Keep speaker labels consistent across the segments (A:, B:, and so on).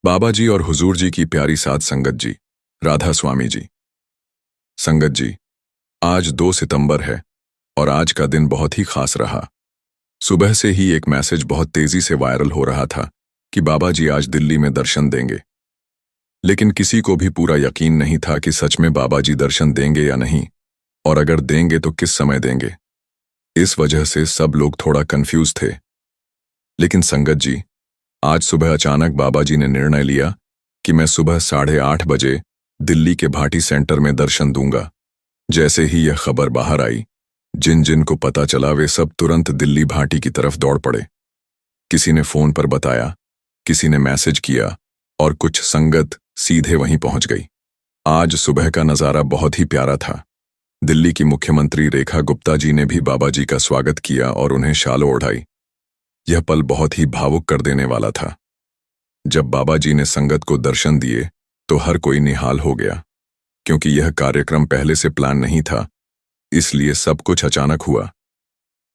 A: बाबा जी और हुजूर जी की प्यारी साध संगत जी, राधा स्वामी जी। संगत जी, आज 2 सितंबर है और आज का दिन बहुत ही खास रहा। सुबह से ही एक मैसेज बहुत तेजी से वायरल हो रहा था कि बाबा जी आज दिल्ली में दर्शन देंगे। लेकिन किसी को भी पूरा यकीन नहीं था कि सच में बाबा जी दर्शन देंगे या नहीं, और अगर देंगे तो किस समय देंगे। इस वजह से सब लोग थोड़ा कंफ्यूज थे। लेकिन संगत जी, आज सुबह अचानक बाबा जी ने निर्णय लिया कि मैं सुबह 8:30 बजे दिल्ली के भाटी सेंटर में दर्शन दूंगा। जैसे ही यह खबर बाहर आई, जिन जिन को पता चला वे सब तुरंत दिल्ली भाटी की तरफ दौड़ पड़े। किसी ने फोन पर बताया, किसी ने मैसेज किया और कुछ संगत सीधे वहीं पहुंच गई। आज सुबह का नजारा बहुत ही प्यारा था। दिल्ली की मुख्यमंत्री रेखा गुप्ता जी ने भी बाबा जी का स्वागत किया और उन्हें शाल ओढ़ाई। यह पल बहुत ही भावुक कर देने वाला था। जब बाबा जी ने संगत को दर्शन दिए तो हर कोई निहाल हो गया, क्योंकि यह कार्यक्रम पहले से प्लान नहीं था, इसलिए सब कुछ अचानक हुआ।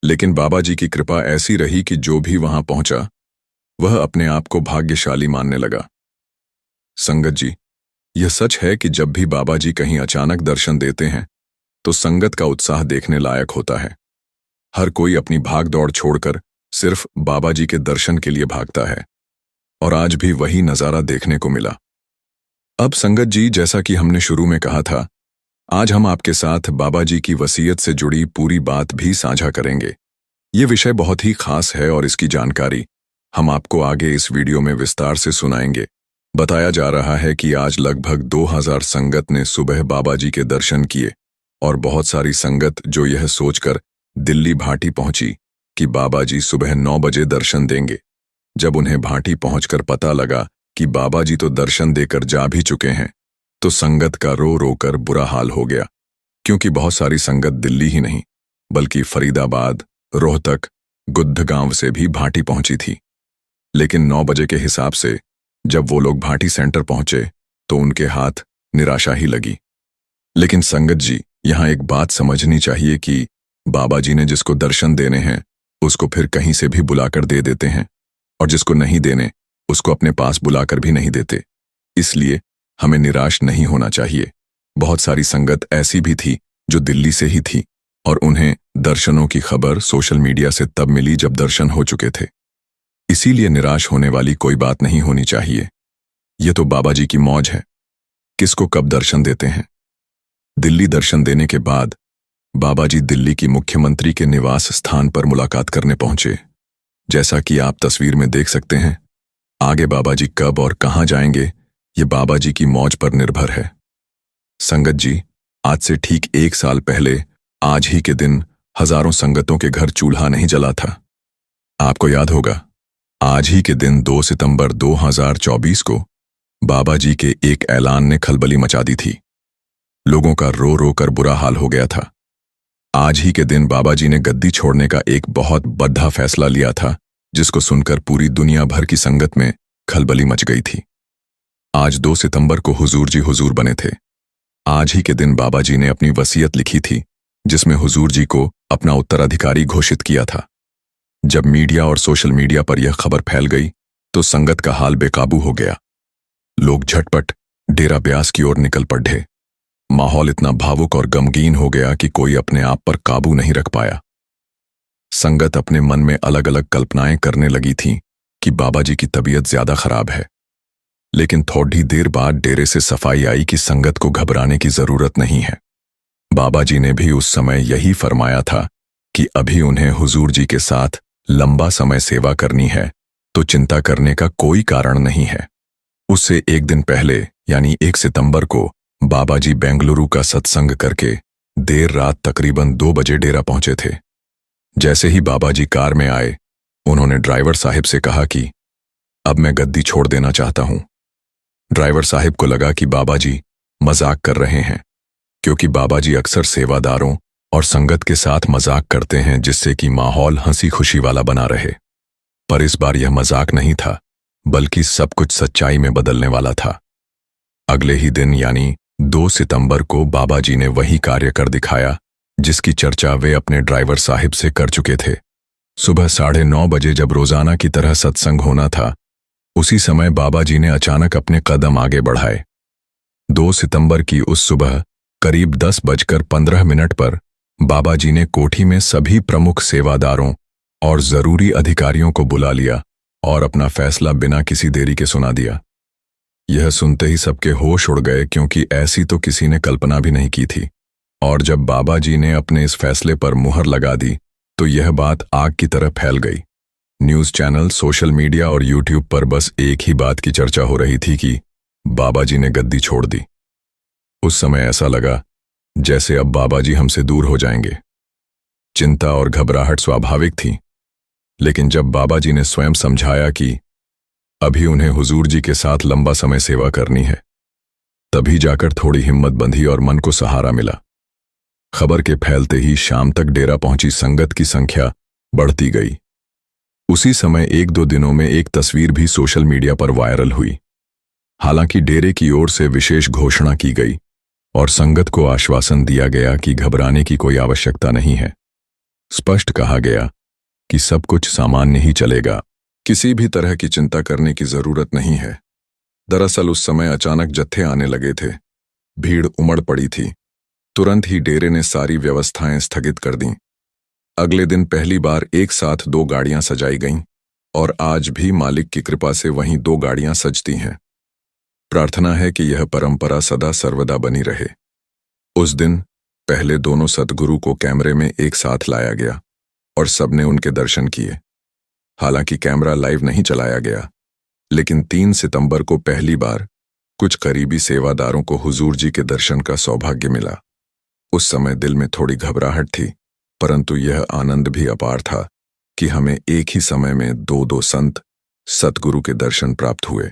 A: लेकिन बाबा जी की कृपा ऐसी रही कि जो भी वहां पहुंचा वह अपने आप को भाग्यशाली मानने लगा। संगत जी, यह सच है कि जब भी बाबा जी कहीं अचानक दर्शन देते हैं तो संगत का उत्साह देखने लायक होता है। हर कोई अपनी भाग दौड़ छोड़कर सिर्फ बाबा जी के दर्शन के लिए भागता है, और आज भी वही नजारा देखने को मिला। अब संगत जी, जैसा कि हमने शुरू में कहा था, आज हम आपके साथ बाबा जी की वसीयत से जुड़ी पूरी बात भी साझा करेंगे। ये विषय बहुत ही खास है और इसकी जानकारी हम आपको आगे इस वीडियो में विस्तार से सुनाएंगे। बताया जा रहा है कि आज लगभग 2000 संगत ने सुबह बाबा जी के दर्शन किए, और बहुत सारी संगत जो यह सोचकर दिल्ली भाटी पहुंची कि बाबा जी सुबह 9 बजे दर्शन देंगे। जब उन्हें भाटी पहुंचकर पता लगा कि बाबा जी तो दर्शन देकर जा भी चुके हैं, तो संगत का रो रो कर बुरा हाल हो गया। क्योंकि बहुत सारी संगत दिल्ली ही नहीं बल्कि फरीदाबाद, रोहतक, गुड़गांव से भी भाटी पहुंची थी। लेकिन 9 बजे के हिसाब से जब वो लोग भाटी सेंटर पहुंचे तो उनके हाथ निराशा ही लगी। लेकिन संगत जी, यहाँ एक बात समझनी चाहिए कि बाबा जी ने जिसको दर्शन देने हैं उसको फिर कहीं से भी बुलाकर दे देते हैं, और जिसको नहीं देने उसको अपने पास बुलाकर भी नहीं देते। इसलिए हमें निराश नहीं होना चाहिए। बहुत सारी संगत ऐसी भी थी जो दिल्ली से ही थी, और उन्हें दर्शनों की खबर सोशल मीडिया से तब मिली जब दर्शन हो चुके थे। इसीलिए निराश होने वाली कोई बात नहीं होनी चाहिए। ये तो बाबा जी की मौज है, किसको कब दर्शन देते हैं। दिल्ली दर्शन देने के बाद बाबा जी दिल्ली की मुख्यमंत्री के निवास स्थान पर मुलाकात करने पहुंचे। जैसा कि आप तस्वीर में देख सकते हैं, आगे बाबा जी कब और कहां जाएंगे ये बाबा जी की मौज पर निर्भर है। संगत जी, आज से ठीक 1 साल पहले आज ही के दिन हजारों संगतों के घर चूल्हा नहीं जला था। आपको याद होगा, आज ही के दिन 2 सितंबर 2024 को बाबा जी के एक ऐलान ने खलबली मचा दी थी। लोगों का रो रो कर बुरा हाल हो गया था। आज ही के दिन बाबा जी ने गद्दी छोड़ने का एक बहुत बड़ा फैसला लिया था, जिसको सुनकर पूरी दुनिया भर की संगत में खलबली मच गई थी। आज 2 सितंबर को हुजूर जी हुजूर बने थे। आज ही के दिन बाबा जी ने अपनी वसीयत लिखी थी, जिसमें हुजूर जी को अपना उत्तराधिकारी घोषित किया था। जब मीडिया और सोशल मीडिया पर यह खबर फैल गई तो संगत का हाल बेकाबू हो गया। लोग झटपट डेरा ब्यास की ओर निकल पड़े। माहौल इतना भावुक और गमगीन हो गया कि कोई अपने आप पर काबू नहीं रख पाया। संगत अपने मन में अलग अलग कल्पनाएं करने लगी थी कि बाबा जी की तबीयत ज्यादा खराब है। लेकिन थोड़ी देर बाद डेरे से सफाई आई कि संगत को घबराने की जरूरत नहीं है। बाबा जी ने भी उस समय यही फरमाया था कि अभी उन्हें हुजूर जी के साथ लंबा समय सेवा करनी है, तो चिंता करने का कोई कारण नहीं है। उससे एक दिन पहले यानी 1 सितंबर को बाबा जी बेंगलुरु का सत्संग करके देर रात तकरीबन 2 बजे डेरा पहुंचे थे। जैसे ही बाबा जी कार में आए, उन्होंने ड्राइवर साहिब से कहा कि अब मैं गद्दी छोड़ देना चाहता हूं। ड्राइवर साहिब को लगा कि बाबा जी मजाक कर रहे हैं, क्योंकि बाबा जी अक्सर सेवादारों और संगत के साथ मजाक करते हैं जिससे कि माहौल हंसी खुशी वाला बना रहे। पर इस बार यह मजाक नहीं था, बल्कि सब कुछ सच्चाई में बदलने वाला था। अगले ही दिन यानी 2 सितंबर को बाबा जी ने वही कार्य कर दिखाया जिसकी चर्चा वे अपने ड्राइवर साहिब से कर चुके थे। सुबह 9:30 बजे जब रोजाना की तरह सत्संग होना था, उसी समय बाबा जी ने अचानक अपने कदम आगे बढ़ाए। 2 सितंबर की उस सुबह करीब 10:15 पर बाबा जी ने कोठी में सभी प्रमुख सेवादारों और जरूरी अधिकारियों को बुला लिया और अपना फैसला बिना किसी देरी के सुना दिया। यह सुनते ही सबके होश उड़ गए, क्योंकि ऐसी तो किसी ने कल्पना भी नहीं की थी। और जब बाबा जी ने अपने इस फैसले पर मुहर लगा दी तो यह बात आग की तरह फैल गई। न्यूज़ चैनल, सोशल मीडिया और यूट्यूब पर बस एक ही बात की चर्चा हो रही थी कि बाबा जी ने गद्दी छोड़ दी। उस समय ऐसा लगा जैसे अब बाबा जी हमसे दूर हो जाएंगे। चिंता और घबराहट स्वाभाविक थी, लेकिन जब बाबा जी ने स्वयं समझाया कि अभी उन्हें हुजूर जी के साथ लंबा समय सेवा करनी है, तभी जाकर थोड़ी हिम्मत बंधी और मन को सहारा मिला। खबर के फैलते ही शाम तक डेरा पहुंची संगत की संख्या बढ़ती गई। उसी समय 1-2 दिनों में एक तस्वीर भी सोशल मीडिया पर वायरल हुई। हालांकि डेरे की ओर से विशेष घोषणा की गई और संगत को आश्वासन दिया गया कि घबराने की कोई आवश्यकता नहीं है। स्पष्ट कहा गया कि सब कुछ सामान्य ही चलेगा, किसी भी तरह की चिंता करने की जरूरत नहीं है। दरअसल उस समय अचानक जत्थे आने लगे थे, भीड़ उमड़ पड़ी थी। तुरंत ही डेरे ने सारी व्यवस्थाएं स्थगित कर दीं। अगले दिन पहली बार एक साथ 2 गाड़ियां सजाई गईं और आज भी मालिक की कृपा से वहीं 2 गाड़ियां सजती हैं। प्रार्थना है कि यह परंपरा सदा सर्वदा बनी रहे। उस दिन पहले दोनों सतगुरु को कैमरे में एक साथ लाया गया और सबने उनके दर्शन किए। हालांकि कैमरा लाइव नहीं चलाया गया, लेकिन 3 सितंबर को पहली बार कुछ करीबी सेवादारों को हुजूर जी के दर्शन का सौभाग्य मिला। उस समय दिल में थोड़ी घबराहट थी, परंतु यह आनंद भी अपार था कि हमें एक ही समय में 2-2 संत सतगुरु के दर्शन प्राप्त हुए।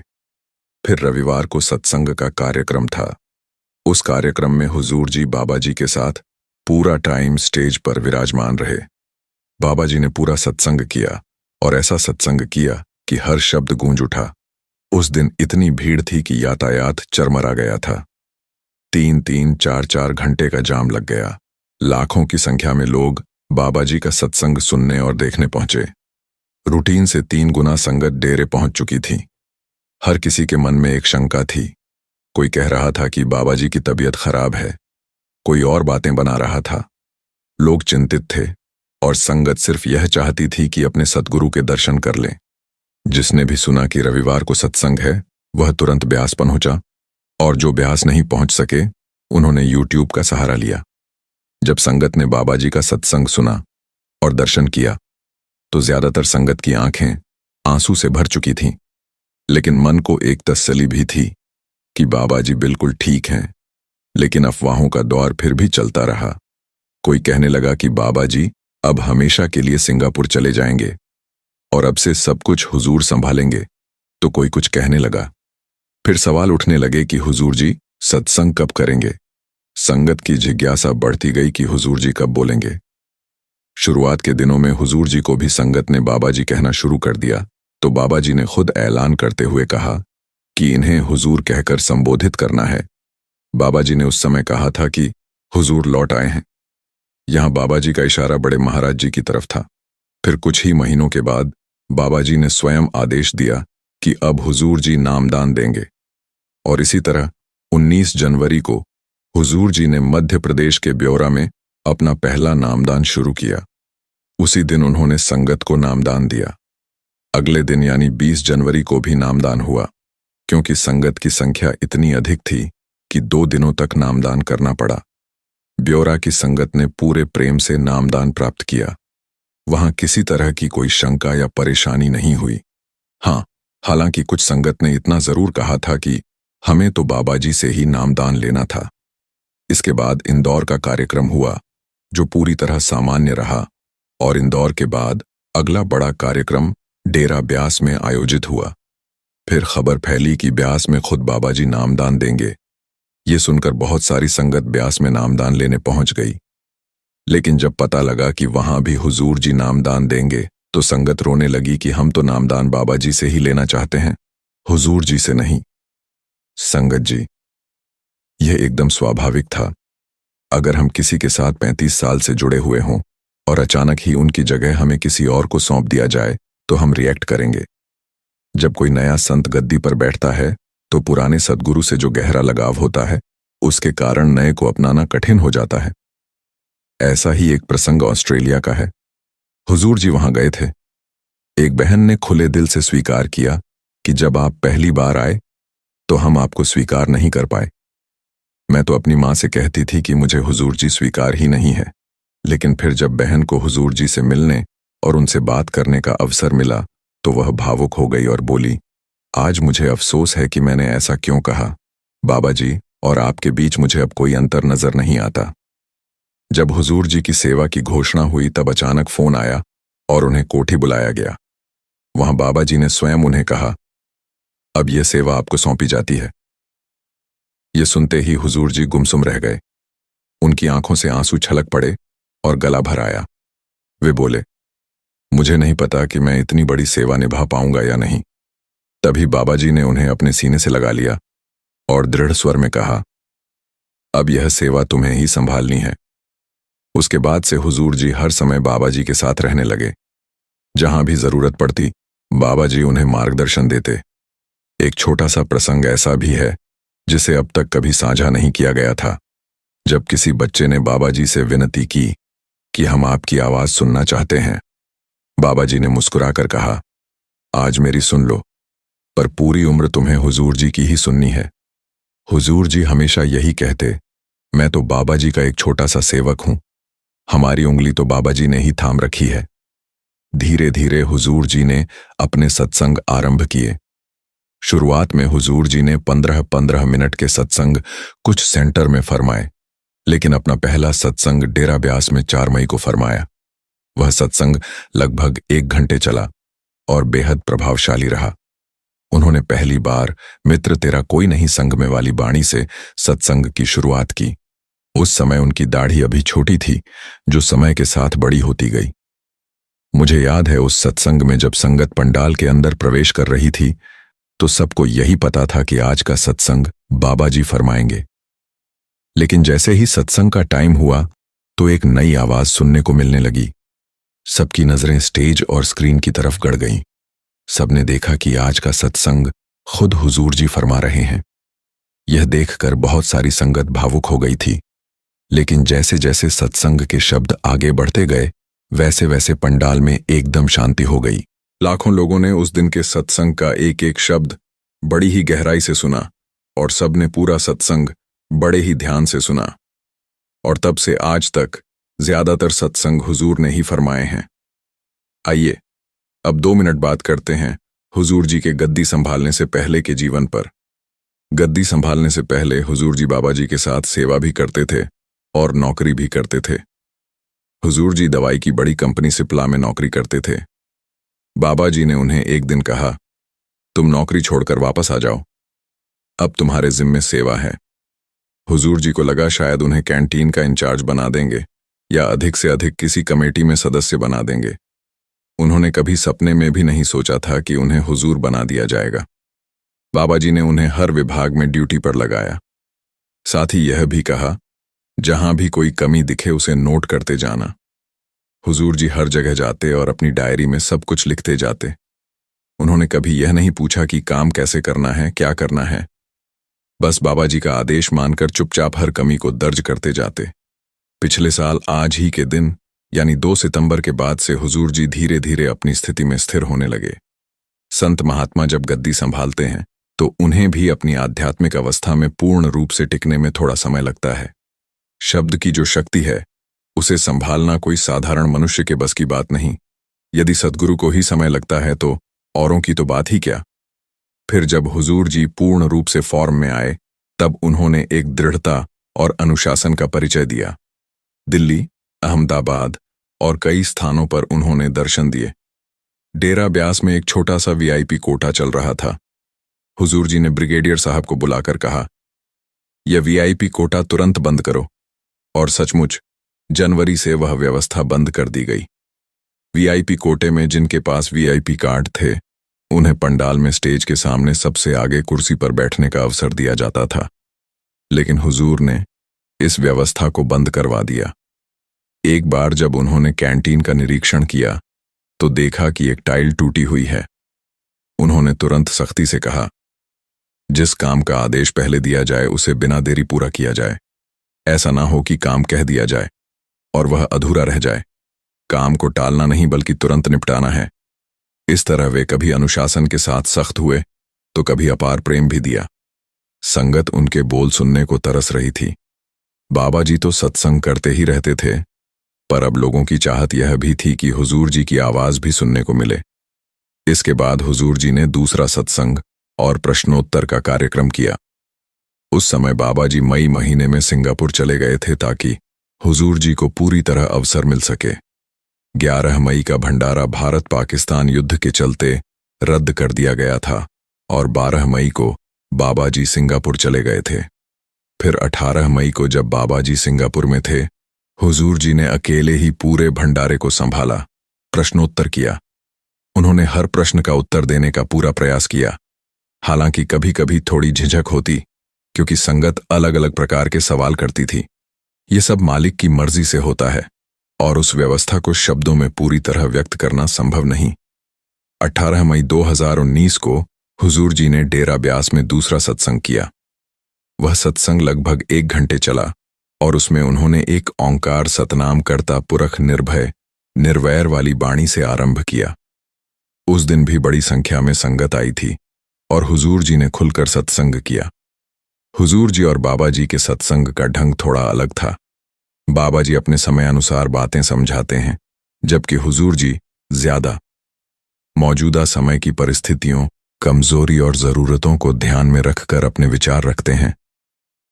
A: फिर रविवार को सत्संग का कार्यक्रम था। उस कार्यक्रम में हुजूर जी बाबा जी के साथ पूरा टाइम स्टेज पर विराजमान रहे। बाबा जी ने पूरा सत्संग किया और ऐसा सत्संग किया कि हर शब्द गूंज उठा। उस दिन इतनी भीड़ थी कि यातायात चरमरा गया था। 3-3, 4-4 घंटे का जाम लग गया। लाखों की संख्या में लोग बाबा जी का सत्संग सुनने और देखने पहुंचे। रूटीन से 3 गुना संगत डेरे पहुंच चुकी थी। हर किसी के मन में एक शंका थी। कोई कह रहा था कि बाबा जी की तबीयत खराब है, कोई और बातें बना रहा था। लोग चिंतित थे और संगत सिर्फ यह चाहती थी कि अपने सतगुरु के दर्शन कर लें। जिसने भी सुना कि रविवार को सत्संग है, वह तुरंत ब्यास पहुंचा, और जो ब्यास नहीं पहुंच सके उन्होंने यूट्यूब का सहारा लिया। जब संगत ने बाबा जी का सत्संग सुना और दर्शन किया तो ज्यादातर संगत की आंखें आंसू से भर चुकी थीं, लेकिन मन को एक तसल्ली भी थी कि बाबा जी बिल्कुल ठीक हैं। लेकिन अफवाहों का दौर फिर भी चलता रहा। कोई कहने लगा कि बाबा जी अब हमेशा के लिए सिंगापुर चले जाएंगे और अब से सब कुछ हुजूर संभालेंगे, तो कोई कुछ कहने लगा। फिर सवाल उठने लगे कि हुजूर जी सत्संग कब करेंगे। संगत की जिज्ञासा बढ़ती गई कि हुजूर जी कब बोलेंगे। शुरुआत के दिनों में हुजूर जी को भी संगत ने बाबा जी कहना शुरू कर दिया, तो बाबा जी ने खुद ऐलान करते हुए कहा कि इन्हें हुजूर कहकर संबोधित करना है। बाबा जी ने उस समय कहा था कि हुजूर लौट आए हैं। यहां बाबा जी का इशारा बड़े महाराज जी की तरफ था। फिर कुछ ही महीनों के बाद बाबा जी ने स्वयं आदेश दिया कि अब हुजूर जी नामदान देंगे, और इसी तरह 19 जनवरी को हुजूर जी ने मध्य प्रदेश के ब्योरा में अपना पहला नामदान शुरू किया। उसी दिन उन्होंने संगत को नामदान दिया। अगले दिन यानी 20 जनवरी को भी नामदान हुआ, क्योंकि संगत की संख्या इतनी अधिक थी कि 2 दिनों तक नामदान करना पड़ा। ब्योरा की संगत ने पूरे प्रेम से नामदान प्राप्त किया। वहां किसी तरह की कोई शंका या परेशानी नहीं हुई। हाँ, हालांकि कुछ संगत ने इतना जरूर कहा था कि हमें तो बाबा जी से ही नामदान लेना था। इसके बाद इंदौर का कार्यक्रम हुआ, जो पूरी तरह सामान्य रहा, और इंदौर के बाद अगला बड़ा कार्यक्रम डेरा ब्यास में आयोजित हुआ। फिर खबर फैली कि ब्यास में खुद बाबा जी नामदान देंगे। ये सुनकर बहुत सारी संगत ब्यास में नामदान लेने पहुंच गई। लेकिन जब पता लगा कि वहां भी हुजूर जी नामदान देंगे, तो संगत रोने लगी कि हम तो नामदान बाबा जी से ही लेना चाहते हैं, हुजूर जी से नहीं। संगत जी, यह एकदम स्वाभाविक था। अगर हम किसी के साथ 35 साल से जुड़े हुए हों और अचानक ही उनकी जगह हमें किसी और को सौंप दिया जाए तो हम रिएक्ट करेंगे। जब कोई नया संत गद्दी पर बैठता है तो पुराने सद्गुरु से जो गहरा लगाव होता है उसके कारण नए को अपनाना कठिन हो जाता है। ऐसा ही एक प्रसंग ऑस्ट्रेलिया का है। हुजूर जी वहां गए थे। एक बहन ने खुले दिल से स्वीकार किया कि जब आप पहली बार आए तो हम आपको स्वीकार नहीं कर पाए। मैं तो अपनी मां से कहती थी कि मुझे हुजूर जी स्वीकार ही नहीं है, लेकिन फिर जब बहन को हुजूर जी से मिलने और उनसे बात करने का अवसर मिला तो वह भावुक हो गई और बोली, आज मुझे अफसोस है कि मैंने ऐसा क्यों कहा। बाबा जी और आपके बीच मुझे अब कोई अंतर नजर नहीं आता। जब हुजूर जी की सेवा की घोषणा हुई तब अचानक फोन आया और उन्हें कोठी बुलाया गया। वहां बाबा जी ने स्वयं उन्हें कहा, अब यह सेवा आपको सौंपी जाती है। यह सुनते ही हुजूर जी गुमसुम रह गए। उनकी आंखों से आंसू छलक पड़े और गला भर आया। वे बोले, मुझे नहीं पता कि मैं इतनी बड़ी सेवा निभा पाऊंगा या नहीं। तभी बाबा जी ने उन्हें अपने सीने से लगा लिया और दृढ़ स्वर में कहा, अब यह सेवा तुम्हें ही संभालनी है। उसके बाद से हुजूर जी हर समय बाबा जी के साथ रहने लगे। जहां भी जरूरत पड़ती बाबा जी उन्हें मार्गदर्शन देते। एक छोटा सा प्रसंग ऐसा भी है जिसे अब तक कभी साझा नहीं किया गया था। जब किसी बच्चे ने बाबा जी से विनती की कि हम आपकी आवाज सुनना चाहते हैं, बाबा जी ने मुस्कुराकर कहा, आज मेरी सुन लो, पर पूरी उम्र तुम्हें हुजूर जी की ही सुननी है। हुजूर जी हमेशा यही कहते, मैं तो बाबा जी का एक छोटा सा सेवक हूं। हमारी उंगली तो बाबा जी ने ही थाम रखी है। धीरे धीरे हुजूर जी ने अपने सत्संग आरंभ किए। शुरुआत में हुजूर जी ने 15-15 मिनट के सत्संग कुछ सेंटर में फरमाए, लेकिन अपना पहला सत्संग डेरा ब्यास में 4 मई को फरमाया। वह सत्संग लगभग 1 घंटे चला और बेहद प्रभावशाली रहा। उन्होंने पहली बार मित्र तेरा कोई नहीं संग में वाली बाणी से सत्संग की शुरुआत की। उस समय उनकी दाढ़ी अभी छोटी थी, जो समय के साथ बड़ी होती गई। मुझे याद है उस सत्संग में जब संगत पंडाल के अंदर प्रवेश कर रही थी तो सबको यही पता था कि आज का सत्संग बाबा जी फरमाएंगे। लेकिन जैसे ही सत्संग का टाइम हुआ तो एक नई आवाज सुनने को मिलने लगी। सबकी नजरें स्टेज और स्क्रीन की तरफ गड़ गईं। सबने देखा कि आज का सत्संग खुद हुजूर जी फरमा रहे हैं। यह देखकर बहुत सारी संगत भावुक हो गई थी। लेकिन जैसे जैसे सत्संग के शब्द आगे बढ़ते गए वैसे वैसे पंडाल में एकदम शांति हो गई। लाखों लोगों ने उस दिन के सत्संग का एक एक शब्द बड़ी ही गहराई से सुना और सबने पूरा सत्संग बड़े ही ध्यान से सुना। और तब से आज तक ज्यादातर सत्संग हुजूर ने ही फरमाए हैं। आइए अब 2 मिनट बात करते हैं हुजूर जी के गद्दी संभालने से पहले के जीवन पर। गद्दी संभालने से पहले हुजूर जी बाबा जी के साथ सेवा भी करते थे और नौकरी भी करते थे। हुजूर जी दवाई की बड़ी कंपनी सिप्ला में नौकरी करते थे। बाबा जी ने उन्हें एक दिन कहा, तुम नौकरी छोड़कर वापस आ जाओ, अब तुम्हारे जिम्मे सेवा है। हुजूर जी को लगा शायद उन्हें कैंटीन का इंचार्ज बना देंगे या अधिक से अधिक किसी कमेटी में सदस्य बना देंगे। उन्होंने कभी सपने में भी नहीं सोचा था कि उन्हें हुजूर बना दिया जाएगा। बाबा जी ने उन्हें हर विभाग में ड्यूटी पर लगाया। साथ ही यह भी कहा, जहां भी कोई कमी दिखे उसे नोट करते जाना। हुजूर जी हर जगह जाते और अपनी डायरी में सब कुछ लिखते जाते। उन्होंने कभी यह नहीं पूछा कि काम कैसे करना है, क्या करना है। बस बाबा जी का आदेश मानकर चुपचाप हर कमी को दर्ज करते जाते। पिछले साल आज ही के दिन यानी 2 सितंबर के बाद से हुजूर जी धीरे धीरे अपनी स्थिति में स्थिर होने लगे। संत महात्मा जब गद्दी संभालते हैं तो उन्हें भी अपनी आध्यात्मिक अवस्था में पूर्ण रूप से टिकने में थोड़ा समय लगता है। शब्द की जो शक्ति है उसे संभालना कोई साधारण मनुष्य के बस की बात नहीं। यदि सद्गुरु को ही समय लगता है तो औरों की तो बात ही क्या। फिर जब हुजूर जी पूर्ण रूप से फॉर्म में आए तब उन्होंने एक दृढ़ता और अनुशासन का परिचय दिया। दिल्ली, अहमदाबाद और कई स्थानों पर उन्होंने दर्शन दिए। डेरा ब्यास में एक छोटा सा वीआईपी कोटा चल रहा था। हुजूर जी ने ब्रिगेडियर साहब को बुलाकर कहा, यह वीआईपी कोटा तुरंत बंद करो। और सचमुच जनवरी से वह व्यवस्था बंद कर दी गई। वीआईपी कोटे में जिनके पास वीआईपी कार्ड थे उन्हें पंडाल में स्टेज के सामने सबसे आगे कुर्सी पर बैठने का अवसर दिया जाता था। लेकिन हुजूर ने इस व्यवस्था को बंद करवा दिया। एक बार जब उन्होंने कैंटीन का निरीक्षण किया तो देखा कि एक टाइल टूटी हुई है। उन्होंने तुरंत सख्ती से कहा, जिस काम का आदेश पहले दिया जाए उसे बिना देरी पूरा किया जाए। ऐसा ना हो कि काम कह दिया जाए और वह अधूरा रह जाए। काम को टालना नहीं बल्कि तुरंत निपटाना है। इस तरह वे कभी अनुशासन के साथ सख्त हुए तो कभी अपार प्रेम भी दिया। संगत उनके बोल सुनने को तरस रही थी। बाबा जी तो सत्संग करते ही रहते थे, पर अब लोगों की चाहत यह भी थी कि हुजूर जी की आवाज भी सुनने को मिले। इसके बाद हुजूर जी ने दूसरा सत्संग और प्रश्नोत्तर का कार्यक्रम किया। उस समय बाबा जी मई महीने में सिंगापुर चले गए थे ताकि हुजूर जी को पूरी तरह अवसर मिल सके। 11 मई का भंडारा भारत पाकिस्तान युद्ध के चलते रद्द कर दिया गया था और 12 मई को बाबा जी सिंगापुर चले गए थे। फिर 18 मई को जब बाबा जी सिंगापुर में थे, हुजूर जी ने अकेले ही पूरे भंडारे को संभाला, प्रश्नोत्तर किया। उन्होंने हर प्रश्न का उत्तर देने का पूरा प्रयास किया। हालांकि कभी कभी थोड़ी झिझक होती, क्योंकि संगत अलग अलग प्रकार के सवाल करती थी। ये सब मालिक की मर्जी से होता है और उस व्यवस्था को शब्दों में पूरी तरह व्यक्त करना संभव नहीं। 18 मई 2019 को हुजूर जी ने डेरा ब्यास में दूसरा सत्संग किया। वह सत्संग लगभग 1 घंटे चला और उसमें उन्होंने एक ओंकार सतनाम करता पुरख निर्भय निर्वैर वाली बाणी से आरंभ किया। उस दिन भी बड़ी संख्या में संगत आई थी और हुजूर जी ने खुलकर सत्संग किया। हुजूर जी और बाबा जी के सत्संग का ढंग थोड़ा अलग था। बाबा जी अपने समय अनुसार बातें समझाते हैं, जबकि हुजूर जी ज्यादा मौजूदा समय की परिस्थितियों, कमजोरी और जरूरतों को ध्यान में रखकर अपने विचार रखते हैं।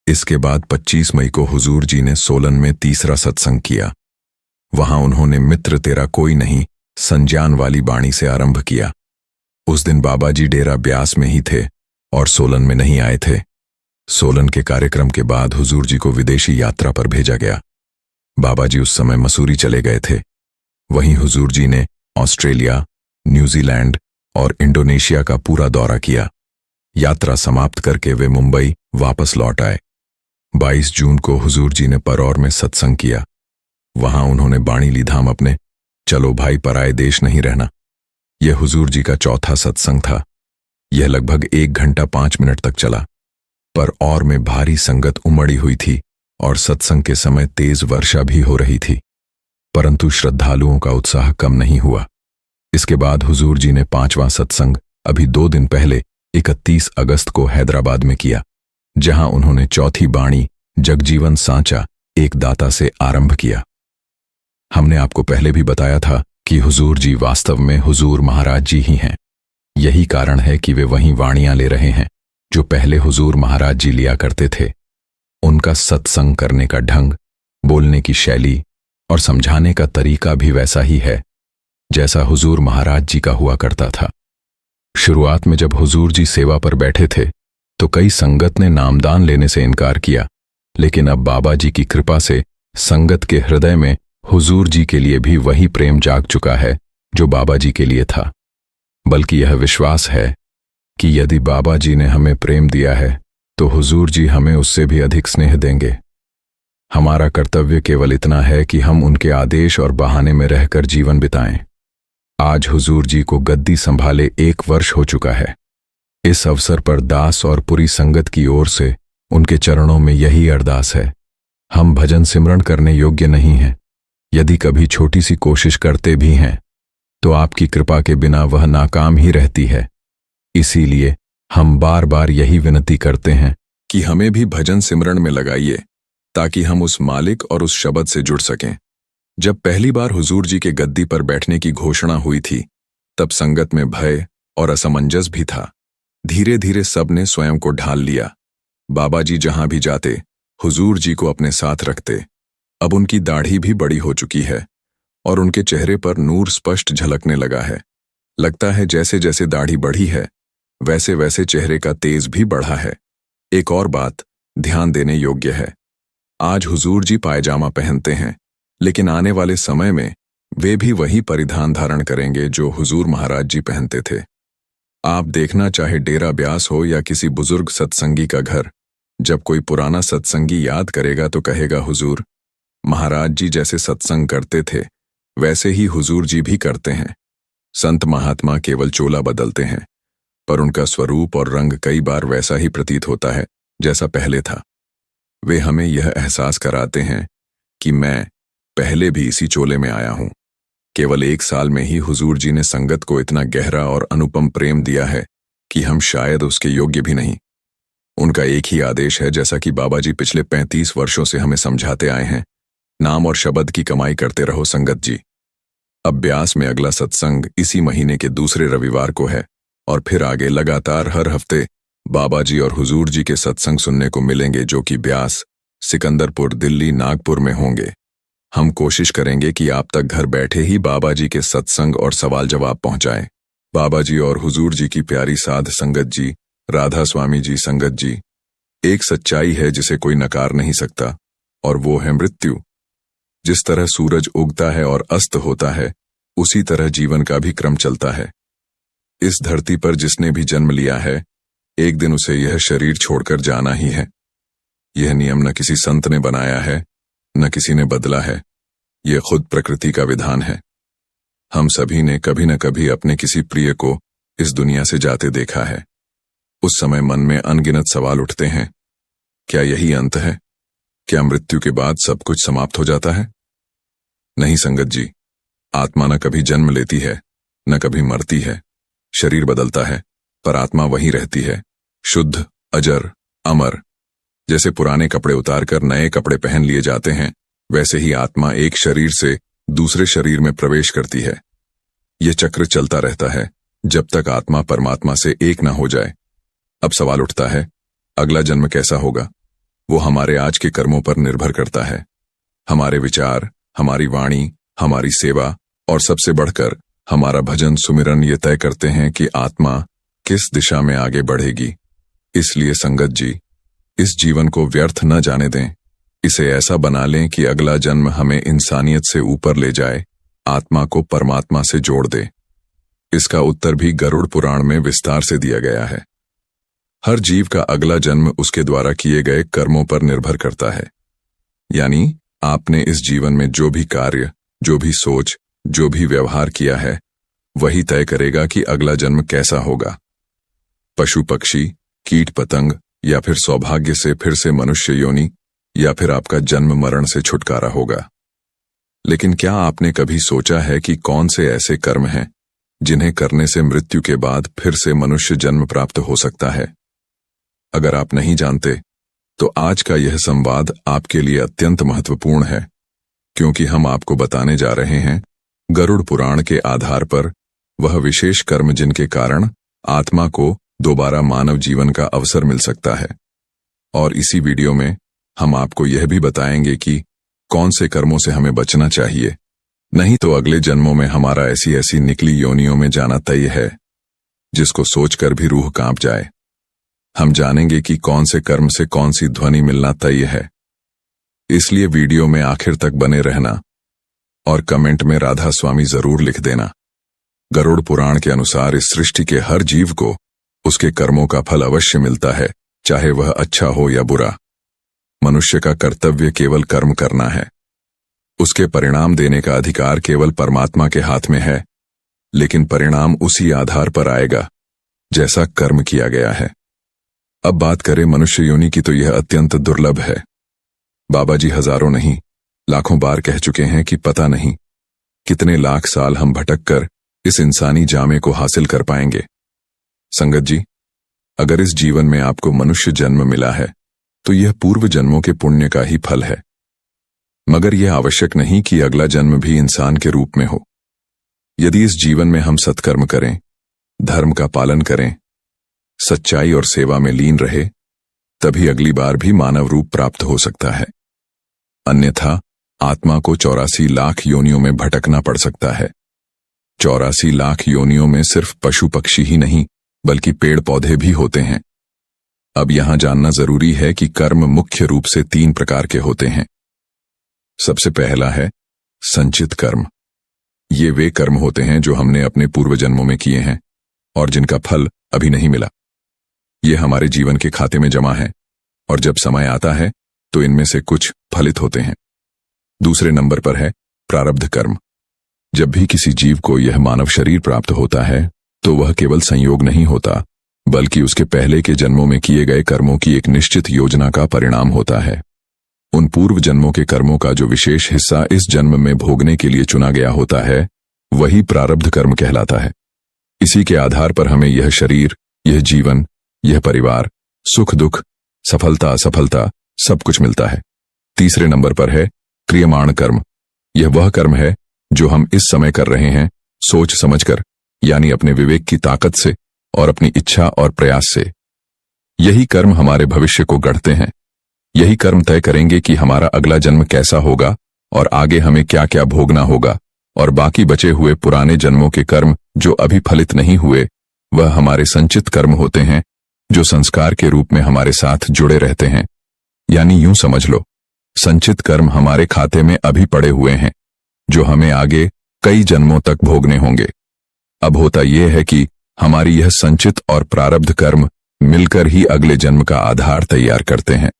A: इसके बाद 25 मई को हुजूर जी ने सोलन में तीसरा सत्संग किया। वहां उन्होंने मित्र तेरा कोई नहीं संज्ञान वाली बाणी से आरंभ किया। उस दिन बाबा जी डेरा ब्यास में ही थे और सोलन में नहीं आए थे। सोलन के कार्यक्रम के बाद हुजूर जी को विदेशी यात्रा पर भेजा गया। बाबा जी उस समय मसूरी चले गए थे। वहीं हुजूर जी ने ऑस्ट्रेलिया, न्यूजीलैंड और इंडोनेशिया का पूरा दौरा किया। यात्रा समाप्त करके वे मुंबई वापस लौट आए। 22 जून को हुजूर जी ने परौर में सत्संग किया। वहां उन्होंने बाणी ली धाम अपने, चलो भाई पराए देश नहीं रहना। यह हुजूर जी का चौथा सत्संग था। यह लगभग 1 घंटा 5 मिनट तक चला। पर और में भारी संगत उमड़ी हुई थी और सत्संग के समय तेज वर्षा भी हो रही थी, परंतु श्रद्धालुओं का उत्साह कम नहीं हुआ। इसके बाद हुजूर जी ने 5वां सत्संग अभी 2 दिन पहले 31 अगस्त को हैदराबाद में किया, जहां उन्होंने चौथी बाणी जगजीवन सांचा एक दाता से आरंभ किया। हमने आपको पहले भी बताया था कि हुजूर जी वास्तव में हुजूर महाराज जी ही हैं। यही कारण है कि वे वहीं वाणियां ले रहे हैं जो पहले हुजूर महाराज जी लिया करते थे। उनका सत्संग करने का ढंग, बोलने की शैली और समझाने का तरीका भी वैसा ही है जैसा हुजूर महाराज जी का हुआ करता था। शुरुआत में जब हुजूर जी सेवा पर बैठे थे तो कई संगत ने नामदान लेने से इनकार किया, लेकिन अब बाबा जी की कृपा से संगत के हृदय में हुजूर जी के लिए भी वही प्रेम जाग चुका है जो बाबा जी के लिए था। बल्कि यह विश्वास है कि यदि बाबा जी ने हमें प्रेम दिया है तो हुजूर जी हमें उससे भी अधिक स्नेह देंगे। हमारा कर्तव्य केवल इतना है कि हम उनके आदेश और बहाने में रहकर जीवन बिताएं। आज हुजूर जी को गद्दी संभाले 1 वर्ष हो चुका है। इस अवसर पर दास और पूरी संगत की ओर से उनके चरणों में यही अरदास है। हम भजन सिमरण करने योग्य नहीं हैं। यदि कभी छोटी सी कोशिश करते भी हैं तो आपकी कृपा के बिना वह नाकाम ही रहती है। इसीलिए हम बार बार यही विनती करते हैं कि हमें भी भजन सिमरण में लगाइए, ताकि हम उस मालिक और उस शब्द से जुड़ सकें। जब पहली बार हुजूर जी के गद्दी पर बैठने की घोषणा हुई थी, तब संगत में भय और असमंजस भी था। धीरे धीरे सबने स्वयं को ढाल लिया। बाबा जी जहां भी जाते हुजूर जी को अपने साथ रखते। अब उनकी दाढ़ी भी बड़ी हो चुकी है और उनके चेहरे पर नूर स्पष्ट झलकने लगा है। लगता है जैसे जैसे दाढ़ी बढ़ी है वैसे वैसे चेहरे का तेज भी बढ़ा है। एक और बात ध्यान देने योग्य है, आज हुजूर जी पायजामा पहनते हैं, लेकिन आने वाले समय में वे भी वही परिधान धारण करेंगे जो हुजूर महाराज जी पहनते थे। आप देखना, चाहे डेरा ब्यास हो या किसी बुजुर्ग सत्संगी का घर, जब कोई पुराना सत्संगी याद करेगा तो कहेगा हुजूर महाराज जी जैसे सत्संग करते थे वैसे ही हुजूर जी भी करते हैं। संत महात्मा केवल चोला बदलते हैं, पर उनका स्वरूप और रंग कई बार वैसा ही प्रतीत होता है जैसा पहले था। वे हमें यह एहसास कराते हैं कि मैं पहले भी इसी चोले में आया हूं। केवल 1 साल में ही हुजूर जी ने संगत को इतना गहरा और अनुपम प्रेम दिया है कि हम शायद उसके योग्य भी नहीं। उनका एक ही आदेश है, जैसा कि बाबा जी पिछले 35 वर्षों से हमें समझाते आए हैं, नाम और शब्द की कमाई करते रहो संगत जी। अब ब्यास में अगला सत्संग इसी महीने के दूसरे रविवार को है और फिर आगे लगातार हर हफ्ते बाबा जी और हुजूर जी के सत्संग सुनने को मिलेंगे, जो कि ब्यास, सिकंदरपुर, दिल्ली, नागपुर में होंगे। हम कोशिश करेंगे कि आप तक घर बैठे ही बाबा जी के सत्संग और सवाल जवाब पहुंचाएं। बाबा जी और हुजूर जी की प्यारी साध संगत जी, राधा स्वामी जी, संगत जी, एक सच्चाई है जिसे कोई नकार नहीं सकता, और वो है मृत्यु। जिस तरह सूरज उगता है और अस्त होता है, उसी तरह जीवन का भी क्रम चलता है। इस धरती पर जिसने भी जन्म लिया है, एक दिन उसे यह शरीर छोड़कर जाना ही है। यह नियम न किसी संत ने बनाया है, न किसी ने बदला है, यह खुद प्रकृति का विधान है। हम सभी ने कभी न कभी अपने किसी प्रिय को इस दुनिया से जाते देखा है। उस समय मन में अनगिनत सवाल उठते हैं, क्या यही अंत है? क्या मृत्यु के बाद सब कुछ समाप्त हो जाता है? नहीं संगत जी, आत्मा न कभी जन्म लेती है, न कभी मरती है। शरीर बदलता है, पर आत्मा वही रहती है, शुद्ध, अजर, अमर। जैसे पुराने कपड़े उतारकर नए कपड़े पहन लिए जाते हैं, वैसे ही आत्मा एक शरीर से दूसरे शरीर में प्रवेश करती है। यह चक्र चलता रहता है जब तक आत्मा परमात्मा से एक न हो जाए। अब सवाल उठता है, अगला जन्म कैसा होगा? वो हमारे आज के कर्मों पर निर्भर करता है। हमारे विचार, हमारी वाणी, हमारी सेवा और सबसे बढ़कर हमारा भजन सुमिरन ये तय करते हैं कि आत्मा किस दिशा में आगे बढ़ेगी। इसलिए संगत जी, इस जीवन को व्यर्थ न जाने दें। इसे ऐसा बना लें कि अगला जन्म हमें इंसानियत से ऊपर ले जाए, आत्मा को परमात्मा से जोड़ दे। इसका उत्तर भी गरुड़ पुराण में विस्तार से दिया गया है। हर जीव का अगला जन्म उसके द्वारा किए गए कर्मों पर निर्भर करता है। यानी आपने इस जीवन में जो भी कार्य, जो भी सोच, जो भी व्यवहार किया है, वही तय करेगा कि अगला जन्म कैसा होगा। पशु पक्षी, कीट पतंग, या फिर सौभाग्य से फिर से मनुष्य योनि, या फिर आपका जन्म मरण से छुटकारा होगा। लेकिन क्या आपने कभी सोचा है कि कौन से ऐसे कर्म हैं जिन्हें करने से मृत्यु के बाद फिर से मनुष्य जन्म प्राप्त हो सकता है? अगर आप नहीं जानते तो आज का यह संवाद आपके लिए अत्यंत महत्वपूर्ण है, क्योंकि हम आपको बताने जा रहे हैं गरुड़ पुराण के आधार पर वह विशेष कर्म जिनके कारण आत्मा को दोबारा मानव जीवन का अवसर मिल सकता है। और इसी वीडियो में हम आपको यह भी बताएंगे कि कौन से कर्मों से हमें बचना चाहिए, नहीं तो अगले जन्मों में हमारा ऐसी ऐसी निकली योनियों में जाना तय है जिसको सोचकर भी रूह कांप जाए। हम जानेंगे कि कौन से कर्म से कौन सी ध्वनि मिलना तय है। इसलिए वीडियो में आखिर तक बने रहना और कमेंट में राधा स्वामी जरूर लिख देना। गरुड़ पुराण के अनुसार इस सृष्टि के हर जीव को उसके कर्मों का फल अवश्य मिलता है, चाहे वह अच्छा हो या बुरा। मनुष्य का कर्तव्य केवल कर्म करना है। उसके परिणाम देने का अधिकार केवल परमात्मा के हाथ में है, लेकिन परिणाम उसी आधार पर आएगा जैसा कर्म किया गया है। अब बात करें मनुष्य योनि की, तो यह अत्यंत दुर्लभ है। बाबा जी हजारों नहीं, लाखों बार कह चुके हैं कि पता नहीं कितने लाख साल हम भटक कर इस इंसानी जामे को हासिल कर पाएंगे। संगत जी, अगर इस जीवन में आपको मनुष्य जन्म मिला है तो यह पूर्व जन्मों के पुण्य का ही फल है। मगर यह आवश्यक नहीं कि अगला जन्म भी इंसान के रूप में हो। यदि इस जीवन में हम सत्कर्म करें, धर्म का पालन करें, सच्चाई और सेवा में लीन रहे, तभी अगली बार भी मानव रूप प्राप्त हो सकता है। अन्यथा आत्मा को 84 लाख योनियों में भटकना पड़ सकता है। 84 लाख योनियों में सिर्फ पशु पक्षी ही नहीं, बल्कि पेड़ पौधे भी होते हैं। अब यहां जानना जरूरी है कि कर्म मुख्य रूप से 3 प्रकार के होते हैं। सबसे पहला है संचित कर्म। ये वे कर्म होते हैं जो हमने अपने पूर्व जन्मों में किए हैं और जिनका फल अभी नहीं मिला। ये हमारे जीवन के खाते में जमा है और जब समय आता है तो इनमें से कुछ फलित होते हैं। दूसरे नंबर पर है प्रारब्ध कर्म। जब भी किसी जीव को यह मानव शरीर प्राप्त होता है तो वह केवल संयोग नहीं होता, बल्कि उसके पहले के जन्मों में किए गए कर्मों की एक निश्चित योजना का परिणाम होता है। उन पूर्व जन्मों के कर्मों का जो विशेष हिस्सा इस जन्म में भोगने के लिए चुना गया होता है, वही प्रारब्ध कर्म कहलाता है। इसी के आधार पर हमें यह शरीर, यह जीवन, यह परिवार, सुख दुख, सफलता असफलता सब कुछ मिलता है। तीसरे नंबर पर है क्रियमाण कर्म। यह वह कर्म है जो हम इस समय कर रहे हैं, सोच समझकर, यानी अपने विवेक की ताकत से और अपनी इच्छा और प्रयास से। यही कर्म हमारे भविष्य को गढ़ते हैं। यही कर्म तय करेंगे कि हमारा अगला जन्म कैसा होगा और आगे हमें क्या क्या भोगना होगा, और बाकी बचे हुए पुराने जन्मों के कर्म जो अभी फलित नहीं हुए, वह हमारे संचित कर्म होते हैं जो संस्कार के रूप में हमारे साथ जुड़े रहते हैं। यानी यूं समझ लो, संचित कर्म हमारे खाते में अभी पड़े हुए हैं जो हमें आगे कई जन्मों तक भोगने होंगे। अब होता यह है कि हमारी यह संचित और प्रारब्ध कर्म मिलकर ही अगले जन्म का आधार तैयार करते हैं।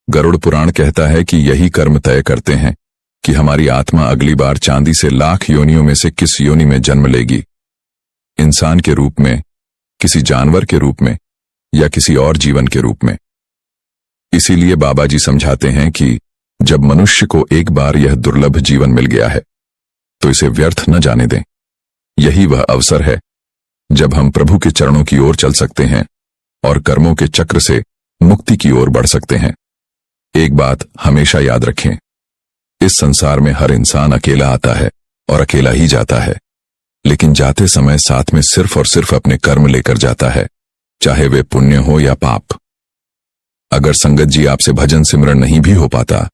A: गरुड़ पुराण कहता है कि यही कर्म तय करते हैं कि हमारी आत्मा अगली बार चांदी से लाख योनियों में से किस योनि में जन्म लेगी, इंसान के रूप में, किसी जानवर के रूप में या किसी और जीवन के रूप में। इसीलिए बाबा जी समझाते हैं कि जब मनुष्य को एक बार यह दुर्लभ जीवन मिल गया है तो इसे व्यर्थ न जाने दें। यही वह अवसर है जब हम प्रभु के चरणों की ओर चल सकते हैं और कर्मों के चक्र से मुक्ति की ओर बढ़ सकते हैं। एक बात हमेशा याद रखें, इस संसार में हर इंसान अकेला आता है और अकेला ही जाता है, लेकिन जाते समय साथ में सिर्फ और सिर्फ अपने कर्म लेकर जाता है, चाहे वे पुण्य हो या पाप। अगर संगत जी आपसे भजन सिमरन नहीं भी हो पाता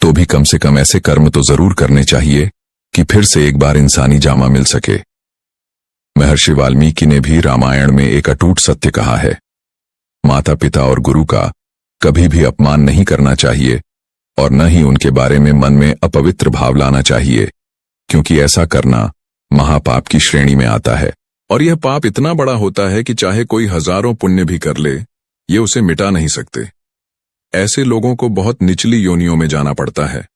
A: तो भी कम से कम ऐसे कर्म तो जरूर करने चाहिए कि फिर से एक बार इंसानी जामा मिल सके। महर्षि वाल्मीकि ने भी रामायण में एक अटूट सत्य कहा है, माता पिता और गुरु का कभी भी अपमान नहीं करना चाहिए और न ही उनके बारे में मन में अपवित्र भाव लाना चाहिए, क्योंकि ऐसा करना महापाप की श्रेणी में आता है। और यह पाप इतना बड़ा होता है कि चाहे कोई हजारों पुण्य भी कर ले, ये उसे मिटा नहीं सकते। ऐसे लोगों को बहुत निचली योनियों में जाना पड़ता है।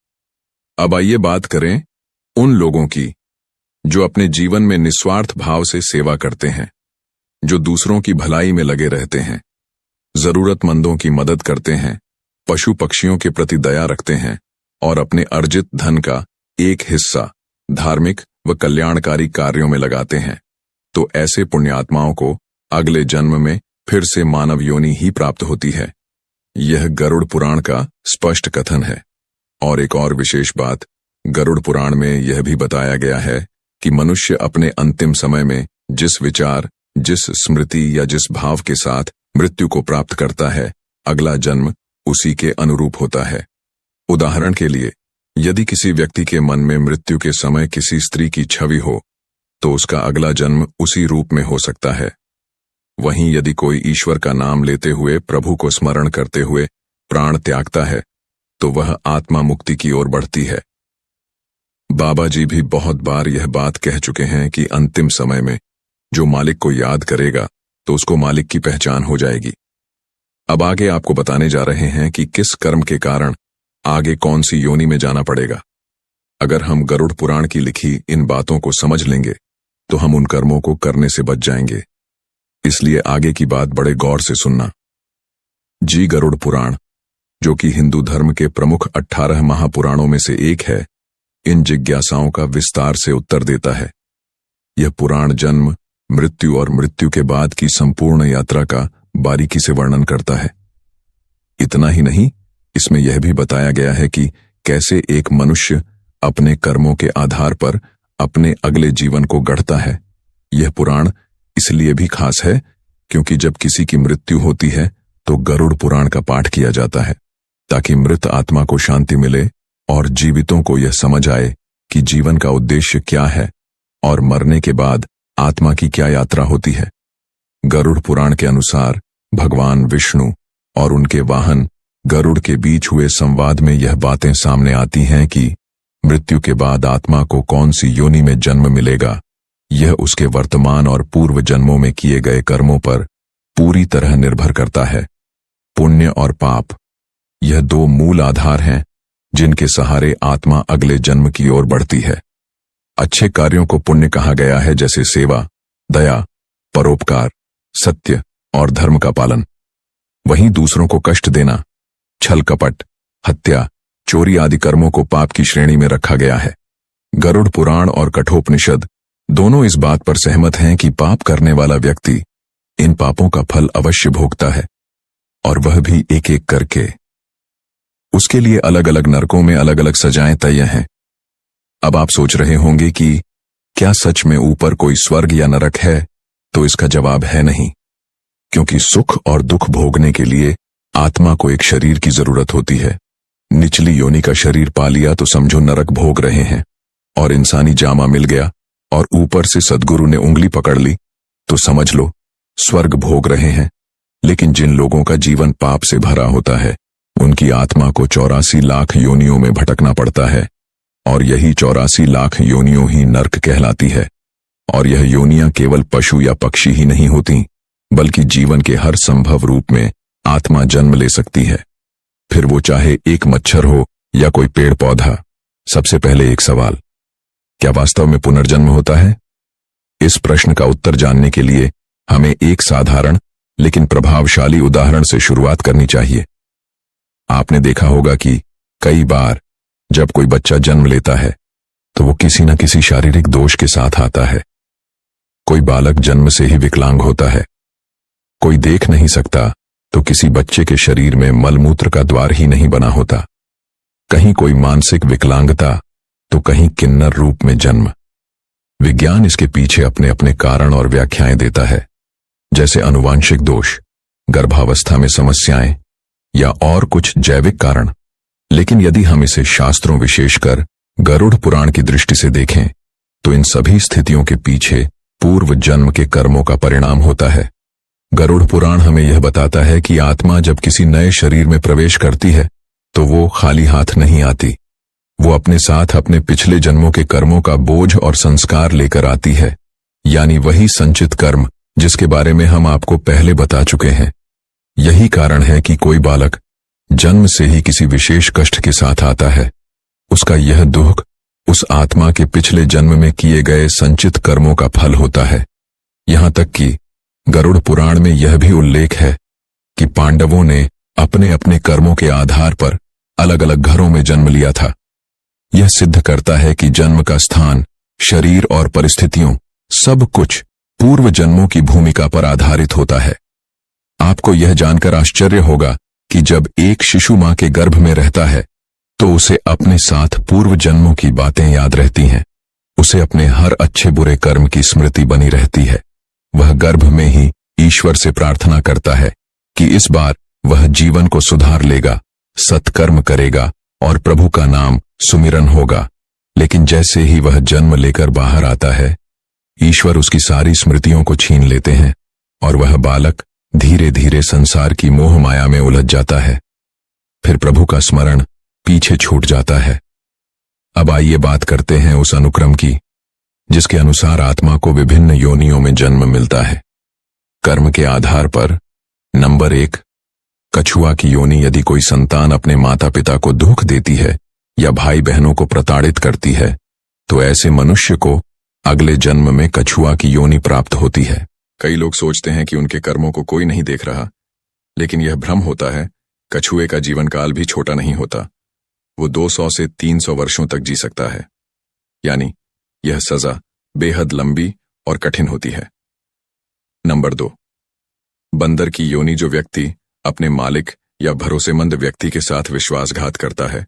A: अब आइए बात करें उन लोगों की जो अपने जीवन में निस्वार्थ भाव से सेवा करते हैं, जो दूसरों की भलाई में लगे रहते हैं, जरूरतमंदों की मदद करते हैं, पशु पक्षियों के प्रति दया रखते हैं और अपने अर्जित धन का एक हिस्सा धार्मिक व कल्याणकारी कार्यों में लगाते हैं। तो ऐसे पुण्यात्माओं को अगले जन्म में फिर से मानव योनि ही प्राप्त होती है। यह गरुड़ पुराण का स्पष्ट कथन है। और एक और विशेष बात, गरुड़ पुराण में यह भी बताया गया है कि मनुष्य अपने अंतिम समय में जिस विचार, जिस स्मृति या जिस भाव के साथ मृत्यु को प्राप्त करता है, अगला जन्म उसी के अनुरूप होता है। उदाहरण के लिए, यदि किसी व्यक्ति के मन में मृत्यु के समय किसी स्त्री की छवि हो तो उसका अगला जन्म उसी रूप में हो सकता है। वहीं यदि कोई ईश्वर का नाम लेते हुए, प्रभु को स्मरण करते हुए प्राण त्यागता है तो वह आत्मा मुक्ति की ओर बढ़ती है। बाबा जी भी बहुत बार यह बात कह चुके हैं कि अंतिम समय में जो मालिक को याद करेगा तो उसको मालिक की पहचान हो जाएगी। अब आगे आपको बताने जा रहे हैं कि किस कर्म के कारण आगे कौन सी योनि में जाना पड़ेगा। अगर हम गरुड़ पुराण की लिखी इन बातों को समझ लेंगे तो हम उन कर्मों को करने से बच जाएंगे। इसलिए आगे की बात बड़े गौर से सुनना। जी गरुड़ पुराण, जो कि हिंदू धर्म के प्रमुख 18 महापुराणों में से एक है, इन जिज्ञासाओं का विस्तार से उत्तर देता है। यह पुराण जन्म, मृत्यु और मृत्यु के बाद की संपूर्ण यात्रा का बारीकी से वर्णन करता है। इतना ही नहीं, इसमें यह भी बताया गया है कि कैसे एक मनुष्य अपने कर्मों के आधार पर अपने अगले जीवन को गढ़ता है। यह पुराण इसलिए भी खास है क्योंकि जब किसी की मृत्यु होती है तो गरुड़ पुराण का पाठ किया जाता है, ताकि मृत आत्मा को शांति मिले और जीवितों को यह समझ आए कि जीवन का उद्देश्य क्या है और मरने के बाद आत्मा की क्या यात्रा होती है। गरुड़ पुराण के अनुसार भगवान विष्णु और उनके वाहन गरुड़ के बीच हुए संवाद में यह बातें सामने आती हैं कि मृत्यु के बाद आत्मा को कौन सी योनि में जन्म मिलेगा, यह उसके वर्तमान और पूर्व जन्मों में किए गए कर्मों पर पूरी तरह निर्भर करता है। पुण्य और पाप, यह दो मूल आधार हैं जिनके सहारे आत्मा अगले जन्म की ओर बढ़ती है। अच्छे कार्यों को पुण्य कहा गया है, जैसे सेवा, दया, परोपकार, सत्य और धर्म का पालन। वहीं दूसरों को कष्ट देना, छल कपट, हत्या, चोरी आदि कर्मों को पाप की श्रेणी में रखा गया है। गरुड़ पुराण और कठोपनिषद दोनों इस बात पर सहमत हैं कि पाप करने वाला व्यक्ति इन पापों का फल अवश्य भोगता है, और वह भी एक एक करके। उसके लिए अलग अलग नरकों में अलग अलग सजाएं तय हैं। अब आप सोच रहे होंगे कि क्या सच में ऊपर कोई स्वर्ग या नरक है? तो इसका जवाब है नहीं, क्योंकि सुख और दुख भोगने के लिए आत्मा को एक शरीर की जरूरत होती है। निचली योनि का शरीर पा लिया तो समझो नरक भोग रहे हैं, और इंसानी जामा मिल गया और ऊपर से सद्गुरु ने उंगली पकड़ ली तो समझ लो स्वर्ग भोग रहे हैं। लेकिन जिन लोगों का जीवन पाप से भरा होता है, उनकी आत्मा को 84 लाख योनियों में भटकना पड़ता है, और यही 84 लाख योनियों ही नर्क कहलाती है। और यह योनियां केवल पशु या पक्षी ही नहीं होती, बल्कि जीवन के हर संभव रूप में आत्मा जन्म ले सकती है। फिर वो चाहे एक मच्छर हो या कोई पेड़ पौधा। सबसे पहले एक सवाल, क्या वास्तव में पुनर्जन्म होता है? इस प्रश्न का उत्तर जानने के लिए हमें एक साधारण लेकिन प्रभावशाली उदाहरण से शुरुआत करनी चाहिए। आपने देखा होगा कि कई बार जब कोई बच्चा जन्म लेता है तो वो किसी न किसी शारीरिक दोष के साथ आता है। कोई बालक जन्म से ही विकलांग होता है, कोई देख नहीं सकता तो किसी बच्चे के शरीर में मलमूत्र का द्वार ही नहीं बना होता, कहीं कोई मानसिक विकलांगता तो कहीं किन्नर रूप में जन्म। विज्ञान इसके पीछे अपने अपने कारण और व्याख्याएं देता है, जैसे आनुवांशिक दोष, गर्भावस्था में समस्याएं या और कुछ जैविक कारण। लेकिन यदि हम इसे शास्त्रों विशेषकर गरुड़ पुराण की दृष्टि से देखें तो इन सभी स्थितियों के पीछे पूर्व जन्म के कर्मों का परिणाम होता है। गरुड़ पुराण हमें यह बताता है कि आत्मा जब किसी नए शरीर में प्रवेश करती है तो वो खाली हाथ नहीं आती। वो अपने साथ अपने पिछले जन्मों के कर्मों का बोझ और संस्कार लेकर आती है, यानी वही संचित कर्म जिसके बारे में हम आपको पहले बता चुके हैं। यही कारण है कि कोई बालक जन्म से ही किसी विशेष कष्ट के साथ आता है। उसका यह दुख उस आत्मा के पिछले जन्म में किए गए संचित कर्मों का फल होता है। यहां तक कि गरुड़ पुराण में यह भी उल्लेख है कि पांडवों ने अपने अपने कर्मों के आधार पर अलग अलग घरों में जन्म लिया था। यह सिद्ध करता है कि जन्म का स्थान, शरीर और परिस्थितियों सब कुछ पूर्व जन्मों की भूमिका पर आधारित होता है। आपको यह जानकर आश्चर्य होगा कि जब एक शिशु मां के गर्भ में रहता है तो उसे अपने साथ पूर्व जन्मों की बातें याद रहती हैं। उसे अपने हर अच्छे बुरे कर्म की स्मृति बनी रहती है। वह गर्भ में ही ईश्वर से प्रार्थना करता है कि इस बार वह जीवन को सुधार लेगा, सत्कर्म करेगा और प्रभु का नाम सुमिरन होगा। लेकिन जैसे ही वह जन्म लेकर बाहर आता है, ईश्वर उसकी सारी स्मृतियों को छीन लेते हैं और वह बालक धीरे धीरे संसार की मोह माया में उलझ जाता है। फिर प्रभु का स्मरण पीछे छूट जाता है। अब आइए बात करते हैं उस अनुक्रम की जिसके अनुसार आत्मा को विभिन्न योनियों में जन्म मिलता है। कर्म के आधार पर नंबर 1, कछुआ की योनि। यदि कोई संतान अपने माता पिता को दुख देती है या भाई बहनों को प्रताड़ित करती है तो ऐसे मनुष्य को अगले जन्म में कछुआ की योनि प्राप्त होती है। कई लोग सोचते हैं कि उनके कर्मों को कोई नहीं देख रहा, लेकिन यह भ्रम होता है। कछुए का जीवन काल भी छोटा नहीं होता। वो 200 से 300 वर्षों तक जी सकता है, यानी यह सजा बेहद लंबी और कठिन होती है। नंबर 2, बंदर की योनि। जो व्यक्ति अपने मालिक या भरोसेमंद व्यक्ति के साथ विश्वासघात करता है,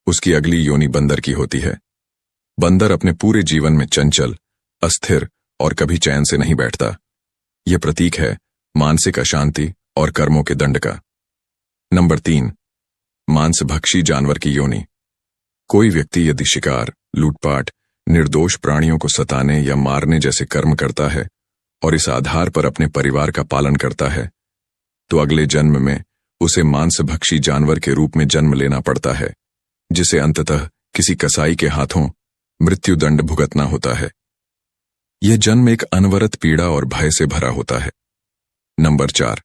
A: उसकी अगली योनि बंदर की होती है। बंदर अपने पूरे जीवन में चंचल, अस्थिर और कभी चैन से नहीं बैठता। यह प्रतीक है मानसिक अशांति और कर्मों के दंड का। नंबर 3, मांसभक्षी जानवर की योनि। कोई व्यक्ति यदि शिकार, लूटपाट, निर्दोष प्राणियों को सताने या मारने जैसे कर्म करता है और इस आधार पर अपने परिवार का पालन करता है, तो अगले जन्म में उसे मांसभक्षी जानवर के रूप में जन्म लेना पड़ता है, जिसे अंततः किसी कसाई के हाथों मृत्युदंड भुगतना होता है। यह जन्म एक अनवरत पीड़ा और भय से भरा होता है। नंबर 4,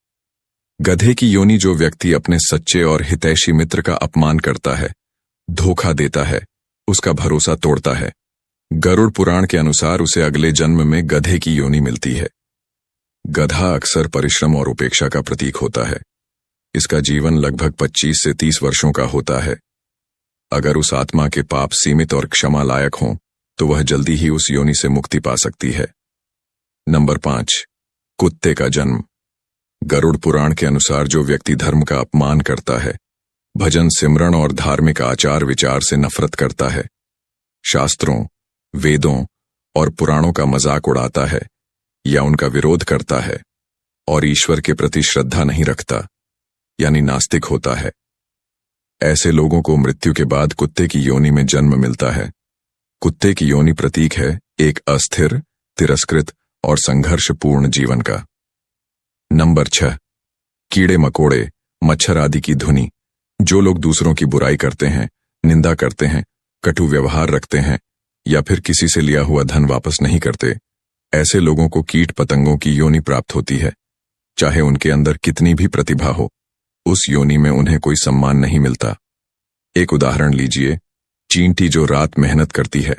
A: गधे की योनि। जो व्यक्ति अपने सच्चे और हितैषी मित्र का अपमान करता है, धोखा देता है, उसका भरोसा तोड़ता है, गरुड़ पुराण के अनुसार उसे अगले जन्म में गधे की योनि मिलती है। गधा अक्सर परिश्रम और उपेक्षा का प्रतीक होता है। इसका जीवन लगभग 25 से 30 वर्षों का होता है। अगर उस आत्मा के पाप सीमित और क्षमा लायक हों तो वह जल्दी ही उस योनि से मुक्ति पा सकती है। नंबर 5, कुत्ते का जन्म। गरुड़ पुराण के अनुसार जो व्यक्ति धर्म का अपमान करता है, भजन सिमरण और धार्मिक आचार विचार से नफरत करता है, शास्त्रों, वेदों और पुराणों का मजाक उड़ाता है या उनका विरोध करता है और ईश्वर के प्रति श्रद्धा नहीं रखता, यानी नास्तिक होता है, ऐसे लोगों को मृत्यु के बाद कुत्ते की योनि में जन्म मिलता है। कुत्ते की योनि प्रतीक है एक अस्थिर, तिरस्कृत और संघर्षपूर्ण जीवन का। नंबर 6, कीड़े मकोड़े, मच्छर आदि की धुनी। जो लोग दूसरों की बुराई करते हैं, निंदा करते हैं, कटु व्यवहार रखते हैं या फिर किसी से लिया हुआ धन वापस नहीं करते, ऐसे लोगों को कीट पतंगों की योनि प्राप्त होती है। चाहे उनके अंदर कितनी भी प्रतिभा हो, उस योनि में उन्हें कोई सम्मान नहीं मिलता। एक उदाहरण लीजिए, चींटी जो रात मेहनत करती है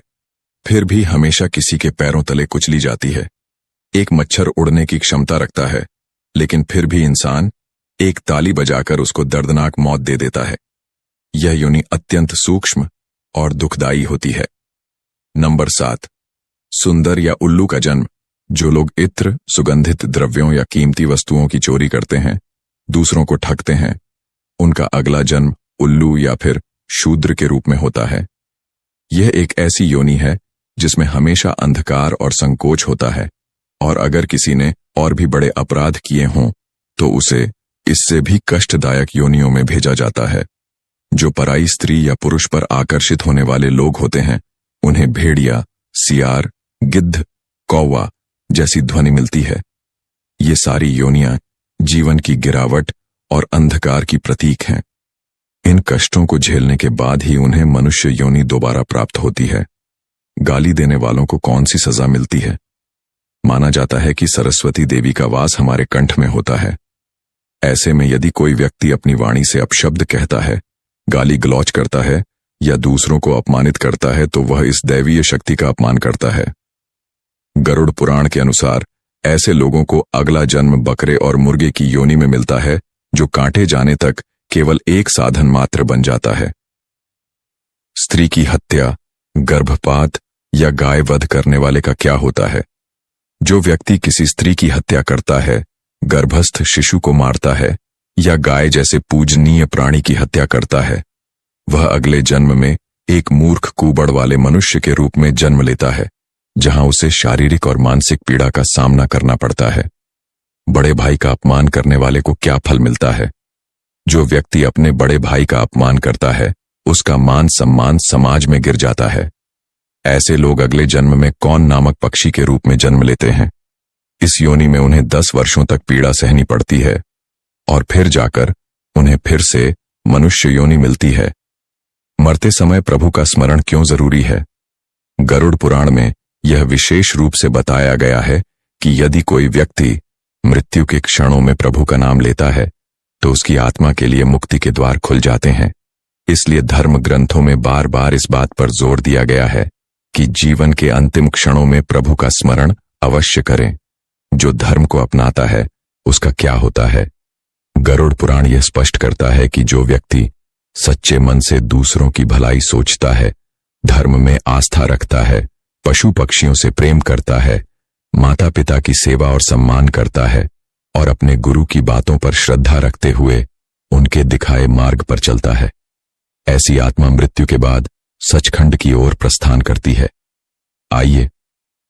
A: फिर भी हमेशा किसी के पैरों तले कुचली जाती है। एक मच्छर उड़ने की क्षमता रखता है लेकिन फिर भी इंसान एक ताली बजाकर उसको दर्दनाक मौत दे देता है। यह योनि अत्यंत सूक्ष्म और दुखदायी होती है। नंबर 7, सुंदर या उल्लू का जन्म। जो लोग इत्र, सुगंधित द्रव्यों या कीमती वस्तुओं की चोरी करते हैं, दूसरों को ठगते हैं, उनका अगला जन्म उल्लू या फिर शूद्र के रूप में होता है। यह एक ऐसी योनि है जिसमें हमेशा अंधकार और संकोच होता है और अगर किसी ने और भी बड़े अपराध किए हों तो उसे इससे भी कष्टदायक योनियों में भेजा जाता है। जो पराई स्त्री या पुरुष पर आकर्षित होने वाले लोग होते हैं, उन्हें भेड़िया, सियार, गिद्ध, कौवा जैसी ध्वनि मिलती है। ये सारी योनियां जीवन की गिरावट और अंधकार की प्रतीक हैं। इन कष्टों को झेलने के बाद ही उन्हें मनुष्य योनि दोबारा प्राप्त होती है। गाली देने वालों को कौन सी सजा मिलती है? माना जाता है कि सरस्वती देवी का वास हमारे कंठ में होता है। ऐसे में यदि कोई व्यक्ति अपनी वाणी से अपशब्द कहता है, गाली गलौज करता है या दूसरों को अपमानित करता है तो वह इस दैवीय शक्ति का अपमान करता है। गरुड़ पुराण के अनुसार ऐसे लोगों को अगला जन्म बकरे और मुर्गे की योनि में मिलता है, जो काटे जाने तक केवल एक साधन मात्र बन जाता है। स्त्री की हत्या, गर्भपात या गाय वध करने वाले का क्या होता है? जो व्यक्ति किसी स्त्री की हत्या करता है, गर्भस्थ शिशु को मारता है या गाय जैसे पूजनीय प्राणी की हत्या करता है, वह अगले जन्म में एक मूर्ख कुबड़ वाले मनुष्य के रूप में जन्म लेता है, जहां उसे शारीरिक और मानसिक पीड़ा का सामना करना पड़ता है। बड़े भाई का अपमान करने वाले को क्या फल मिलता है? जो व्यक्ति अपने बड़े भाई का अपमान करता है, उसका मान सम्मान समाज में गिर जाता है। ऐसे लोग अगले जन्म में कौन नामक पक्षी के रूप में जन्म लेते हैं। इस योनि में उन्हें 10 वर्षों तक पीड़ा सहनी पड़ती है और फिर जाकर उन्हें फिर से मनुष्य योनि मिलती है। मरते समय प्रभु का स्मरण क्यों जरूरी है? गरुड़ पुराण में यह विशेष रूप से बताया गया है कि यदि कोई व्यक्ति मृत्यु के क्षणों में प्रभु का नाम लेता है तो उसकी आत्मा के लिए मुक्ति के द्वार खुल जाते हैं। इसलिए धर्म ग्रंथों में बार बार इस बात पर जोर दिया गया है कि जीवन के अंतिम क्षणों में प्रभु का स्मरण अवश्य करें। जो धर्म को अपनाता है उसका क्या होता है? गरुड़ पुराण यह स्पष्ट करता है कि जो व्यक्ति सच्चे मन से दूसरों की भलाई सोचता है, धर्म में आस्था रखता है, पशु पक्षियों से प्रेम करता है, माता पिता की सेवा और सम्मान करता है और अपने गुरु की बातों पर श्रद्धा रखते हुए उनके दिखाए मार्ग पर चलता है, ऐसी आत्मा मृत्यु के बाद सचखंड की ओर प्रस्थान करती है। आइए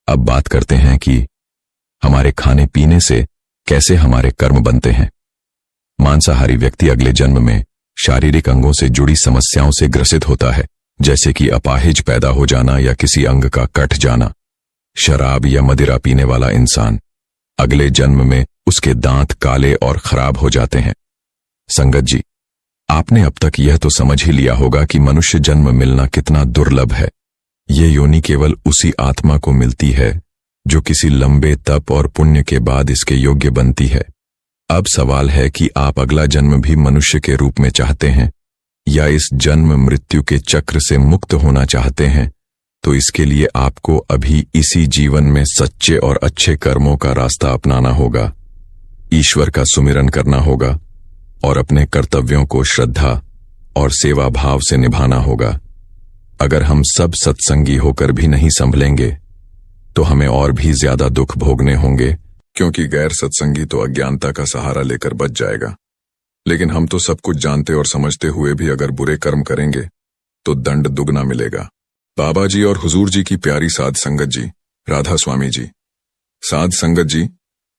A: अब बात करते हैं कि हमारे खाने पीने से कैसे हमारे कर्म बनते हैं। मांसाहारी व्यक्ति अगले जन्म में शारीरिक अंगों से जुड़ी समस्याओं से ग्रसित होता है, जैसे कि अपाहिज पैदा हो जाना या किसी अंग का कट जाना। शराब या मदिरा पीने वाला इंसान अगले जन्म में उसके दांत काले और खराब हो जाते हैं। संगत जी, आपने अब तक यह तो समझ ही लिया होगा कि मनुष्य जन्म मिलना कितना दुर्लभ है। ये योनि केवल उसी आत्मा को मिलती है जो किसी लंबे तप और पुण्य के बाद इसके योग्य बनती है। अब सवाल है कि आप अगला जन्म भी मनुष्य के रूप में चाहते हैं या इस जन्म मृत्यु के चक्र से मुक्त होना चाहते हैं। तो इसके लिए आपको अभी इसी जीवन में सच्चे और अच्छे कर्मों का रास्ता अपनाना होगा, ईश्वर का सुमिरन करना होगा और अपने कर्तव्यों को श्रद्धा और सेवा भाव से निभाना होगा। अगर हम सब सत्संगी होकर भी नहीं संभलेंगे तो हमें और भी ज्यादा दुख भोगने होंगे, क्योंकि गैर सत्संगी तो अज्ञानता का सहारा लेकर बच जाएगा। लेकिन हम तो सब कुछ जानते और समझते हुए भी अगर बुरे कर्म करेंगे तो दंड दुगना मिलेगा। बाबा जी और हुजूर जी की प्यारी साध संगत जी, राधा स्वामी जी। साध संगत जी,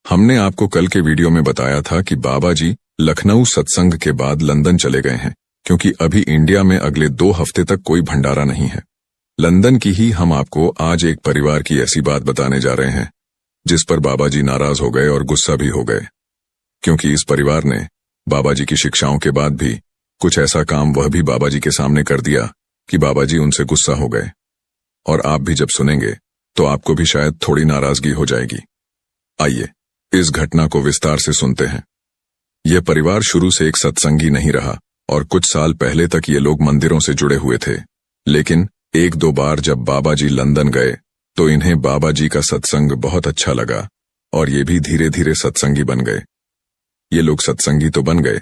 A: हमने आपको कल के वीडियो में बताया था कि बाबा जी लखनऊ सत्संग के बाद लंदन चले गए हैं, क्योंकि अभी इंडिया में अगले 2 हफ्ते तक कोई भंडारा नहीं है। लंदन की ही हम आपको आज एक परिवार की ऐसी बात बताने जा रहे हैं जिस पर बाबा जी नाराज हो गए और गुस्सा भी हो गए, क्योंकि इस परिवार ने बाबा जी की शिक्षाओं के बाद भी कुछ ऐसा काम वह भी बाबा जी के सामने कर दिया कि बाबा जी उनसे गुस्सा हो गए। और आप भी जब सुनेंगे तो आपको भी शायद थोड़ी नाराजगी हो जाएगी। आइए इस घटना को विस्तार से सुनते हैं। यह परिवार शुरू से एक सत्संगी नहीं रहा और कुछ साल पहले तक ये लोग मंदिरों से जुड़े हुए थे, लेकिन 1-2 बार जब बाबा जी लंदन गए तो इन्हें बाबा जी का सत्संग बहुत अच्छा लगा और ये भी धीरे धीरे सत्संगी बन गए। ये लोग सत्संगी तो बन गए,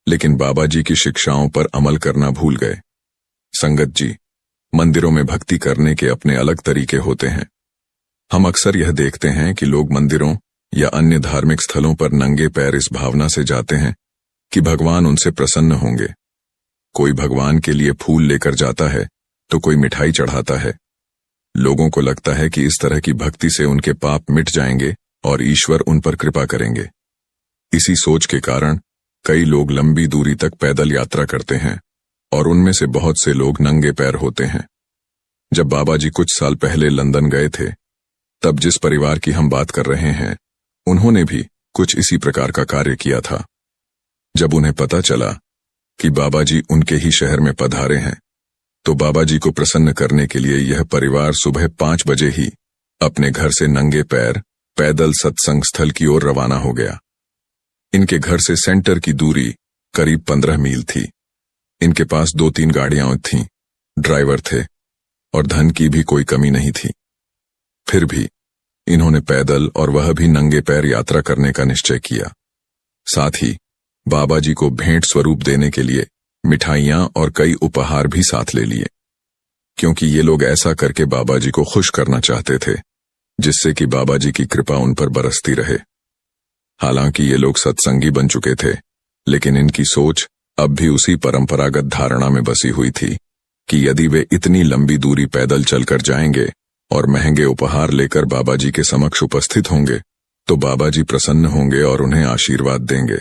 A: लेकिन बाबा जी की शिक्षाओं पर अमल करना भूल गए। संगत जी, मंदिरों में भक्ति करने के अपने अलग तरीके होते हैं। हम अक्सर यह देखते हैं कि लोग मंदिरों या अन्य धार्मिक स्थलों पर नंगे पैर इस भावना से जाते हैं कि भगवान उनसे प्रसन्न होंगे। कोई भगवान के लिए फूल लेकर जाता है तो कोई मिठाई चढ़ाता है। लोगों को लगता है कि इस तरह की भक्ति से उनके पाप मिट जाएंगे और ईश्वर उन पर कृपा करेंगे। इसी सोच के कारण कई लोग लंबी दूरी तक पैदल यात्रा करते हैं और उनमें से बहुत से लोग नंगे पैर होते हैं। जब बाबा जी कुछ साल पहले लंदन गए थे, तब जिस परिवार की हम बात कर रहे हैं, उन्होंने भी कुछ इसी प्रकार का कार्य किया था। जब उन्हें पता चला कि बाबा जी उनके ही शहर में पधारे हैं, तो बाबा जी को प्रसन्न करने के लिए यह परिवार सुबह 5 बजे ही अपने घर से नंगे पैर पैदल सत्संग स्थल की ओर रवाना हो गया। इनके घर से सेंटर की दूरी करीब 15 मील थी। इनके पास 2-3 गाड़ियां थीं, ड्राइवर थे और धन की भी कोई कमी नहीं थी। फिर भी इन्होंने पैदल और वह भी नंगे पैर यात्रा करने का निश्चय किया। साथ ही बाबा जी को भेंट स्वरूप देने के लिए मिठाइयां और कई उपहार भी साथ ले लिए, क्योंकि ये लोग ऐसा करके बाबा जी को खुश करना चाहते थे, जिससे कि बाबा जी की कृपा उन पर बरसती रहे। हालांकि ये लोग सत्संगी बन चुके थे, लेकिन इनकी सोच अब भी उसी परंपरागत धारणा में बसी हुई थी कि यदि वे इतनी लंबी दूरी पैदल चलकर जाएंगे और महंगे उपहार लेकर बाबा जी के समक्ष उपस्थित होंगे तो बाबा जी प्रसन्न होंगे और उन्हें आशीर्वाद देंगे।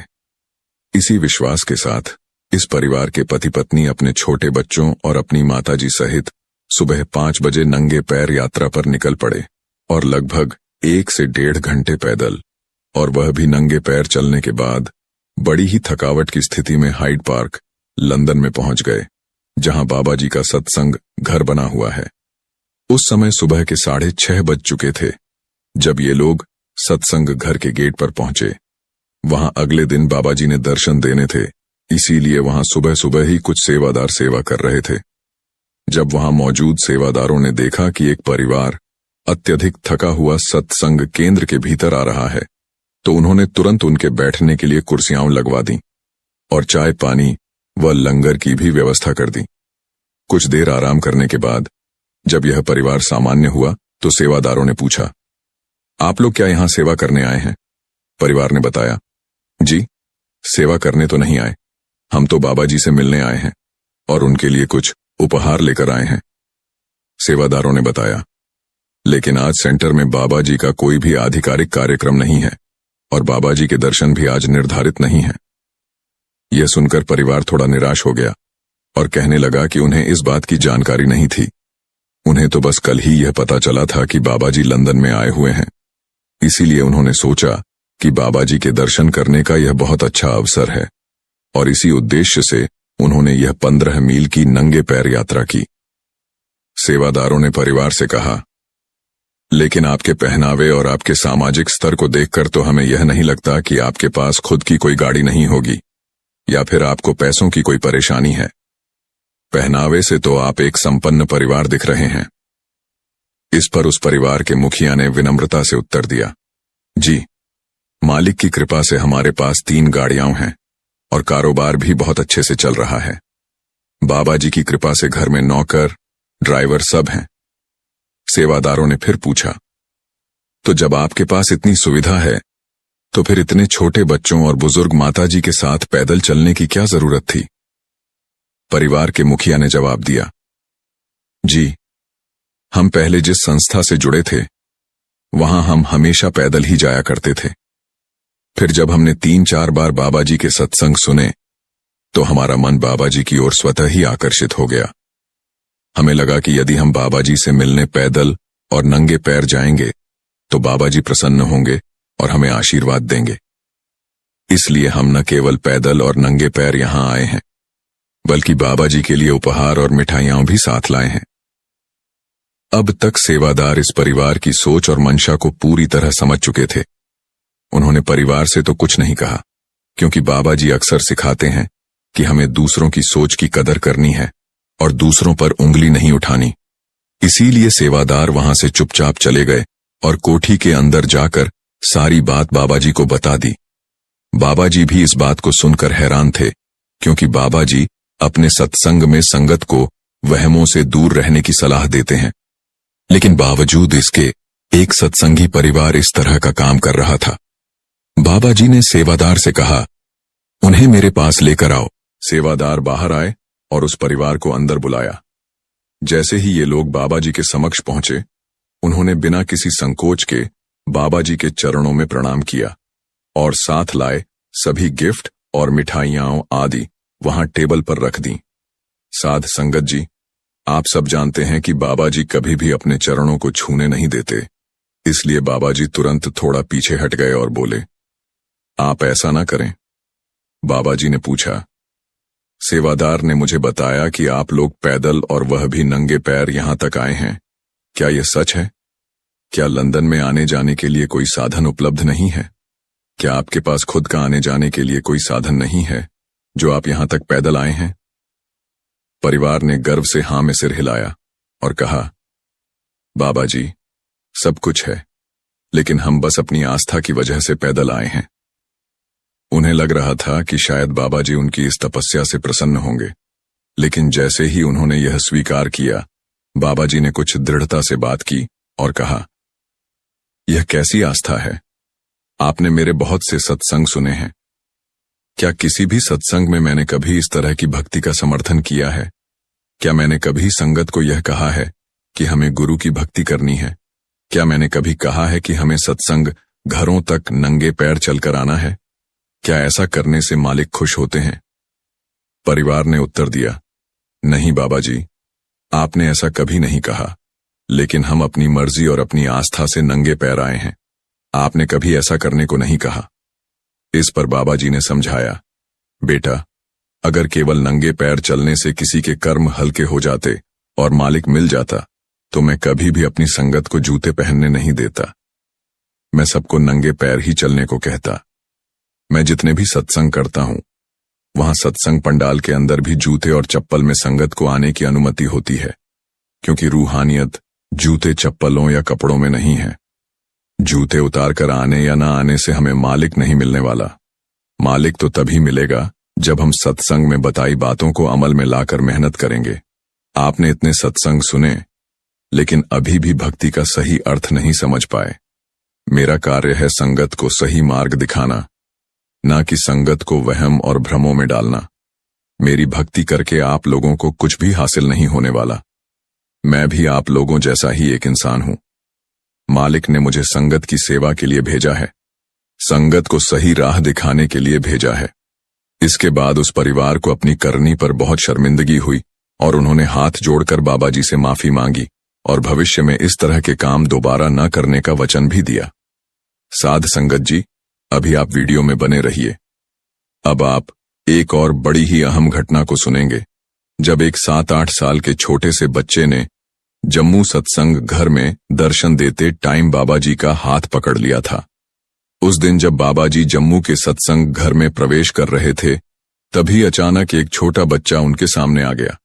A: इसी विश्वास के साथ इस परिवार के पति पत्नी अपने छोटे बच्चों और अपनी माताजी सहित सुबह 5 बजे नंगे पैर यात्रा पर निकल पड़े और लगभग 1 से 1.5 घंटे पैदल, और वह भी नंगे पैर चलने के बाद बड़ी ही थकावट की स्थिति में हाइड पार्क लंदन में पहुंच गए, जहां बाबा जी का सत्संग घर बना हुआ है। उस समय सुबह के 6:30 बज चुके थे जब ये लोग सत्संग घर के गेट पर पहुंचे। वहां अगले दिन बाबा जी ने दर्शन देने थे, इसीलिए वहां सुबह सुबह ही कुछ सेवादार सेवा कर रहे थे। जब वहां मौजूद सेवादारों ने देखा कि एक परिवार अत्यधिक थका हुआ सत्संग केंद्र के भीतर आ रहा है, तो उन्होंने तुरंत उनके बैठने के लिए कुर्सियां लगवा दी और चाय पानी व लंगर की भी व्यवस्था कर दी। कुछ देर आराम करने के बाद जब यह परिवार सामान्य हुआ तो सेवादारों ने पूछा, आप लोग क्या यहां सेवा करने आए हैं? परिवार ने बताया, जी, सेवा करने तो नहीं आए, हम तो बाबा जी से मिलने आए हैं और उनके लिए कुछ उपहार लेकर आए हैं। सेवादारों ने बताया, लेकिन आज सेंटर में बाबा जी का कोई भी आधिकारिक कार्यक्रम नहीं है और बाबा जी के दर्शन भी आज निर्धारित नहीं है। यह सुनकर परिवार थोड़ा निराश हो गया और कहने लगा कि उन्हें इस बात की जानकारी नहीं थी। उन्हें तो बस कल ही यह पता चला था कि बाबा जी लंदन में आए हुए हैं, इसीलिए उन्होंने सोचा कि बाबा जी के दर्शन करने का यह बहुत अच्छा अवसर है और इसी उद्देश्य से उन्होंने यह 15 मील की नंगे पैर यात्रा की। सेवादारों ने परिवार से कहा, लेकिन आपके पहनावे और आपके सामाजिक स्तर को देखकर तो हमें यह नहीं लगता कि आपके पास खुद की कोई गाड़ी नहीं होगी या फिर आपको पैसों की कोई परेशानी है। पहनावे से तो आप एक संपन्न परिवार दिख रहे हैं। इस पर उस परिवार के मुखिया ने विनम्रता से उत्तर दिया, जी, मालिक की कृपा से हमारे पास 3 गाड़ियां हैं और कारोबार भी बहुत अच्छे से चल रहा है। बाबा जी की कृपा से घर में नौकर, ड्राइवर सब हैं। सेवादारों ने फिर पूछा, तो जब आपके पास इतनी सुविधा है तो फिर इतने छोटे बच्चों और बुजुर्ग माताजी के साथ पैदल चलने की क्या जरूरत थी? परिवार के मुखिया ने जवाब दिया, जी, हम पहले जिस संस्था से जुड़े थे वहां हम हमेशा पैदल ही जाया करते थे। फिर जब हमने 3-4 बार बाबा जी के सत्संग सुने तो हमारा मन बाबा जी की ओर स्वतः ही आकर्षित हो गया। हमें लगा कि यदि हम बाबा जी से मिलने पैदल और नंगे पैर जाएंगे तो बाबा जी प्रसन्न होंगे और हमें आशीर्वाद देंगे। इसलिए हम न केवल पैदल और नंगे पैर यहां आए हैं, बल्कि बाबा जी के लिए उपहार और मिठाइयां भी साथ लाए हैं। अब तक सेवादार इस परिवार की सोच और मंशा को पूरी तरह समझ चुके थे। उन्होंने परिवार से तो कुछ नहीं कहा, क्योंकि बाबा जी अक्सर सिखाते हैं कि हमें दूसरों की सोच की कदर करनी है और दूसरों पर उंगली नहीं उठानी। इसीलिए सेवादार वहां से चुपचाप चले गए और कोठी के अंदर जाकर सारी बात बाबा जी को बता दी। बाबा जी भी इस बात को सुनकर हैरान थे, क्योंकि बाबा जी अपने सत्संग में संगत को वहमों से दूर रहने की सलाह देते हैं। लेकिन बावजूद इसके एक सत्संगी परिवार इस तरह का काम कर रहा था। बाबा जी ने सेवादार से कहा, उन्हें मेरे पास लेकर आओ। सेवादार बाहर आए और उस परिवार को अंदर बुलाया। जैसे ही ये लोग बाबा जी के समक्ष पहुंचे, उन्होंने बिना किसी संकोच के बाबा जी के चरणों में प्रणाम किया और साथ लाए सभी गिफ्ट और मिठाइयां आदि वहां टेबल पर रख दी। साध संगत जी, आप सब जानते हैं कि बाबा जी कभी भी अपने चरणों को छूने नहीं देते। इसलिए बाबा जी तुरंत थोड़ा पीछे हट गए और बोले, आप ऐसा ना करें। बाबा जी ने पूछा, सेवादार ने मुझे बताया कि आप लोग पैदल और वह भी नंगे पैर यहां तक आए हैं। क्या यह सच है? क्या लंदन में आने जाने के लिए कोई साधन उपलब्ध नहीं है? क्या आपके पास खुद का आने जाने के लिए कोई साधन नहीं है जो आप यहां तक पैदल आए हैं? परिवार ने गर्व से हां में सिर हिलाया और कहा, बाबा जी, सब कुछ है, लेकिन हम बस अपनी आस्था की वजह से पैदल आए हैं। उन्हें लग रहा था कि शायद बाबा जी उनकी इस तपस्या से प्रसन्न होंगे, लेकिन जैसे ही उन्होंने यह स्वीकार किया, बाबा जी ने कुछ दृढ़ता से बात की और कहा, यह कैसी आस्था है? आपने मेरे बहुत से सत्संग सुने हैं। क्या किसी भी सत्संग में मैंने कभी इस तरह की भक्ति का समर्थन किया है? क्या मैंने कभी संगत को यह कहा है कि हमें गुरु की भक्ति करनी है? क्या मैंने कभी कहा है कि हमें सत्संग घरों तक नंगे पैर चलकर आना है? क्या ऐसा करने से मालिक खुश होते हैं? परिवार ने उत्तर दिया, नहीं बाबा जी, आपने ऐसा कभी नहीं कहा, लेकिन हम अपनी मर्जी और अपनी आस्था से नंगे पैर आए हैं। आपने कभी ऐसा करने को नहीं कहा। इस पर बाबा जी ने समझाया, बेटा, अगर केवल नंगे पैर चलने से किसी के कर्म हल्के हो जाते और मालिक मिल जाता तो मैं कभी भी अपनी संगत को जूते पहनने नहीं देता। मैं सबको नंगे पैर ही चलने को कहता। मैं जितने भी सत्संग करता हूं, वहां सत्संग पंडाल के अंदर भी जूते और चप्पल में संगत को आने की अनुमति होती है, क्योंकि रूहानियत जूते चप्पलों या कपड़ों में नहीं है। जूते उतार कर आने या ना आने से हमें मालिक नहीं मिलने वाला। मालिक तो तभी मिलेगा जब हम सत्संग में बताई बातों को अमल में लाकर मेहनत करेंगे। आपने इतने सत्संग सुने, लेकिन अभी भी भक्ति का सही अर्थ नहीं समझ पाए। मेरा कार्य है संगत को सही मार्ग दिखाना, ना कि संगत को वहम और भ्रमों में डालना। मेरी भक्ति करके आप लोगों को कुछ भी हासिल नहीं होने वाला। मैं भी आप लोगों जैसा ही एक इंसान हूं। मालिक ने मुझे संगत की सेवा के लिए भेजा है, संगत को सही राह दिखाने के लिए भेजा है। इसके बाद उस परिवार को अपनी करनी पर बहुत शर्मिंदगी हुई और उन्होंने हाथ जोड़कर बाबा जी से माफी मांगी और भविष्य में इस तरह के काम दोबारा न करने का वचन भी दिया। साध संगत जी, अभी आप वीडियो में बने रहिए। अब आप एक और बड़ी ही अहम घटना को सुनेंगे, जब एक 7-8 साल के छोटे से बच्चे ने जम्मू सत्संग घर में दर्शन देते टाइम बाबा जी का हाथ पकड़ लिया था। उस दिन जब बाबा जी जम्मू के सत्संग घर में प्रवेश कर रहे थे, तभी अचानक एक छोटा बच्चा उनके सामने आ गया।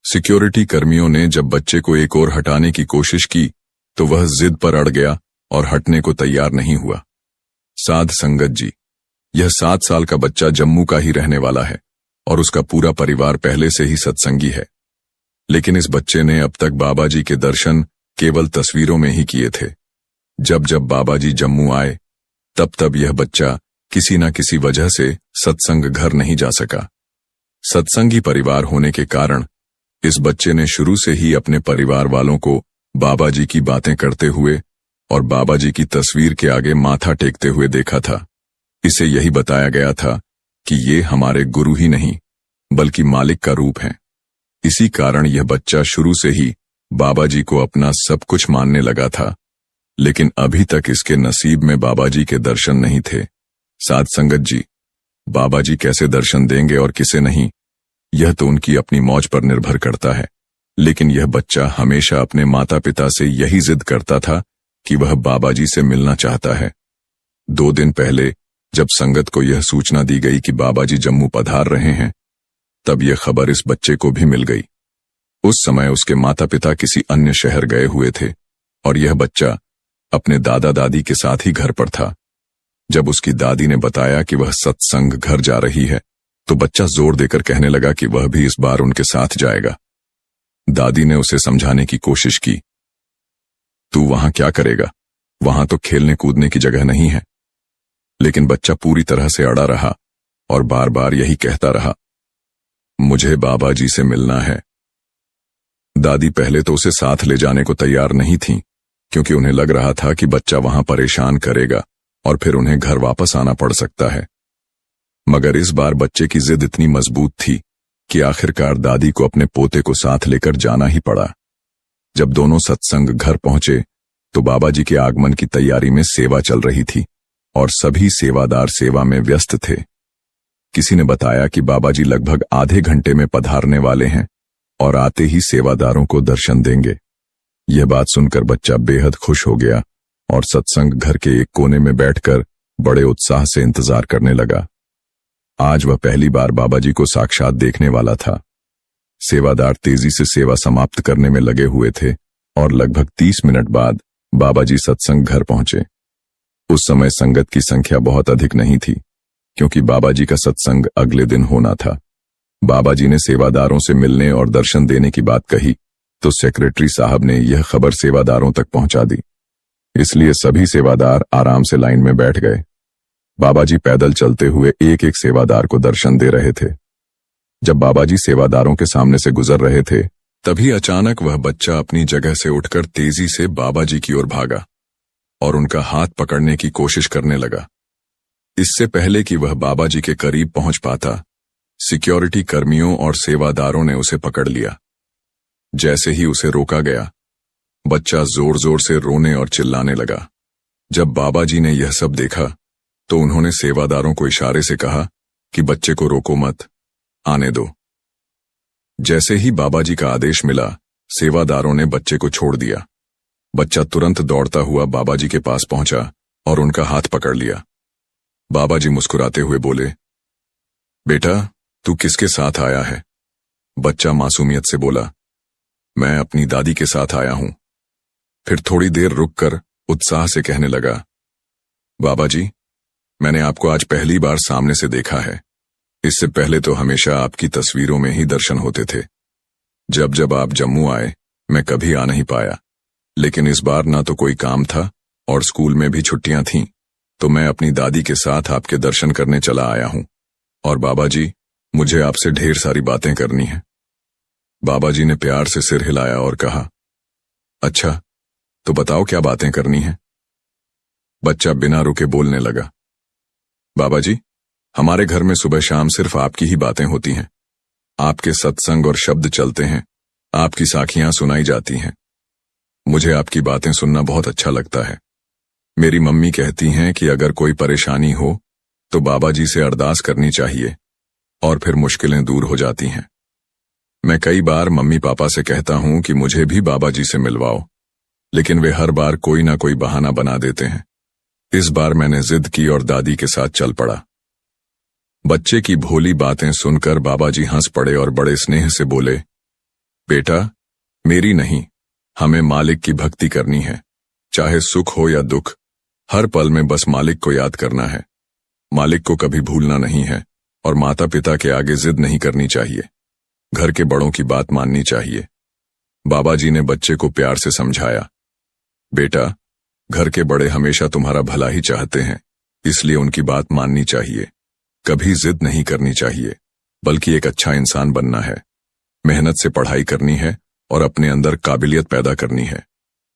A: सिक्योरिटी कर्मियों ने जब बच्चे को एक ओर हटाने की कोशिश की, तो वह जिद पर अड़ गया और हटने को तैयार नहीं हुआ। साध संगत जी, यह 7 साल का बच्चा जम्मू का ही रहने वाला है और उसका पूरा परिवार पहले से ही सत्संगी है। लेकिन इस बच्चे ने अब तक बाबा जी के दर्शन केवल तस्वीरों में ही किए थे। जब जब बाबा जी जम्मू आए, तब तब यह बच्चा किसी न किसी वजह से सत्संग घर नहीं जा सका। सत्संगी परिवार होने के कारण इस बच्चे ने शुरू से ही अपने परिवार वालों को बाबा जी की बातें करते हुए और बाबा जी की तस्वीर के आगे माथा टेकते हुए देखा था। इसे यही बताया गया था कि ये हमारे गुरु ही नहीं बल्कि मालिक का रूप हैं। इसी कारण यह बच्चा शुरू से ही बाबा जी को अपना सब कुछ मानने लगा था। लेकिन अभी तक इसके नसीब में बाबा जी के दर्शन नहीं थे। साध संगत जी, बाबा जी कैसे दर्शन देंगे और किसे नहीं, यह तो उनकी अपनी मौज पर निर्भर करता है। लेकिन यह बच्चा हमेशा अपने माता पिता से यही जिद करता था कि वह बाबा जी से मिलना चाहता है। 2 दिन पहले जब संगत को यह सूचना दी गई कि बाबा जी जम्मू पधार रहे हैं, तब यह खबर इस बच्चे को भी मिल गई। उस समय उसके माता पिता किसी अन्य शहर गए हुए थे और यह बच्चा अपने दादा दादी के साथ ही घर पर था। जब उसकी दादी ने बताया कि वह सत्संग घर जा रही है, तो बच्चा जोर देकर कहने लगा कि वह भी इस बार उनके साथ जाएगा। दादी ने उसे समझाने की कोशिश की, तू वहां क्या करेगा, वहां तो खेलने कूदने की जगह नहीं है। लेकिन बच्चा पूरी तरह से अड़ा रहा और बार बार यही कहता रहा, मुझे बाबा जी से मिलना है। दादी पहले तो उसे साथ ले जाने को तैयार नहीं थी, क्योंकि उन्हें लग रहा था कि बच्चा वहां परेशान करेगा और फिर उन्हें घर वापस आना पड़ सकता है। मगर इस बार बच्चे की जिद इतनी मजबूत थी कि आखिरकार दादी को अपने पोते को साथ लेकर जाना ही पड़ा। जब दोनों सत्संग घर पहुंचे तो बाबा जी के आगमन की तैयारी में सेवा चल रही थी और सभी सेवादार सेवा में व्यस्त थे। किसी ने बताया कि बाबा जी लगभग आधे घंटे में पधारने वाले हैं और आते ही सेवादारों को दर्शन देंगे। यह बात सुनकर बच्चा बेहद खुश हो गया और सत्संग घर के एक कोने में बैठकर बड़े उत्साह से इंतजार करने लगा। आज वह पहली बार बाबा जी को साक्षात देखने वाला था। सेवादार तेजी से सेवा समाप्त करने में लगे हुए थे और लगभग 30 मिनट बाद बाबा जी सत्संग घर पहुंचे। उस समय संगत की संख्या बहुत अधिक नहीं थी, क्योंकि बाबा जी का सत्संग अगले दिन होना था। बाबा जी ने सेवादारों से मिलने और दर्शन देने की बात कही तो सेक्रेटरी साहब ने यह खबर सेवादारों तक पहुंचा दी। इसलिए सभी सेवादार आराम से लाइन में बैठ गए। बाबा जी पैदल चलते हुए एक एक सेवादार को दर्शन दे रहे थे। जब बाबा जी सेवादारों के सामने से गुजर रहे थे, तभी अचानक वह बच्चा अपनी जगह से उठकर तेजी से बाबा जी की ओर भागा और उनका हाथ पकड़ने की कोशिश करने लगा। इससे पहले कि वह बाबा जी के करीब पहुंच पाता, सिक्योरिटी कर्मियों और सेवादारों ने उसे पकड़ लिया। जैसे ही उसे रोका गया, बच्चा जोर जोर से रोने और चिल्लाने लगा। जब बाबा जी ने यह सब देखा तो उन्होंने सेवादारों को इशारे से कहा कि बच्चे को रोको मत, आने दो। जैसे ही बाबा जी का आदेश मिला, सेवादारों ने बच्चे को छोड़ दिया। बच्चा तुरंत दौड़ता हुआ बाबा जी के पास पहुंचा और उनका हाथ पकड़ लिया। बाबा जी मुस्कुराते हुए बोले, बेटा, तू किसके साथ आया है? बच्चा मासूमियत से बोला, मैं अपनी दादी के साथ आया हूं। फिर थोड़ी देर रुककर उत्साह से कहने लगा, बाबा जी, मैंने आपको आज पहली बार सामने से देखा है। इससे पहले तो हमेशा आपकी तस्वीरों में ही दर्शन होते थे। जब जब आप जम्मू आए, मैं कभी आ नहीं पाया, लेकिन इस बार ना तो कोई काम था और स्कूल में भी छुट्टियां थीं, तो मैं अपनी दादी के साथ आपके दर्शन करने चला आया हूं। और बाबा जी, मुझे आपसे ढेर सारी बातें करनी है। बाबा जी ने प्यार से सिर हिलाया और कहा, अच्छा, तो बताओ क्या बातें करनी है। बच्चा बिना रुके बोलने लगा, बाबा जी, हमारे घर में सुबह शाम सिर्फ आपकी ही बातें होती हैं। आपके सत्संग और शब्द चलते हैं, आपकी साखियां सुनाई जाती हैं। मुझे आपकी बातें सुनना बहुत अच्छा लगता है। मेरी मम्मी कहती हैं कि अगर कोई परेशानी हो तो बाबा जी से अरदास करनी चाहिए और फिर मुश्किलें दूर हो जाती हैं। मैं कई बार मम्मी पापा से कहता हूं कि मुझे भी बाबा जी से मिलवाओ, लेकिन वे हर बार कोई ना कोई बहाना बना देते हैं। इस बार मैंने जिद की और दादी के साथ चल पड़ा। बच्चे की भोली बातें सुनकर बाबा जी हंस पड़े और बड़े स्नेह से बोले, बेटा, मेरी नहीं, हमें मालिक की भक्ति करनी है। चाहे सुख हो या दुख, हर पल में बस मालिक को याद करना है। मालिक को कभी भूलना नहीं है और माता पिता के आगे जिद नहीं करनी चाहिए। घर के बड़ों की बात माननी चाहिए। बाबा जी ने बच्चे को प्यार से समझाया, बेटा, घर के बड़े हमेशा तुम्हारा भला ही चाहते हैं, इसलिए उनकी बात माननी चाहिए। कभी जिद नहीं करनी चाहिए, बल्कि एक अच्छा इंसान बनना है। मेहनत से पढ़ाई करनी है और अपने अंदर काबिलियत पैदा करनी है।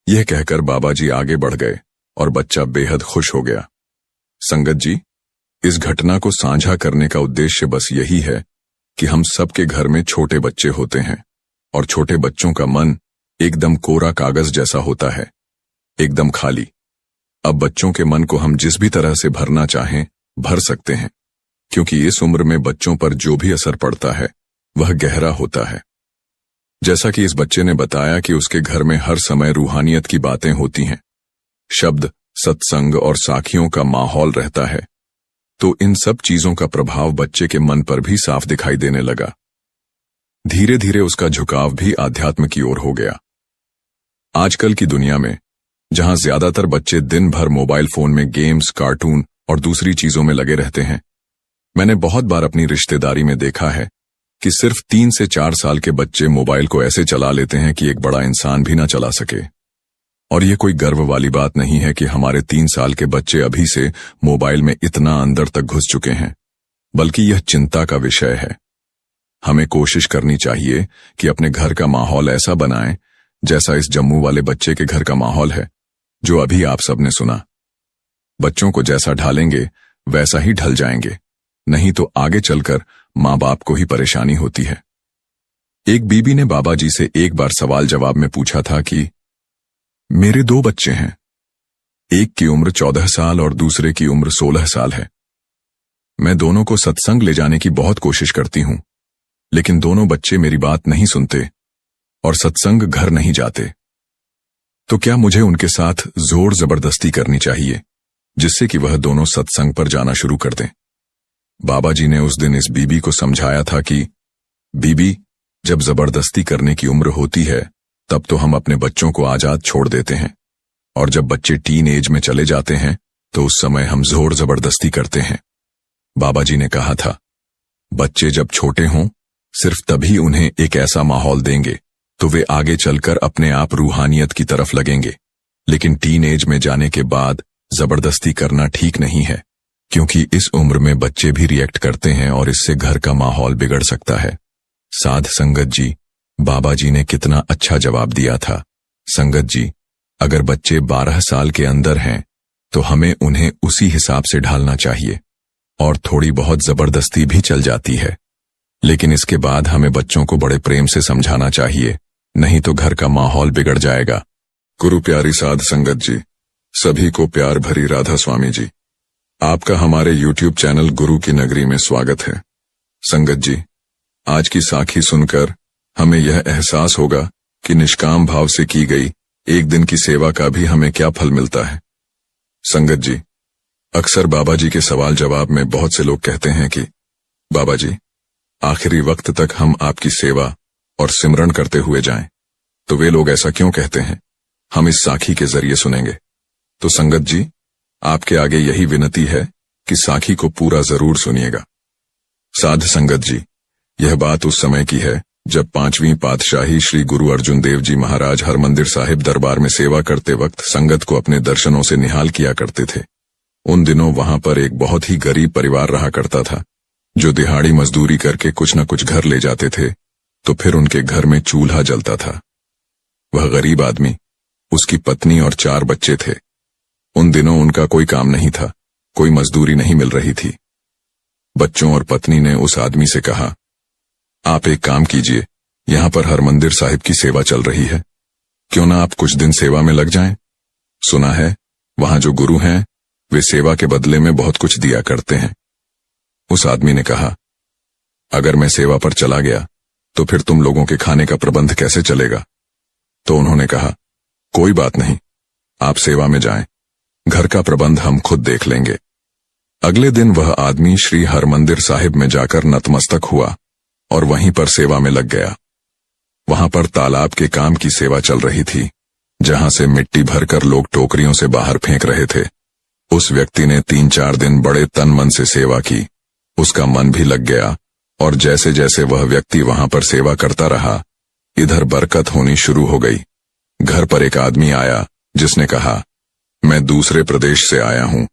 A: यह कहकर बाबा जी आगे बढ़ गए और बच्चा बेहद खुश हो गया। संगत जी, इस घटना को साझा करने का उद्देश्य बस यही है कि हम सबके घर में छोटे बच्चे होते हैं और छोटे बच्चों का मन एकदम कोरा कागज जैसा होता है, एकदम खाली। अब बच्चों के मन को हम जिस भी तरह से भरना चाहें भर सकते हैं, क्योंकि इस उम्र में बच्चों पर जो भी असर पड़ता है वह गहरा होता है। जैसा कि इस बच्चे ने बताया कि उसके घर में हर समय रूहानियत की बातें होती हैं, शब्द, सत्संग और साखियों का माहौल रहता है, तो इन सब चीजों का प्रभाव बच्चे के मन पर भी साफ दिखाई देने लगा। धीरे धीरे उसका झुकाव भी आध्यात्म की ओर हो गया। आजकल की दुनिया में जहां ज्यादातर बच्चे दिन भर मोबाइल फोन में गेम्स, कार्टून और दूसरी चीजों में लगे रहते हैं, मैंने बहुत बार अपनी रिश्तेदारी में देखा है कि सिर्फ 3 से 4 साल के बच्चे मोबाइल को ऐसे चला लेते हैं कि एक बड़ा इंसान भी ना चला सके। और ये कोई गर्व वाली बात नहीं है कि हमारे 3 साल के बच्चे अभी से मोबाइल में इतना अंदर तक घुस चुके हैं, बल्कि यह चिंता का विषय है। हमें कोशिश करनी चाहिए कि अपने घर का माहौल ऐसा बनाएं जैसा इस जम्मू वाले बच्चे के घर का माहौल है, जो अभी आप सबने सुना। बच्चों को जैसा ढालेंगे वैसा ही ढल जाएंगे, नहीं तो आगे चलकर माँ बाप को ही परेशानी होती है। एक बीबी ने बाबा जी से एक बार सवाल जवाब में पूछा था कि मेरे 2 बच्चे हैं, एक की उम्र 14 साल और दूसरे की उम्र 16 साल है। मैं दोनों को सत्संग ले जाने की बहुत कोशिश करती हूं, लेकिन दोनों बच्चे मेरी बात नहीं सुनते और सत्संग घर नहीं जाते। तो क्या मुझे उनके साथ जोर जबरदस्ती करनी चाहिए जिससे कि वह दोनों सत्संग पर जाना शुरू कर दें? बाबा जी ने उस दिन इस बीबी को समझाया था कि बीबी, जब जबरदस्ती करने की उम्र होती है तब तो हम अपने बच्चों को आजाद छोड़ देते हैं, और जब बच्चे टीन एज में चले जाते हैं तो उस समय हम जोर जबरदस्ती करते हैं। बाबा जी ने कहा था, बच्चे जब छोटे हों सिर्फ तभी उन्हें एक ऐसा माहौल देंगे तो वे आगे चलकर अपने आप रूहानियत की तरफ लगेंगे, लेकिन टीन एज में जाने के बाद जबरदस्ती करना ठीक नहीं है, क्योंकि इस उम्र में बच्चे भी रिएक्ट करते हैं और इससे घर का माहौल बिगड़ सकता है। साध संगत जी, बाबा जी ने कितना अच्छा जवाब दिया था। संगत जी, अगर बच्चे 12 साल के अंदर हैं तो हमें उन्हें उसी हिसाब से ढालना चाहिए, और थोड़ी बहुत जबरदस्ती भी चल जाती है, लेकिन इसके बाद हमें बच्चों को बड़े प्रेम से समझाना चाहिए, नहीं तो घर का माहौल बिगड़ जाएगा। गुरु प्यारी साध संगत जी, सभी को प्यार भरी राधा स्वामी जी, आपका हमारे YouTube चैनल गुरु की नगरी में स्वागत है। संगत जी, आज की साखी सुनकर हमें यह एहसास होगा कि निष्काम भाव से की गई एक दिन की सेवा का भी हमें क्या फल मिलता है। संगत जी, अक्सर बाबा जी के सवाल जवाब में बहुत से लोग कहते हैं कि बाबा जी, आखिरी वक्त तक हम आपकी सेवा और सिमरन करते हुए जाएं। तो वे लोग ऐसा क्यों कहते हैं, हम इस साखी के जरिए सुनेंगे। तो संगत जी, आपके आगे यही विनती है कि साखी को पूरा जरूर सुनिएगा। साध संगत जी, यह बात उस समय की है जब 5वीं पातशाही श्री गुरु अर्जुन देव जी महाराज हरमंदिर साहिब दरबार में सेवा करते वक्त संगत को अपने दर्शनों से निहाल किया करते थे। उन दिनों वहां पर एक बहुत ही गरीब परिवार रहा करता था, जो दिहाड़ी मजदूरी करके कुछ न कुछ घर ले जाते थे, तो फिर उनके घर में चूल्हा जलता था। वह गरीब आदमी, उसकी पत्नी और 4 बच्चे थे। उन दिनों उनका कोई काम नहीं था, कोई मजदूरी नहीं मिल रही थी। बच्चों और पत्नी ने उस आदमी से कहा, आप एक काम कीजिए, यहां पर हरमंदिर साहिब की सेवा चल रही है, क्यों ना आप कुछ दिन सेवा में लग जाएं? सुना है वहां जो गुरु हैं वे सेवा के बदले में बहुत कुछ दिया करते हैं। उस आदमी ने कहा, अगर मैं सेवा पर चला गया तो फिर तुम लोगों के खाने का प्रबंध कैसे चलेगा? तो उन्होंने कहा, कोई बात नहीं, आप सेवा में जाएं, घर का प्रबंध हम खुद देख लेंगे। अगले दिन वह आदमी श्री हरमंदिर साहिब में जाकर नतमस्तक हुआ और वहीं पर सेवा में लग गया। वहां पर तालाब के काम की सेवा चल रही थी, जहां से मिट्टी भरकर लोग टोकरियों से बाहर फेंक रहे थे। उस व्यक्ति ने 3-4 दिन बड़े तन मन से सेवा की। उसका मन भी लग गया और जैसे जैसे वह व्यक्ति वहां पर सेवा करता रहा, इधर बरकत होनी शुरू हो गई। घर पर एक आदमी आया जिसने कहा, मैं दूसरे प्रदेश से आया हूं,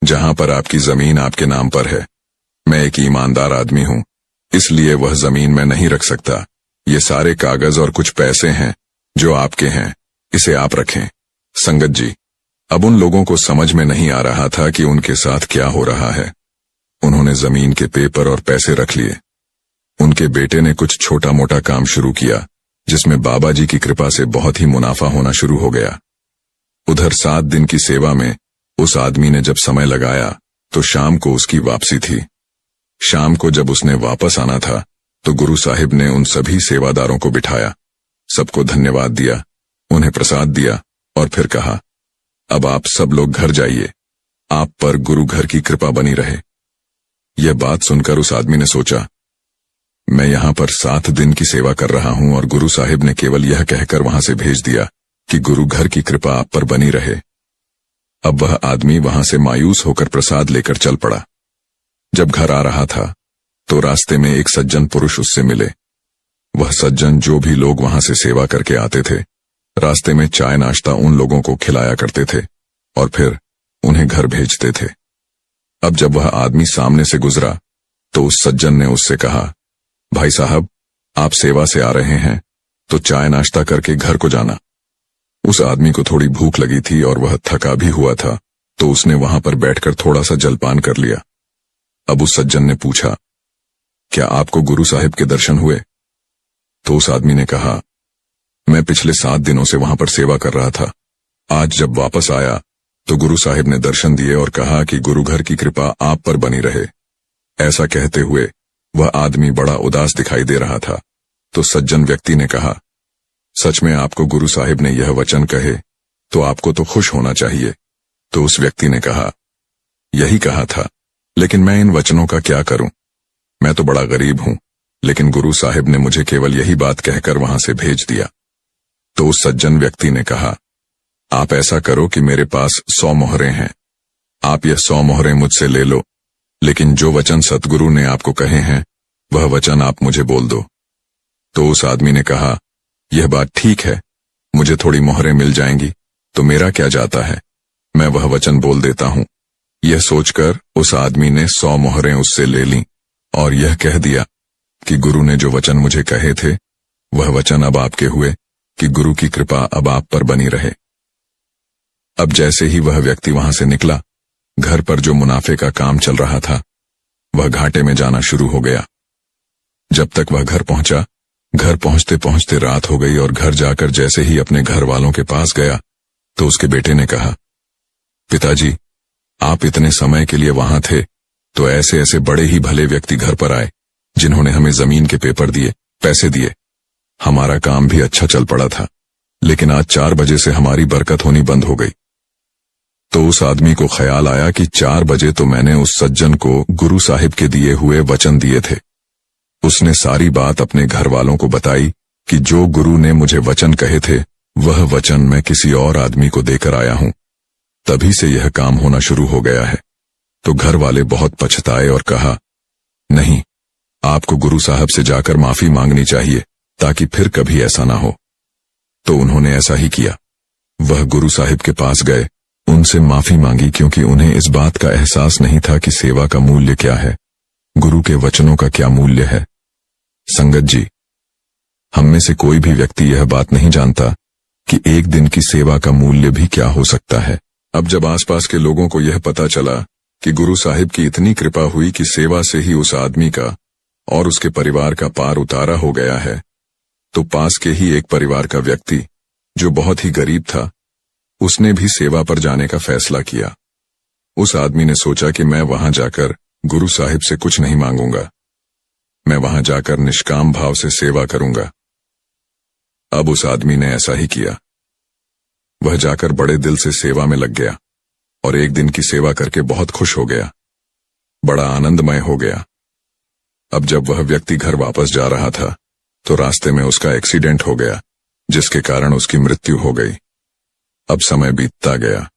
A: जहां पर आपकी जमीन आपके नाम पर है। मैं एक ईमानदार आदमी हूं, इसलिए वह जमीन मैं नहीं रख सकता। ये सारे कागज और कुछ पैसे हैं जो आपके हैं, इसे आप रखें। संगत जी, अब उन लोगों को समझ में नहीं आ रहा था कि उनके साथ क्या हो रहा है। उन्होंने जमीन के पेपर और पैसे रख लिए। उनके बेटे ने कुछ छोटा मोटा काम शुरू किया, जिसमें बाबा जी की कृपा से बहुत ही मुनाफा होना शुरू हो गया। उधर 7 दिन की सेवा में उस आदमी ने जब समय लगाया तो शाम को उसकी वापसी थी। शाम को जब उसने वापस आना था तो गुरु साहिब ने उन सभी सेवादारों को बिठाया, सबको धन्यवाद दिया, उन्हें प्रसाद दिया और फिर कहा, अब आप सब लोग घर जाइए, आप पर गुरु घर की कृपा बनी रहे। यह बात सुनकर उस आदमी ने सोचा, मैं यहां पर 7 दिन की सेवा कर रहा हूं और गुरु साहिब ने केवल यह कहकर वहां से भेज दिया कि गुरु घर की कृपा आप पर बनी रहे। अब वह आदमी वहां से मायूस होकर प्रसाद लेकर चल पड़ा। जब घर आ रहा था तो रास्ते में एक सज्जन पुरुष उससे मिले। वह सज्जन जो भी लोग वहां से सेवा करके आते थे, रास्ते में चाय नाश्ता उन लोगों को खिलाया करते थे और फिर उन्हें घर भेजते थे। अब जब वह आदमी सामने से गुजरा तो उस सज्जन ने उससे कहा, भाई साहब, आप सेवा से आ रहे हैं तो चाय नाश्ता करके घर को जाना। उस आदमी को थोड़ी भूख लगी थी और वह थका भी हुआ था, तो उसने वहां पर बैठकर थोड़ा सा जलपान कर लिया। अब उस सज्जन ने पूछा, क्या आपको गुरु साहिब के दर्शन हुए? तो उस आदमी ने कहा, मैं पिछले 7 दिनों से वहां पर सेवा कर रहा था। आज जब वापस आया तो गुरु साहिब ने दर्शन दिए और कहा कि गुरु घर की कृपा आप पर बनी रहे। ऐसा कहते हुए वह आदमी बड़ा उदास दिखाई दे रहा था। तो सज्जन व्यक्ति ने कहा, सच में आपको गुरु साहिब ने यह वचन कहे तो आपको तो खुश होना चाहिए। तो उस व्यक्ति ने कहा, यही कहा था, लेकिन मैं इन वचनों का क्या करूं? मैं तो बड़ा गरीब हूं, लेकिन गुरु साहिब ने मुझे केवल यही बात कहकर वहां से भेज दिया। तो उस सज्जन व्यक्ति ने कहा, आप ऐसा करो कि मेरे पास 100 मोहरें हैं, आप यह 100 मोहरें मुझसे ले लो, लेकिन जो वचन सतगुरु ने आपको कहे हैं वह वचन आप मुझे बोल दो। तो उस आदमी ने कहा, यह बात ठीक है, मुझे थोड़ी मोहरें मिल जाएंगी तो मेरा क्या जाता है, मैं वह वचन बोल देता हूं। यह सोचकर उस आदमी ने 100 मोहरें उससे ले लीं और यह कह दिया कि गुरु ने जो वचन मुझे कहे थे वह वचन अब आपके हुए कि गुरु की कृपा अब आप पर बनी रहे। अब जैसे ही वह व्यक्ति वहां से निकला, घर पर जो मुनाफे का काम चल रहा था वह घाटे में जाना शुरू हो गया। जब तक वह घर पहुंचा, घर पहुंचते पहुंचते रात हो गई और घर जाकर जैसे ही अपने घर वालों के पास गया तो उसके बेटे ने कहा, पिताजी, आप इतने समय के लिए वहां थे तो ऐसे ऐसे बड़े ही भले व्यक्ति घर पर आए जिन्होंने हमें जमीन के पेपर दिए, पैसे दिए। हमारा काम भी अच्छा चल पड़ा था, लेकिन आज 4 बजे से हमारी बरकत होनी बंद हो गई। तो उस आदमी को ख्याल आया कि 4 बजे तो मैंने उस सज्जन को गुरु साहिब के दिए हुए वचन दिए थे। उसने सारी बात अपने घर वालों को बताई कि जो गुरु ने मुझे वचन कहे थे वह वचन मैं किसी और आदमी को देकर आया हूं, तभी से यह काम होना शुरू हो गया है। तो घर वाले बहुत पछताए और कहा, नहीं, आपको गुरु साहब से जाकर माफी मांगनी चाहिए ताकि फिर कभी ऐसा ना हो। तो उन्होंने ऐसा ही किया। वह गुरु साहिब के पास गए, उनसे माफी मांगी क्योंकि उन्हें इस बात का एहसास नहीं था कि सेवा का मूल्य क्या है, गुरु के वचनों का क्या मूल्य है। संगत जी, हम में से कोई भी व्यक्ति यह बात नहीं जानता कि एक दिन की सेवा का मूल्य भी क्या हो सकता है। अब जब आसपास के लोगों को यह पता चला कि गुरु साहिब की इतनी कृपा हुई कि सेवा से ही उस आदमी का और उसके परिवार का पार उतारा हो गया है, तो पास के ही एक परिवार का व्यक्ति जो बहुत ही गरीब था, उसने भी सेवा पर जाने का फैसला किया। उस आदमी ने सोचा कि मैं वहां जाकर गुरु साहिब से कुछ नहीं मांगूंगा, मैं वहां जाकर निष्काम भाव से सेवा करूंगा। अब उस आदमी ने ऐसा ही किया। वह जाकर बड़े दिल से सेवा में लग गया और एक दिन की सेवा करके बहुत खुश हो गया, बड़ा आनंदमय हो गया। अब जब वह व्यक्ति घर वापस जा रहा था तो रास्ते में उसका एक्सीडेंट हो गया, जिसके कारण उसकी मृत्यु हो गई। अब समय बीतता गया।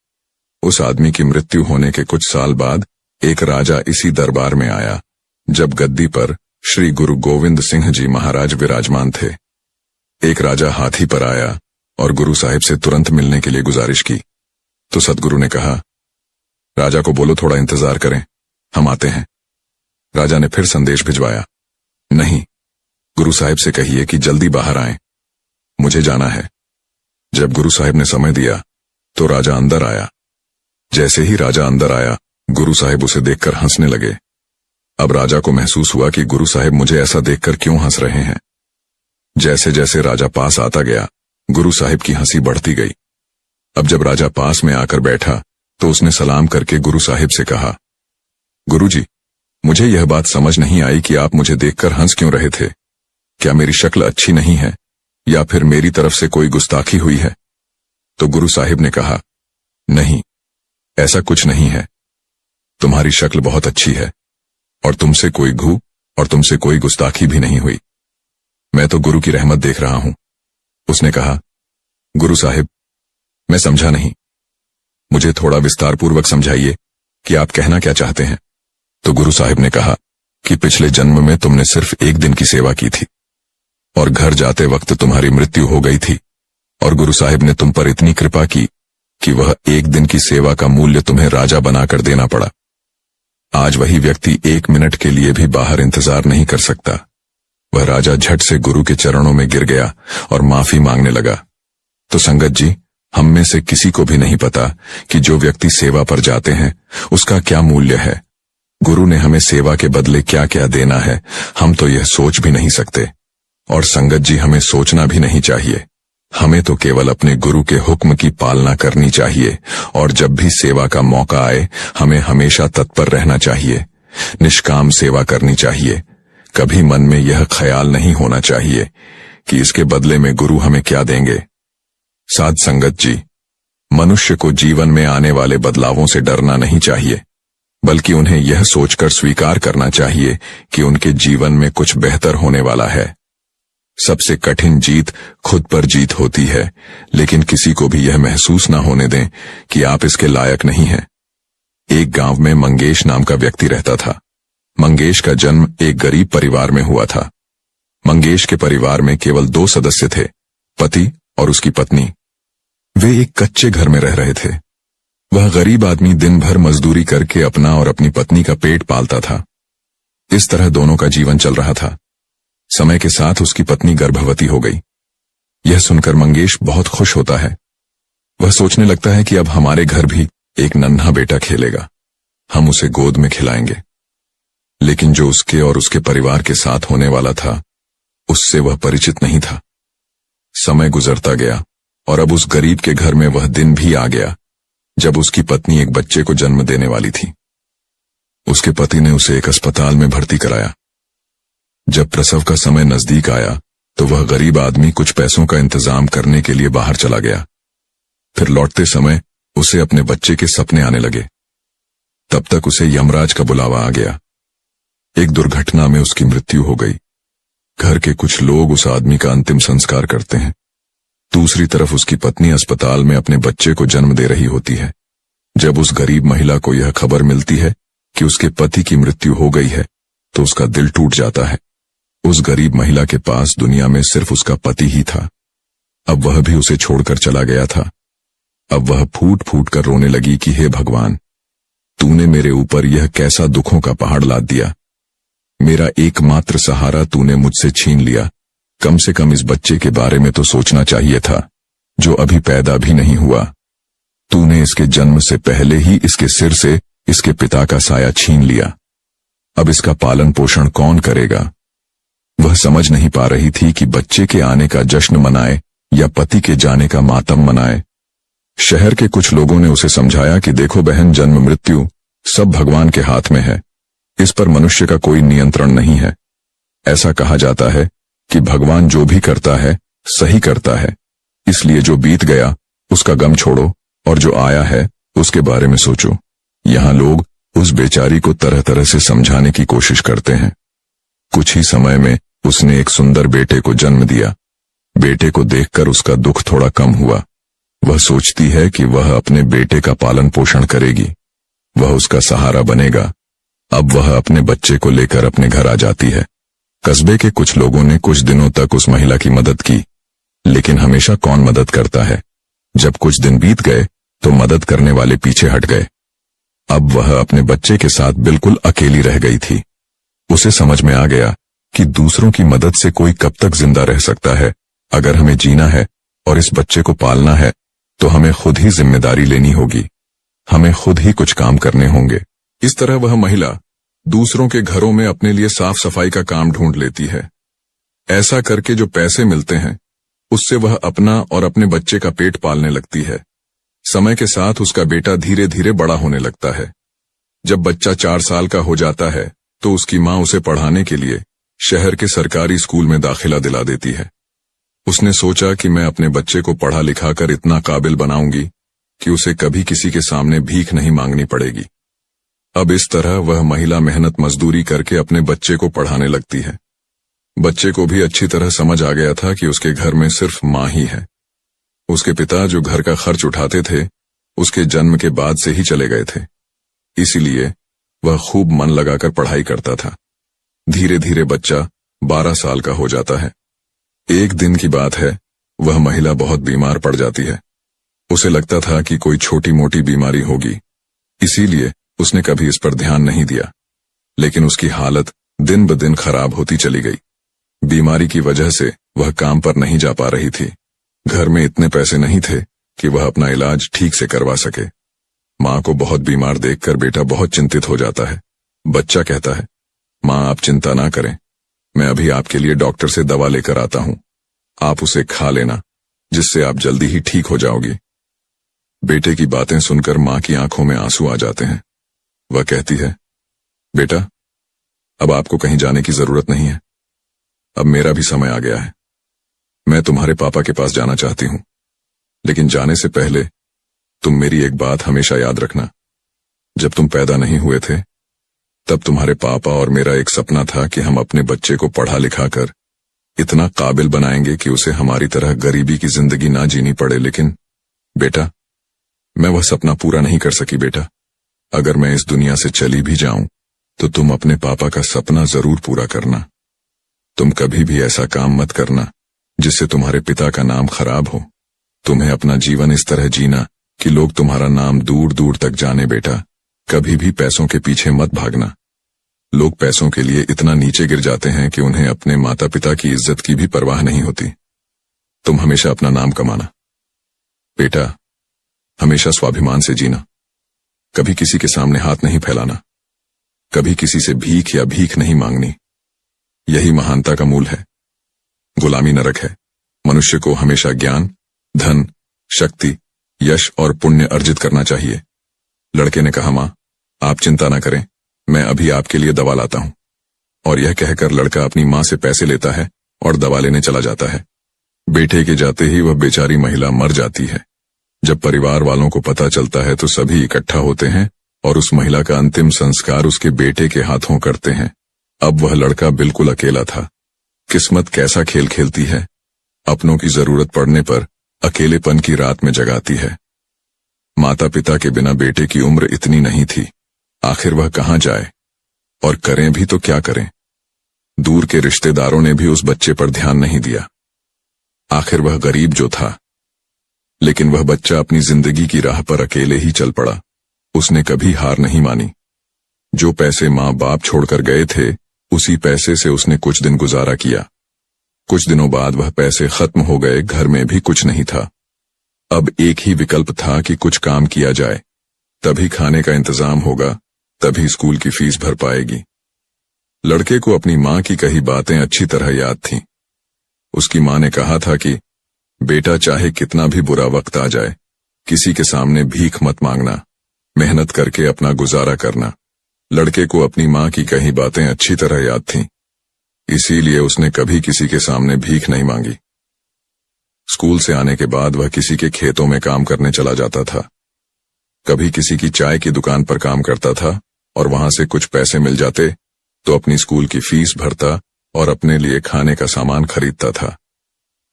A: उस आदमी की मृत्यु होने के कुछ साल बाद एक राजा इसी दरबार में आया, जब गद्दी पर श्री गुरु गोविंद सिंह जी महाराज विराजमान थे। एक राजा हाथी पर आया और गुरु साहिब से तुरंत मिलने के लिए गुजारिश की, तो सदगुरु ने कहा, राजा को बोलो थोड़ा इंतजार करें, हम आते हैं। राजा ने फिर संदेश भिजवाया, नहीं, गुरु साहिब से कहिए कि जल्दी बाहर आएं, मुझे जाना है। जब गुरु साहिब ने समय दिया तो राजा अंदर आया। जैसे ही राजा अंदर आया, गुरु साहिब उसे देखकर हंसने लगे। अब राजा को महसूस हुआ कि गुरु साहिब मुझे ऐसा देखकर क्यों हंस रहे हैं। जैसे जैसे राजा पास आता गया, गुरु साहिब की हंसी बढ़ती गई। अब जब राजा पास में आकर बैठा तो उसने सलाम करके गुरु साहिब से कहा, गुरुजी, मुझे यह बात समझ नहीं आई कि आप मुझे देखकर हंस क्यों रहे थे। क्या मेरी शक्ल अच्छी नहीं है या फिर मेरी तरफ से कोई गुस्ताखी हुई है? तो गुरु साहिब ने कहा, नहीं, ऐसा कुछ नहीं है, तुम्हारी शक्ल बहुत अच्छी है और तुमसे कोई घू और तुमसे कोई गुस्ताखी भी नहीं हुई। मैं तो गुरु की रहमत देख रहा हूं। उसने कहा, गुरु साहिब, मैं समझा नहीं, मुझे थोड़ा विस्तारपूर्वक समझाइए कि आप कहना क्या चाहते हैं। तो गुरु साहिब ने कहा कि पिछले जन्म में तुमने सिर्फ एक दिन की सेवा की थी और घर जाते वक्त तुम्हारी मृत्यु हो गई थी, और गुरु साहिब ने तुम पर इतनी कृपा की कि वह एक दिन की सेवा का मूल्य तुम्हें राजा बनाकर देना पड़ा। आज वही व्यक्ति 1 मिनट के लिए भी बाहर इंतजार नहीं कर सकता। वह राजा झट से गुरु के चरणों में गिर गया और माफी मांगने लगा। तो संगत जी, हम में से किसी को भी नहीं पता कि जो व्यक्ति सेवा पर जाते हैं उसका क्या मूल्य है। गुरु ने हमें सेवा के बदले क्या क्या देना है, हम तो यह सोच भी नहीं सकते। और संगत जी, हमें सोचना भी नहीं चाहिए। हमें तो केवल अपने गुरु के हुक्म की पालना करनी चाहिए, और जब भी सेवा का मौका आए हमें हमेशा तत्पर रहना चाहिए, निष्काम सेवा करनी चाहिए। कभी मन में यह ख्याल नहीं होना चाहिए कि इसके बदले में गुरु हमें क्या देंगे। साध संगत जी, मनुष्य को जीवन में आने वाले बदलावों से डरना नहीं चाहिए, बल्कि उन्हें यह सोचकर स्वीकार करना चाहिए कि उनके जीवन में कुछ बेहतर होने वाला है। सबसे कठिन जीत खुद पर जीत होती है, लेकिन किसी को भी यह महसूस न होने दें कि आप इसके लायक नहीं हैं। एक गांव में मंगेश नाम का व्यक्ति रहता था। मंगेश का जन्म एक गरीब परिवार में हुआ था। मंगेश के परिवार में केवल 2 सदस्य थे, पति और उसकी पत्नी। वे एक कच्चे घर में रह रहे थे। वह गरीब आदमी दिन भर मजदूरी करके अपना और अपनी पत्नी का पेट पालता था। इस तरह दोनों का जीवन चल रहा था। समय के साथ उसकी पत्नी गर्भवती हो गई। यह सुनकर मंगेश बहुत खुश होता है। वह सोचने लगता है कि अब हमारे घर भी एक नन्हा बेटा खेलेगा, हम उसे गोद में खिलाएंगे। लेकिन जो उसके और उसके परिवार के साथ होने वाला था, उससे वह परिचित नहीं था। समय गुजरता गया और अब उस गरीब के घर में वह दिन भी आ गया जब उसकी पत्नी एक बच्चे को जन्म देने वाली थी। उसके पति ने उसे एक अस्पताल में भर्ती कराया। जब प्रसव का समय नजदीक आया तो वह गरीब आदमी कुछ पैसों का इंतजाम करने के लिए बाहर चला गया। फिर लौटते समय उसे अपने बच्चे के सपने आने लगे। तब तक उसे यमराज का बुलावा आ गया। एक दुर्घटना में उसकी मृत्यु हो गई। घर के कुछ लोग उस आदमी का अंतिम संस्कार करते हैं। दूसरी तरफ उसकी पत्नी अस्पताल में अपने बच्चे को जन्म दे रही होती है। जब उस गरीब महिला को यह खबर मिलती है कि उसके पति की मृत्यु हो गई है तो उसका दिल टूट जाता है। उस गरीब महिला के पास दुनिया में सिर्फ उसका पति ही था। अब वह भी उसे छोड़कर चला गया था। अब वह फूट फूट कर रोने लगी कि हे भगवान, तूने मेरे ऊपर यह कैसा दुखों का पहाड़ लाद दिया। मेरा एकमात्र सहारा तूने मुझसे छीन लिया। कम से कम इस बच्चे के बारे में तो सोचना चाहिए था, जो अभी पैदा भी नहीं हुआ। तूने इसके जन्म से पहले ही इसके सिर से इसके पिता का साया छीन लिया। अब इसका पालन पोषण कौन करेगा? वह समझ नहीं पा रही थी कि बच्चे के आने का जश्न मनाए या पति के जाने का मातम मनाए। शहर के कुछ लोगों ने उसे समझाया कि देखो बहन, जन्म मृत्यु सब भगवान के हाथ में है, इस पर मनुष्य का कोई नियंत्रण नहीं है। ऐसा कहा जाता है कि भगवान जो भी करता है सही करता है, इसलिए जो बीत गया उसका गम छोड़ो और जो आया है उसके बारे में सोचो। यहाँ लोग उस बेचारी को तरह तरह से समझाने की कोशिश करते हैं। कुछ ही समय में उसने एक सुंदर बेटे को जन्म दिया। बेटे को देखकर उसका दुख थोड़ा कम हुआ। वह सोचती है कि वह अपने बेटे का पालन पोषण करेगी, वह उसका सहारा बनेगा। अब वह अपने बच्चे को लेकर अपने घर आ जाती है। कस्बे के कुछ लोगों ने कुछ दिनों तक उस महिला की मदद की, लेकिन हमेशा कौन मदद करता है। जब कुछ दिन बीत गए तो मदद करने वाले पीछे हट गए। अब वह अपने बच्चे के साथ बिल्कुल अकेली रह गई थी। उसे समझ में आ गया कि दूसरों की मदद से कोई कब तक जिंदा रह सकता है। अगर हमें जीना है और इस बच्चे को पालना है तो हमें खुद ही जिम्मेदारी लेनी होगी, हमें खुद ही कुछ काम करने होंगे। इस तरह वह महिला दूसरों के घरों में अपने लिए साफ सफाई का काम ढूंढ लेती है। ऐसा करके जो पैसे मिलते हैं उससे वह अपना और अपने बच्चे का पेट पालने लगती है। समय के साथ उसका बेटा धीरे धीरे बड़ा होने लगता है। जब बच्चा 4 साल का हो जाता है तो उसकी मां उसे पढ़ाने के लिए शहर के सरकारी स्कूल में दाखिला दिला देती है। उसने सोचा कि मैं अपने बच्चे को पढ़ा लिखा कर इतना काबिल बनाऊंगी कि उसे कभी किसी के सामने भीख नहीं मांगनी पड़ेगी। अब इस तरह वह महिला मेहनत मजदूरी करके अपने बच्चे को पढ़ाने लगती है। बच्चे को भी अच्छी तरह समझ आ गया था कि उसके घर में सिर्फ मां ही है। उसके पिता जो घर का खर्च उठाते थे उसके जन्म के बाद से ही चले गए थे, इसीलिए वह खूब मन लगाकर पढ़ाई करता था। धीरे धीरे बच्चा 12 साल का हो जाता है। एक दिन की बात है, वह महिला बहुत बीमार पड़ जाती है। उसे लगता था कि कोई छोटी मोटी बीमारी होगी, इसीलिए उसने कभी इस पर ध्यान नहीं दिया। लेकिन उसकी हालत दिन ब दिन खराब होती चली गई। बीमारी की वजह से वह काम पर नहीं जा पा रही थी। घर में इतने पैसे नहीं थे कि वह अपना इलाज ठीक से करवा सके। मां को बहुत बीमार देखकर बेटा बहुत चिंतित हो जाता है। बच्चा कहता है, मां आप चिंता ना करें, मैं अभी आपके लिए डॉक्टर से दवा लेकर आता हूं, आप उसे खा लेना, जिससे आप जल्दी ही ठीक हो जाओगी। बेटे की बातें सुनकर मां की आंखों में आंसू आ जाते हैं। वह कहती है, बेटा अब आपको कहीं जाने की जरूरत नहीं है, अब मेरा भी समय आ गया है। मैं तुम्हारे पापा के पास जाना चाहती हूं, लेकिन जाने से पहले तुम मेरी एक बात हमेशा याद रखना। जब तुम पैदा नहीं हुए थे तब तुम्हारे पापा और मेरा एक सपना था कि हम अपने बच्चे को पढ़ा लिखा कर इतना काबिल बनाएंगे कि उसे हमारी तरह गरीबी की जिंदगी ना जीनी पड़े। लेकिन बेटा मैं वह सपना पूरा नहीं कर सकी। बेटा अगर मैं इस दुनिया से चली भी जाऊं तो तुम अपने पापा का सपना जरूर पूरा करना। तुम कभी भी ऐसा काम मत करना जिससे तुम्हारे पिता का नाम खराब हो। तुम्हें अपना जीवन इस तरह जीना कि लोग तुम्हारा नाम दूर दूर तक जाने। बेटा कभी भी पैसों के पीछे मत भागना। लोग पैसों के लिए इतना नीचे गिर जाते हैं कि उन्हें अपने माता पिता की इज्जत की भी परवाह नहीं होती। तुम हमेशा अपना नाम कमाना। बेटा हमेशा स्वाभिमान से जीना, कभी किसी के सामने हाथ नहीं फैलाना, कभी किसी से भीख या भीख नहीं मांगनी। यही महानता का मूल है। गुलामी नरक है। मनुष्य को हमेशा ज्ञान, धन, शक्ति, यश और पुण्य अर्जित करना चाहिए। लड़के ने कहा, मां आप चिंता ना करें, मैं अभी आपके लिए दवा लाता हूं। और यह कहकर लड़का अपनी मां से पैसे लेता है और दवा लेने चला जाता है। बेटे के जाते ही वह बेचारी महिला मर जाती है। जब परिवार वालों को पता चलता है तो सभी इकट्ठा होते हैं और उस महिला का अंतिम संस्कार उसके बेटे के हाथों करते हैं। अब वह लड़का बिल्कुल अकेला था। किस्मत कैसा खेल खेलती है, अपनों की जरूरत पड़ने पर अकेलेपन की रात में जगाती है। माता पिता के बिना बेटे की उम्र इतनी नहीं थी। आखिर वह कहां जाए और करें भी तो क्या करें। दूर के रिश्तेदारों ने भी उस बच्चे पर ध्यान नहीं दिया। आखिर वह गरीब जो था, लेकिन वह बच्चा अपनी जिंदगी की राह पर अकेले ही चल पड़ा। उसने कभी हार नहीं मानी। जो पैसे माँ बाप छोड़कर गए थे उसी पैसे से उसने कुछ दिन गुजारा किया। कुछ दिनों बाद वह पैसे खत्म हो गए, घर में भी कुछ नहीं था। अब एक ही विकल्प था कि कुछ काम किया जाए, तभी खाने का इंतजाम होगा, तभी स्कूल की फीस भर पाएगी। लड़के को अपनी माँ की कही बातें अच्छी तरह याद थीं। उसकी माँ ने कहा था कि बेटा चाहे कितना भी बुरा वक्त आ जाए, किसी के सामने भीख मत मांगना, मेहनत करके अपना गुजारा करना। लड़के को अपनी माँ की कही बातें अच्छी तरह याद थीं, इसीलिए उसने कभी किसी के सामने भीख नहीं मांगी। स्कूल से आने के बाद वह किसी के खेतों में काम करने चला जाता था, कभी किसी की चाय की दुकान पर काम करता था और वहां से कुछ पैसे मिल जाते तो अपनी स्कूल की फीस भरता और अपने लिए खाने का सामान खरीदता था।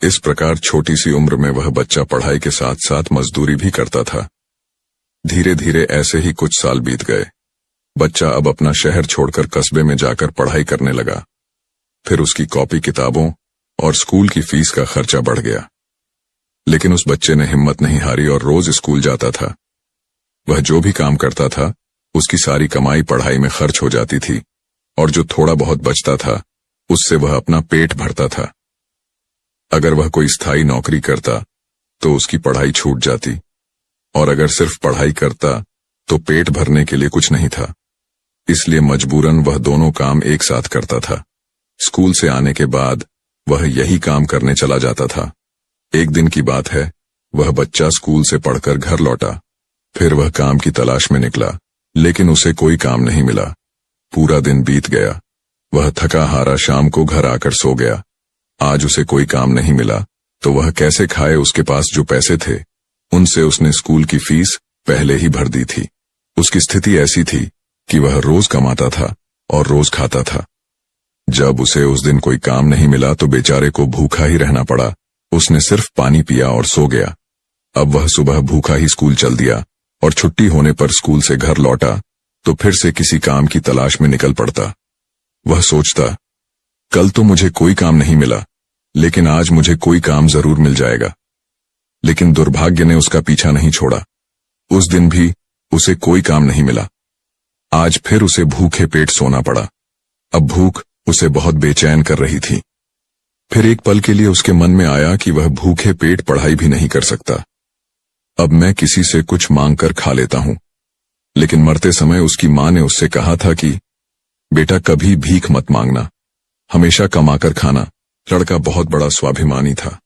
A: इस प्रकार छोटी सी उम्र में वह बच्चा पढ़ाई के साथ साथ मजदूरी भी करता था। धीरे धीरे ऐसे ही कुछ साल बीत गए। बच्चा अब अपना शहर छोड़कर कस्बे में जाकर पढ़ाई करने लगा। फिर उसकी कॉपी किताबों और स्कूल की फीस का खर्चा बढ़ गया। लेकिन उस बच्चे ने हिम्मत नहीं हारी और रोज स्कूल जाता था। वह जो भी काम करता था उसकी सारी कमाई पढ़ाई में खर्च हो जाती थी, और जो थोड़ा बहुत बचता था उससे वह अपना पेट भरता था। अगर वह कोई स्थायी नौकरी करता तो उसकी पढ़ाई छूट जाती, और अगर सिर्फ पढ़ाई करता तो पेट भरने के लिए कुछ नहीं था। इसलिए मजबूरन वह दोनों काम एक साथ करता था। स्कूल से आने के बाद वह यही काम करने चला जाता था। एक दिन की बात है, वह बच्चा स्कूल से पढ़कर घर लौटा। फिर वह काम की तलाश में निकला, लेकिन उसे कोई काम नहीं मिला। पूरा दिन बीत गया। वह थका हारा शाम को घर आकर सो गया। आज उसे कोई काम नहीं मिला तो वह कैसे खाए। उसके पास जो पैसे थे उनसे उसने स्कूल की फीस पहले ही भर दी थी। उसकी स्थिति ऐसी थी कि वह रोज कमाता था और रोज खाता था। जब उसे उस दिन कोई काम नहीं मिला तो बेचारे को भूखा ही रहना पड़ा। उसने सिर्फ पानी पिया और सो गया। अब वह सुबह भूखा ही स्कूल चल दिया, और छुट्टी होने पर स्कूल से घर लौटा तो फिर से किसी काम की तलाश में निकल पड़ता। वह सोचता, कल तो मुझे कोई काम नहीं मिला, लेकिन आज मुझे कोई काम जरूर मिल जाएगा। लेकिन दुर्भाग्य ने उसका पीछा नहीं छोड़ा। उस दिन भी उसे कोई काम नहीं मिला। आज फिर उसे भूखे पेट सोना पड़ा। अब भूख उसे बहुत बेचैन कर रही थी। फिर एक पल के लिए उसके मन में आया कि वह भूखे पेट पढ़ाई भी नहीं कर सकता। अब मैं किसी से कुछ मांग कर खा लेता हूं। लेकिन मरते समय उसकी मां ने उससे कहा था कि बेटा कभी भीख मत मांगना, हमेशा कमाकर खाना। लड़का बहुत बड़ा स्वाभिमानी था।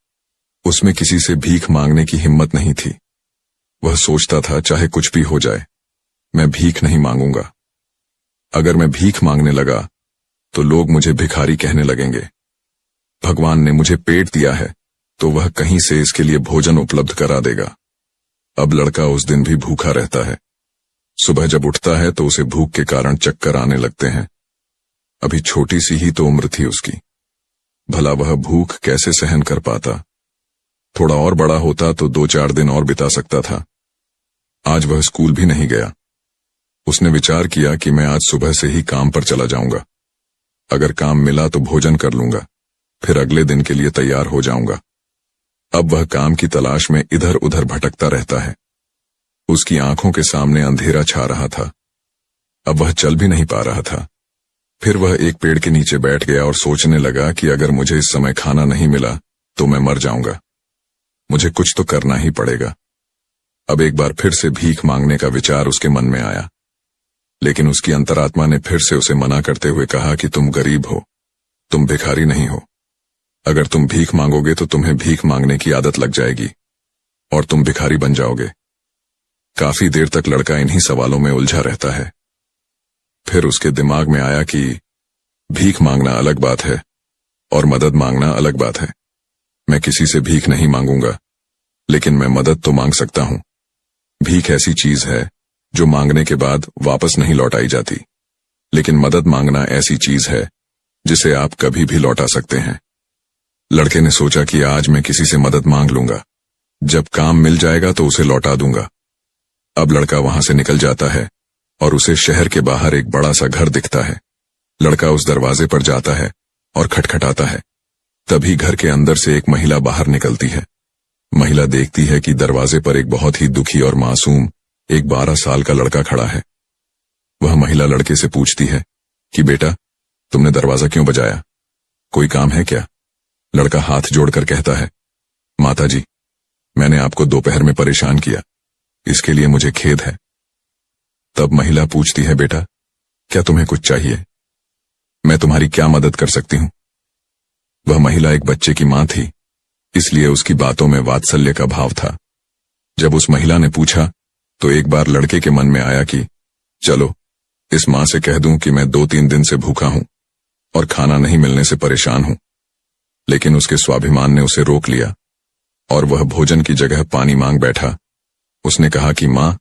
A: उसमें किसी से भीख मांगने की हिम्मत नहीं थी। वह सोचता था चाहे कुछ भी हो जाए, मैं भीख नहीं मांगूंगा। अगर मैं भीख मांगने लगा तो लोग मुझे भिखारी कहने लगेंगे। भगवान ने मुझे पेट दिया है तो वह कहीं से इसके लिए भोजन उपलब्ध करा देगा। अब लड़का उस दिन भी भूखा रहता है। सुबह जब उठता है तो उसे भूख के कारण चक्कर आने लगते हैं। अभी छोटी सी ही तो उम्र थी उसकी। भला वह भूख कैसे सहन कर पाता। थोड़ा और बड़ा होता तो 2-4 दिन और बिता सकता था। आज वह स्कूल भी नहीं गया। उसने विचार किया कि मैं आज सुबह से ही काम पर चला जाऊंगा। अगर काम मिला तो भोजन कर लूंगा, फिर अगले दिन के लिए तैयार हो जाऊंगा। अब वह काम की तलाश में इधर उधर भटकता रहता है। उसकी आंखों के सामने अंधेरा छा रहा था। अब वह चल भी नहीं पा रहा था। फिर वह एक पेड़ के नीचे बैठ गया और सोचने लगा कि अगर मुझे इस समय खाना नहीं मिला तो मैं मर जाऊंगा। मुझे कुछ तो करना ही पड़ेगा। अब एक बार फिर से भीख मांगने का विचार उसके मन में आया, लेकिन उसकी अंतरात्मा ने फिर से उसे मना करते हुए कहा कि तुम गरीब हो, तुम भिखारी नहीं हो। अगर तुम भीख मांगोगे तो तुम्हें भीख मांगने की आदत लग जाएगी और तुम भिखारी बन जाओगे। काफी देर तक लड़का इन्हीं सवालों में उलझा रहता है। फिर उसके दिमाग में आया कि भीख मांगना अलग बात है और मदद मांगना अलग बात है। मैं किसी से भीख नहीं मांगूंगा, लेकिन मैं मदद तो मांग सकता हूं। भीख ऐसी चीज है जो मांगने के बाद वापस नहीं लौटाई जाती, लेकिन मदद मांगना ऐसी चीज है जिसे आप कभी भी लौटा सकते हैं। लड़के ने सोचा कि आज मैं किसी से मदद मांग लूंगा, जब काम मिल जाएगा तो उसे लौटा दूंगा। अब लड़का वहां से निकल जाता है और उसे शहर के बाहर एक बड़ा सा घर दिखता है। लड़का उस दरवाजे पर जाता है और खटखटाता है। तभी घर के अंदर से एक महिला बाहर निकलती है। महिला देखती है कि दरवाजे पर एक बहुत ही दुखी और मासूम एक 12 साल का लड़का खड़ा है। वह महिला लड़के से पूछती है कि बेटा, तुमने दरवाजा क्यों बजाया? कोई काम है क्या? लड़का हाथ जोड़कर कहता है, माता जी, मैंने आपको दोपहर में परेशान किया, इसके लिए मुझे खेद है। तब महिला पूछती है, बेटा, क्या तुम्हें कुछ चाहिए? मैं तुम्हारी क्या मदद कर सकती हूं? वह महिला एक बच्चे की मां थी, इसलिए उसकी बातों में वात्सल्य का भाव था। जब उस महिला ने पूछा तो एक बार लड़के के मन में आया कि चलो इस मां से कह दूं कि मैं 2-3 दिन से भूखा हूं और खाना नहीं मिलने से परेशान हूं। लेकिन उसके स्वाभिमान ने उसे रोक लिया और वह भोजन की जगह पानी मांग बैठा। उसने कहा कि मां,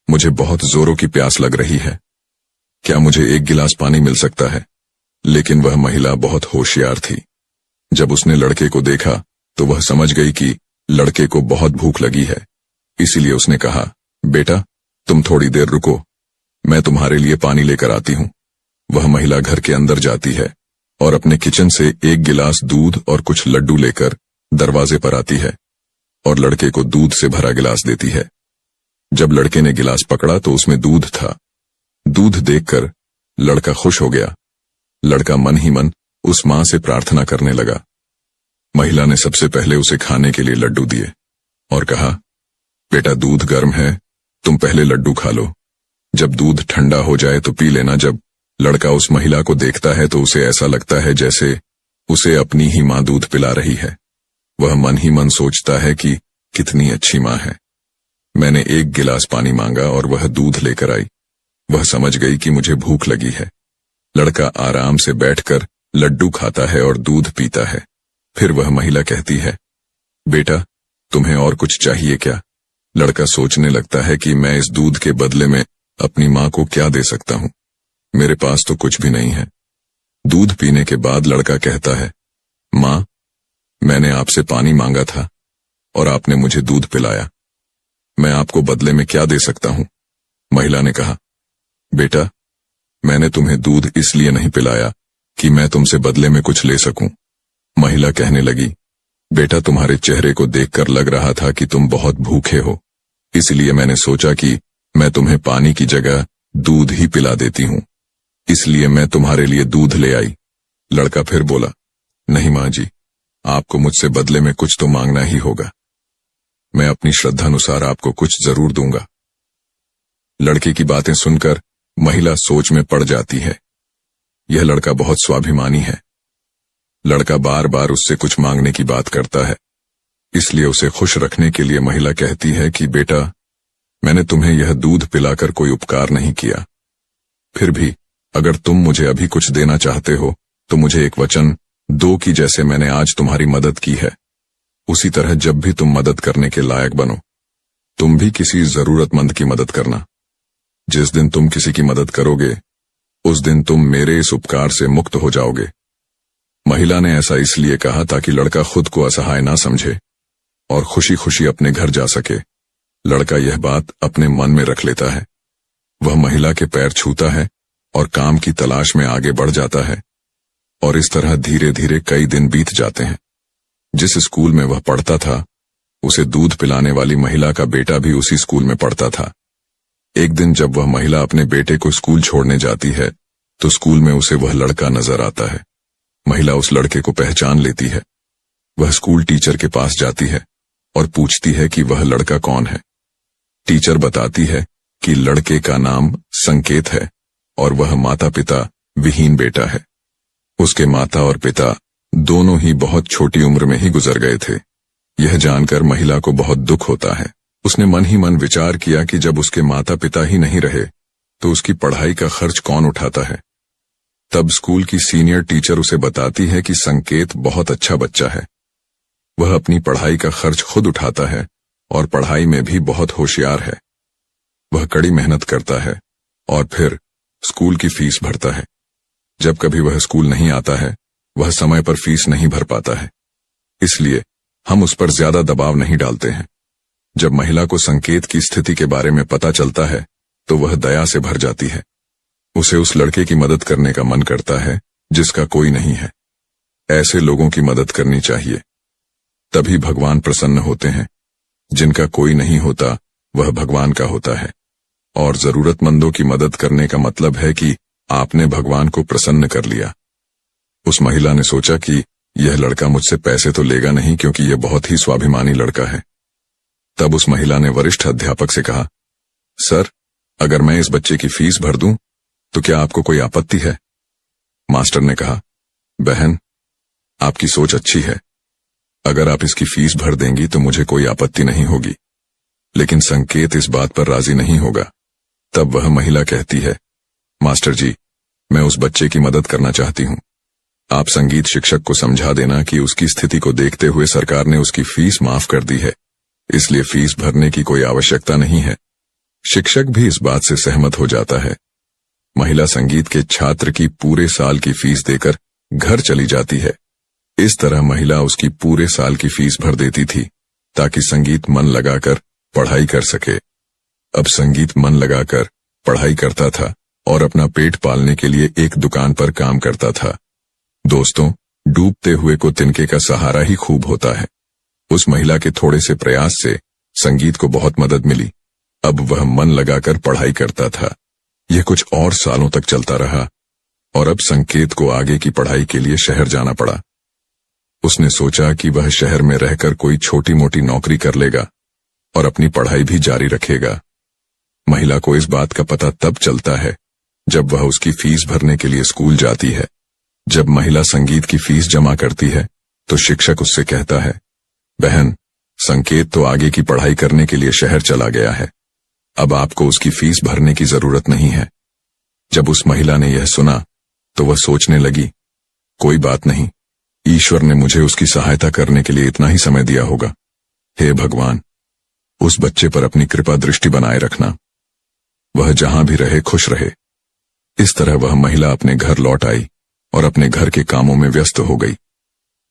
A: मुझे बहुत जोरों की प्यास लग रही है, क्या मुझे 1 गिलास पानी मिल सकता है? लेकिन वह महिला बहुत होशियार थी। जब उसने लड़के को देखा तो वह समझ गई कि लड़के को बहुत भूख लगी है। इसीलिए उसने कहा, बेटा तुम थोड़ी देर रुको, मैं तुम्हारे लिए पानी लेकर आती हूँ। वह महिला घर के अंदर जाती है और अपने किचन से एक गिलास दूध और कुछ लड्डू लेकर दरवाजे पर आती है और लड़के को दूध से भरा गिलास देती है। जब लड़के ने गिलास पकड़ा तो उसमें दूध था। दूध देखकर लड़का खुश हो गया। लड़का मन ही मन उस मां से प्रार्थना करने लगा। महिला ने सबसे पहले उसे खाने के लिए लड्डू दिए और कहा, बेटा दूध गर्म है, तुम पहले लड्डू खा लो, जब दूध ठंडा हो जाए तो पी लेना। जब लड़का उस महिला को देखता है तो उसे ऐसा लगता है जैसे उसे अपनी ही मां दूध पिला रही है। वह मन ही मन सोचता है कि कितनी अच्छी मां है। मैंने एक गिलास पानी मांगा और वह दूध लेकर आई। वह समझ गई कि मुझे भूख लगी है। लड़का आराम से बैठकर लड्डू खाता है और दूध पीता है। फिर वह महिला कहती है, बेटा तुम्हें और कुछ चाहिए क्या? लड़का सोचने लगता है कि मैं इस दूध के बदले में अपनी मां को क्या दे सकता हूं। मेरे पास तो कुछ भी नहीं है। दूध पीने के बाद लड़का कहता है, मां मैंने आपसे पानी मांगा था और आपने मुझे दूध पिलाया, मैं आपको बदले में क्या दे सकता हूं? महिला ने कहा, बेटा मैंने तुम्हें दूध इसलिए नहीं पिलाया कि मैं तुमसे बदले में कुछ ले सकूं। महिला कहने लगी, बेटा तुम्हारे चेहरे को देखकर लग रहा था कि तुम बहुत भूखे हो, इसलिए मैंने सोचा कि मैं तुम्हें पानी की जगह दूध ही पिला देती हूं, इसलिए मैं तुम्हारे लिए दूध ले आई। लड़का फिर बोला, नहीं मां जी, आपको मुझसे बदले में कुछ तो मांगना ही होगा, मैं अपनी श्रद्धानुसार आपको कुछ जरूर दूंगा। लड़के की बातें सुनकर महिला सोच में पड़ जाती है। यह लड़का बहुत स्वाभिमानी है। लड़का बार बार उससे कुछ मांगने की बात करता है, इसलिए उसे खुश रखने के लिए महिला कहती है कि बेटा मैंने तुम्हें यह दूध पिलाकर कोई उपकार नहीं किया, फिर भी अगर तुम मुझे अभी कुछ देना चाहते हो तो मुझे एक वचन दो कि जैसे मैंने आज तुम्हारी मदद की है, उसी तरह जब भी तुम मदद करने के लायक बनो, तुम भी किसी जरूरतमंद की मदद करना। जिस दिन तुम किसी की मदद करोगे उस दिन तुम मेरे इस उपकार से मुक्त हो जाओगे। महिला ने ऐसा इसलिए कहा ताकि लड़का खुद को असहाय ना समझे और खुशी खुशी अपने घर जा सके। लड़का यह बात अपने मन में रख लेता है। वह महिला के पैर छूता है और काम की तलाश में आगे बढ़ जाता है और इस तरह धीरे धीरे कई दिन बीत जाते हैं। जिस स्कूल में वह पढ़ता था उसे दूध पिलाने वाली महिला का बेटा भी उसी स्कूल में पढ़ता था। एक दिन जब वह महिला अपने बेटे को स्कूल छोड़ने जाती है तो स्कूल में उसे वह लड़का नजर आता है। महिला उस लड़के को पहचान लेती है। वह स्कूल टीचर के पास जाती है और पूछती है कि वह लड़का कौन है। टीचर बताती है कि लड़के का नाम संकेत है और वह माता पिता विहीन बेटा है। उसके माता और पिता दोनों ही बहुत छोटी उम्र में ही गुजर गए थे। यह जानकर महिला को बहुत दुख होता है। उसने मन ही मन विचार किया कि जब उसके माता पिता ही नहीं रहे तो उसकी पढ़ाई का खर्च कौन उठाता है। तब स्कूल की सीनियर टीचर उसे बताती है कि संकेत बहुत अच्छा बच्चा है, वह अपनी पढ़ाई का खर्च खुद उठाता है और पढ़ाई में भी बहुत होशियार है। वह कड़ी मेहनत करता है और फिर स्कूल की फीस भरता है। जब कभी वह स्कूल नहीं आता है वह समय पर फीस नहीं भर पाता है, इसलिए हम उस पर ज्यादा दबाव नहीं डालते हैं। जब महिला को संकेत की स्थिति के बारे में पता चलता है तो वह दया से भर जाती है। उसे उस लड़के की मदद करने का मन करता है जिसका कोई नहीं है। ऐसे लोगों की मदद करनी चाहिए, तभी भगवान प्रसन्न होते हैं। जिनका कोई नहीं होता वह भगवान का होता है और जरूरतमंदों की मदद करने का मतलब है कि आपने भगवान को प्रसन्न कर लिया। उस महिला ने सोचा कि यह लड़का मुझसे पैसे तो लेगा नहीं क्योंकि यह बहुत ही स्वाभिमानी लड़का है। तब उस महिला ने वरिष्ठ अध्यापक से कहा, सर अगर मैं इस बच्चे की फीस भर दूं तो क्या आपको कोई आपत्ति है? मास्टर ने कहा, बहन आपकी सोच अच्छी है, अगर आप इसकी फीस भर देंगी तो मुझे कोई आपत्ति नहीं होगी, लेकिन संकेत इस बात पर राजी नहीं होगा। तब वह महिला कहती है, मास्टर जी मैं उस बच्चे की मदद करना चाहती हूं। आप संगीत शिक्षक को समझा देना कि उसकी स्थिति को देखते हुए सरकार ने उसकी फीस माफ कर दी है, इसलिए फीस भरने की कोई आवश्यकता नहीं है। शिक्षक भी इस बात से सहमत हो जाता है। महिला संगीत के छात्र की पूरे साल की फीस देकर घर चली जाती है। इस तरह महिला उसकी पूरे साल की फीस भर देती थी ताकि संगीत मन लगाकर पढ़ाई कर सके। अब संगीत मन लगाकर पढ़ाई करता था और अपना पेट पालने के लिए एक दुकान पर काम करता था। दोस्तों, डूबते हुए को तिनके का सहारा ही खूब होता है। उस महिला के थोड़े से प्रयास से संगीत को बहुत मदद मिली। अब वह मन लगाकर पढ़ाई करता था। यह कुछ और सालों तक चलता रहा और अब संकेत को आगे की पढ़ाई के लिए शहर जाना पड़ा। उसने सोचा कि वह शहर में रहकर कोई छोटी मोटी नौकरी कर लेगा और अपनी पढ़ाई भी जारी रखेगा। महिला को इस बात का पता तब चलता है जब वह उसकी फीस भरने के लिए स्कूल जाती है। जब महिला संगीत की फीस जमा करती है तो शिक्षक उससे कहता है, बहन, संकेत तो आगे की पढ़ाई करने के लिए शहर चला गया है, अब आपको उसकी फीस भरने की जरूरत नहीं है। जब उस महिला ने यह सुना तो वह सोचने लगी, कोई बात नहीं, ईश्वर ने मुझे उसकी सहायता करने के लिए इतना ही समय दिया होगा। हे भगवान, उस बच्चे पर अपनी कृपा दृष्टि बनाए रखना, वह जहां भी रहे खुश रहे। इस तरह वह महिला अपने घर लौट आई और अपने घर के कामों में व्यस्त हो गई।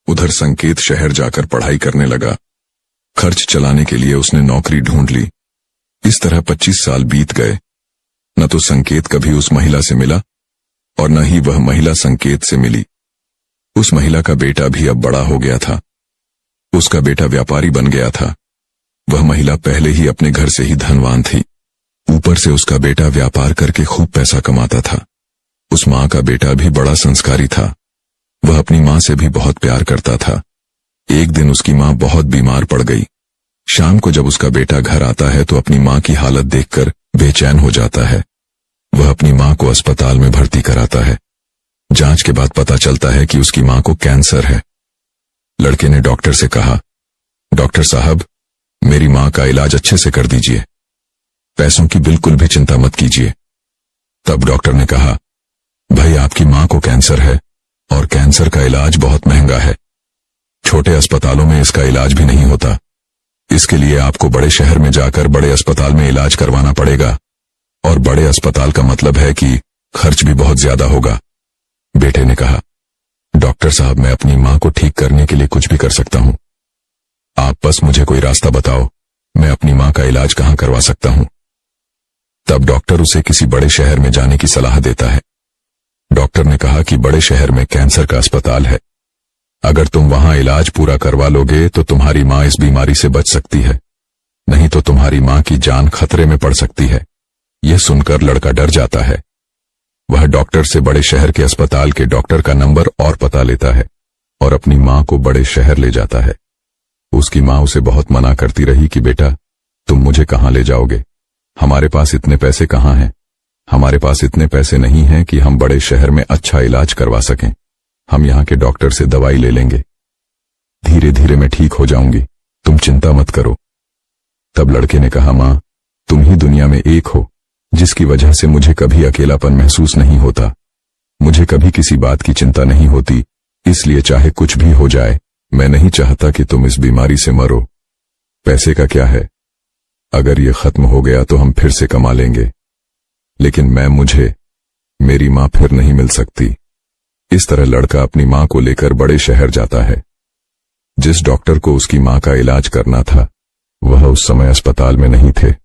A: उधर संकेत शहर जाकर पढ़ाई करने लगा। खर्च चलाने के लिए उसने नौकरी ढूंढ ली। इस तरह 25 साल बीत गए। न तो संकेत कभी उस महिला से मिला और न ही वह महिला संकेत से मिली। उस महिला का बेटा भी अब बड़ा हो गया था। उसका बेटा व्यापारी बन गया था। वह महिला पहले ही अपने घर से ही धनवान थी। ऊपर से उसका बेटा व्यापार करके खूब पैसा कमाता था। उस माँ का बेटा भी बड़ा संस्कारी था। वह अपनी माँ से भी बहुत प्यार करता था। एक दिन उसकी माँ बहुत बीमार पड़ गई। शाम को जब उसका बेटा घर आता है तो अपनी माँ की हालत देखकर बेचैन हो जाता है। वह अपनी माँ को अस्पताल में भर्ती कराता है। जांच के बाद पता चलता है कि उसकी माँ को कैंसर है। लड़के ने डॉक्टर से कहा, डॉक्टर साहब, मेरी माँ का इलाज अच्छे से कर दीजिए, पैसों की बिल्कुल भी चिंता मत कीजिए। तब डॉक्टर ने कहा, भाई, आपकी माँ को कैंसर है और कैंसर का इलाज बहुत महंगा है। छोटे अस्पतालों में इसका इलाज भी नहीं होता। इसके लिए आपको बड़े शहर में जाकर बड़े अस्पताल में इलाज करवाना पड़ेगा और बड़े अस्पताल का मतलब है कि खर्च भी बहुत ज्यादा होगा। बेटे ने कहा, डॉक्टर साहब, मैं अपनी माँ को ठीक करने के लिए कुछ भी कर सकता हूँ। आप बस मुझे कोई रास्ता बताओ, मैं अपनी माँ का इलाज कहाँ करवा सकता हूँ। तब डॉक्टर उसे किसी बड़े शहर में जाने की सलाह देता है। डॉक्टर ने कहा कि बड़े शहर में कैंसर का अस्पताल है। अगर तुम वहां इलाज पूरा करवा लोगे तो तुम्हारी माँ इस बीमारी से बच सकती है, नहीं तो तुम्हारी माँ की जान खतरे में पड़ सकती है। यह सुनकर लड़का डर जाता है। वह डॉक्टर से बड़े शहर के अस्पताल के डॉक्टर का नंबर और पता लेता है और अपनी माँ को बड़े शहर ले जाता है। उसकी माँ उसे बहुत मना करती रही कि बेटा, तुम मुझे कहाँ ले जाओगे, हमारे पास इतने पैसे कहाँ हैं, हमारे पास इतने पैसे नहीं हैं कि हम बड़े शहर में अच्छा इलाज करवा सकें। हम यहाँ के डॉक्टर से दवाई ले लेंगे, धीरे धीरे मैं ठीक हो जाऊंगी, तुम चिंता मत करो। तब लड़के ने कहा, माँ, तुम ही दुनिया में एक हो जिसकी वजह से मुझे कभी अकेलापन महसूस नहीं होता। मुझे कभी किसी बात की चिंता नहीं होती, इसलिए चाहे कुछ भी हो जाए, मैं नहीं चाहता कि तुम इस बीमारी से मरो। पैसे का क्या है, अगर ये खत्म हो गया तो हम फिर से कमा लेंगे, लेकिन मुझे मेरी माँ फिर नहीं मिल सकती। इस तरह लड़का अपनी माँ को लेकर बड़े शहर जाता है। जिस डॉक्टर को उसकी माँ का इलाज करना था, वह उस समय अस्पताल में नहीं थे।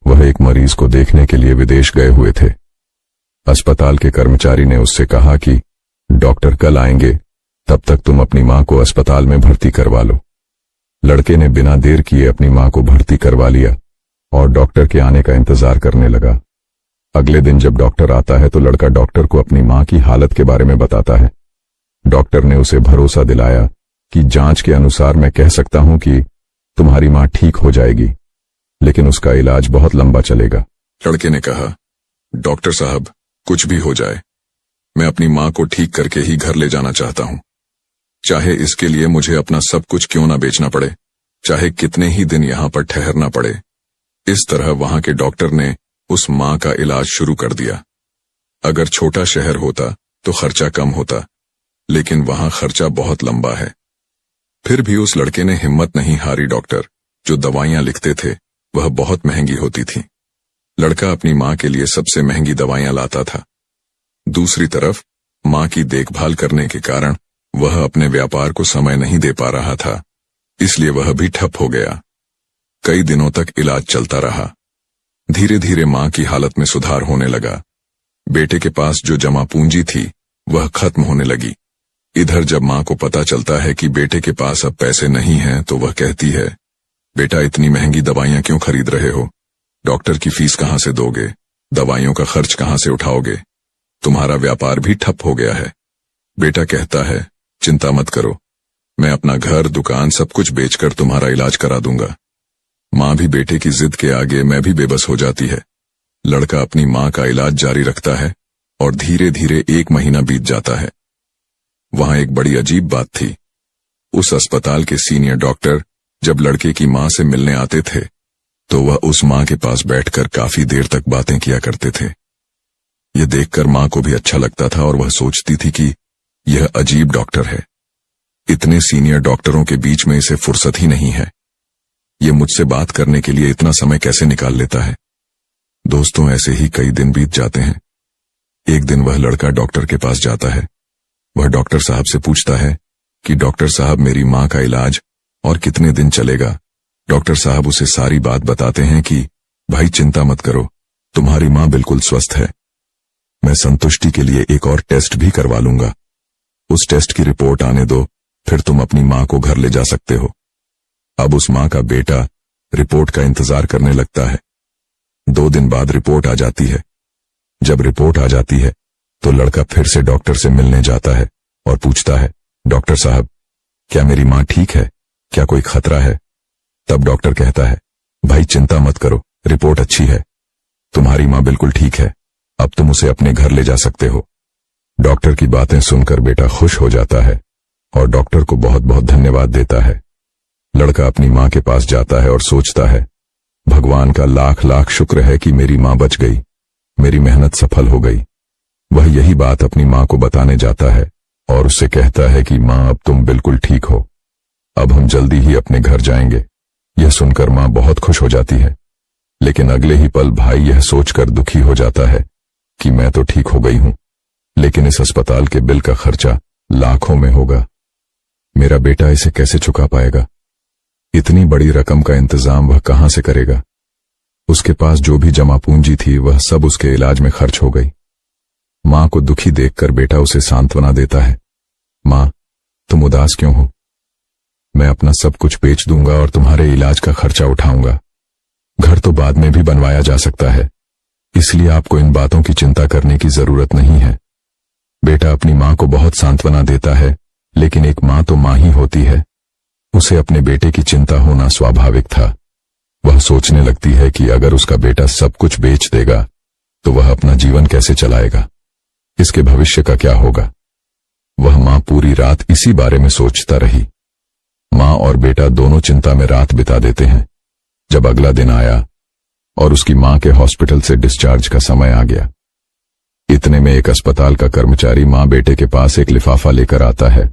A: वह एक मरीज को देखने के लिए विदेश गए हुए थे। अस्पताल के कर्मचारी ने उससे कहा कि डॉक्टर कल आएंगे, तब तक तुम अपनी माँ को अस्पताल में भर्ती करवा लो। लड़के ने बिना देर किए अपनी माँ को भर्ती करवा लिया और डॉक्टर के आने का इंतजार करने लगा। अगले दिन जब डॉक्टर आता है तो लड़का डॉक्टर को अपनी माँ की हालत के बारे में बताता है। डॉक्टर ने उसे भरोसा दिलाया कि जांच के अनुसार मैं कह सकता हूं कि तुम्हारी माँ ठीक हो जाएगी, लेकिन उसका इलाज बहुत लंबा चलेगा। लड़के ने कहा, डॉक्टर साहब, कुछ भी हो जाए, मैं अपनी माँ को ठीक करके ही घर ले जाना चाहता हूँ। चाहे इसके लिए मुझे अपना सब कुछ क्यों ना बेचना पड़े, चाहे कितने ही दिन यहाँ पर ठहरना पड़े। इस तरह वहां के डॉक्टर ने उस माँ का इलाज शुरू कर दिया। अगर छोटा शहर होता तो खर्चा कम होता, लेकिन वहां खर्चा बहुत लंबा है। फिर भी उस लड़के ने हिम्मत नहीं हारी। डॉक्टर जो दवाइयां लिखते थे वह बहुत महंगी होती थी। लड़का अपनी माँ के लिए सबसे महंगी दवाइयां लाता था। दूसरी तरफ माँ की देखभाल करने के कारण वह अपने व्यापार को समय नहीं दे पा रहा था, इसलिए वह भी ठप हो गया। कई दिनों तक इलाज चलता रहा। धीरे धीरे मां की हालत में सुधार होने लगा। बेटे के पास जो जमा पूंजी थी वह खत्म होने लगी। इधर जब मां को पता चलता है कि बेटे के पास अब पैसे नहीं हैं तो वह कहती है, बेटा इतनी महंगी दवाइयां क्यों खरीद रहे हो? डॉक्टर की फीस कहां से दोगे? दवाइयों का खर्च कहां से उठाओगे? तुम्हारा व्यापार भी ठप हो गया है। बेटा कहता है, चिंता मत करो, मैं अपना घर दुकान सब कुछ बेचकर तुम्हारा इलाज करा दूंगा। मां भी बेटे की जिद के आगे मैं भी बेबस हो जाती है। लड़का अपनी मां का इलाज जारी रखता है और धीरे धीरे 1 महीना बीत जाता है। वहां एक बड़ी अजीब बात थी। उस अस्पताल के सीनियर डॉक्टर जब लड़के की मां से मिलने आते थे तो वह उस मां के पास बैठकर काफी देर तक बातें किया करते थे। यह देखकर मां को भी अच्छा लगता था और वह सोचती थी कि यह अजीब डॉक्टर है। इतने सीनियर डॉक्टरों के बीच में इसे फुर्सत ही नहीं है। यह मुझसे बात करने के लिए इतना समय कैसे निकाल लेता है? दोस्तों, ऐसे ही कई दिन बीत जाते हैं। एक दिन वह लड़का डॉक्टर के पास जाता है। वह डॉक्टर साहब से पूछता है कि डॉक्टर साहब, मेरी मां का इलाज और कितने दिन चलेगा? डॉक्टर साहब उसे सारी बात बताते हैं कि भाई चिंता मत करो, तुम्हारी मां बिल्कुल स्वस्थ है। मैं संतुष्टि के लिए एक और टेस्ट भी करवा लूंगा। उस टेस्ट की रिपोर्ट आने दो, फिर तुम अपनी मां को घर ले जा सकते हो। अब उस मां का बेटा रिपोर्ट का इंतजार करने लगता है। 2 दिन बाद रिपोर्ट आ जाती है। जब रिपोर्ट आ जाती है तो लड़का फिर से डॉक्टर से मिलने जाता है और पूछता है, डॉक्टर साहब, क्या मेरी मां ठीक है? क्या कोई खतरा है? तब डॉक्टर कहता है, भाई चिंता मत करो, रिपोर्ट अच्छी है, तुम्हारी मां बिल्कुल ठीक है, अब तुम उसे अपने घर ले जा सकते हो। डॉक्टर की बातें सुनकर बेटा खुश हो जाता है और डॉक्टर को बहुत बहुत धन्यवाद देता है। लड़का अपनी मां के पास जाता है और सोचता है, भगवान का लाख लाख शुक्र है कि मेरी मां बच गई, मेरी मेहनत सफल हो गई। वह यही बात अपनी मां को बताने जाता है और उससे कहता है कि मां, अब तुम बिल्कुल ठीक हो, अब हम जल्दी ही अपने घर जाएंगे। यह सुनकर मां बहुत खुश हो जाती है, लेकिन अगले ही पल भाई यह सोचकर दुखी हो जाता है कि मैं तो ठीक हो गई हूं, लेकिन इस अस्पताल के बिल का खर्चा लाखों में होगा। मेरा बेटा इसे कैसे चुका पाएगा? इतनी बड़ी रकम का इंतजाम वह कहां से करेगा? उसके पास जो भी जमा पूंजी थी वह सब उसके इलाज में खर्च हो गई। मां को दुखी देखकर बेटा उसे सांत्वना देता है, मां, तुम उदास क्यों हो? मैं अपना सब कुछ बेच दूंगा और तुम्हारे इलाज का खर्चा उठाऊंगा। घर तो बाद में भी बनवाया जा सकता है, इसलिए आपको इन बातों की चिंता करने की जरूरत नहीं है। बेटा अपनी मां को बहुत सांत्वना देता है, लेकिन एक मां तो मां ही होती है। उसे अपने बेटे की चिंता होना स्वाभाविक था। वह सोचने लगती है कि अगर उसका बेटा सब कुछ बेच देगा तो वह अपना जीवन कैसे चलाएगा, इसके भविष्य का क्या होगा। वह मां पूरी रात इसी बारे में सोचता रही। मां और बेटा दोनों चिंता में रात बिता देते हैं। जब अगला दिन आया और उसकी मां के हॉस्पिटल से डिस्चार्ज का समय आ गया, इतने में एक अस्पताल का कर्मचारी मां बेटे के पास एक लिफाफा लेकर आता है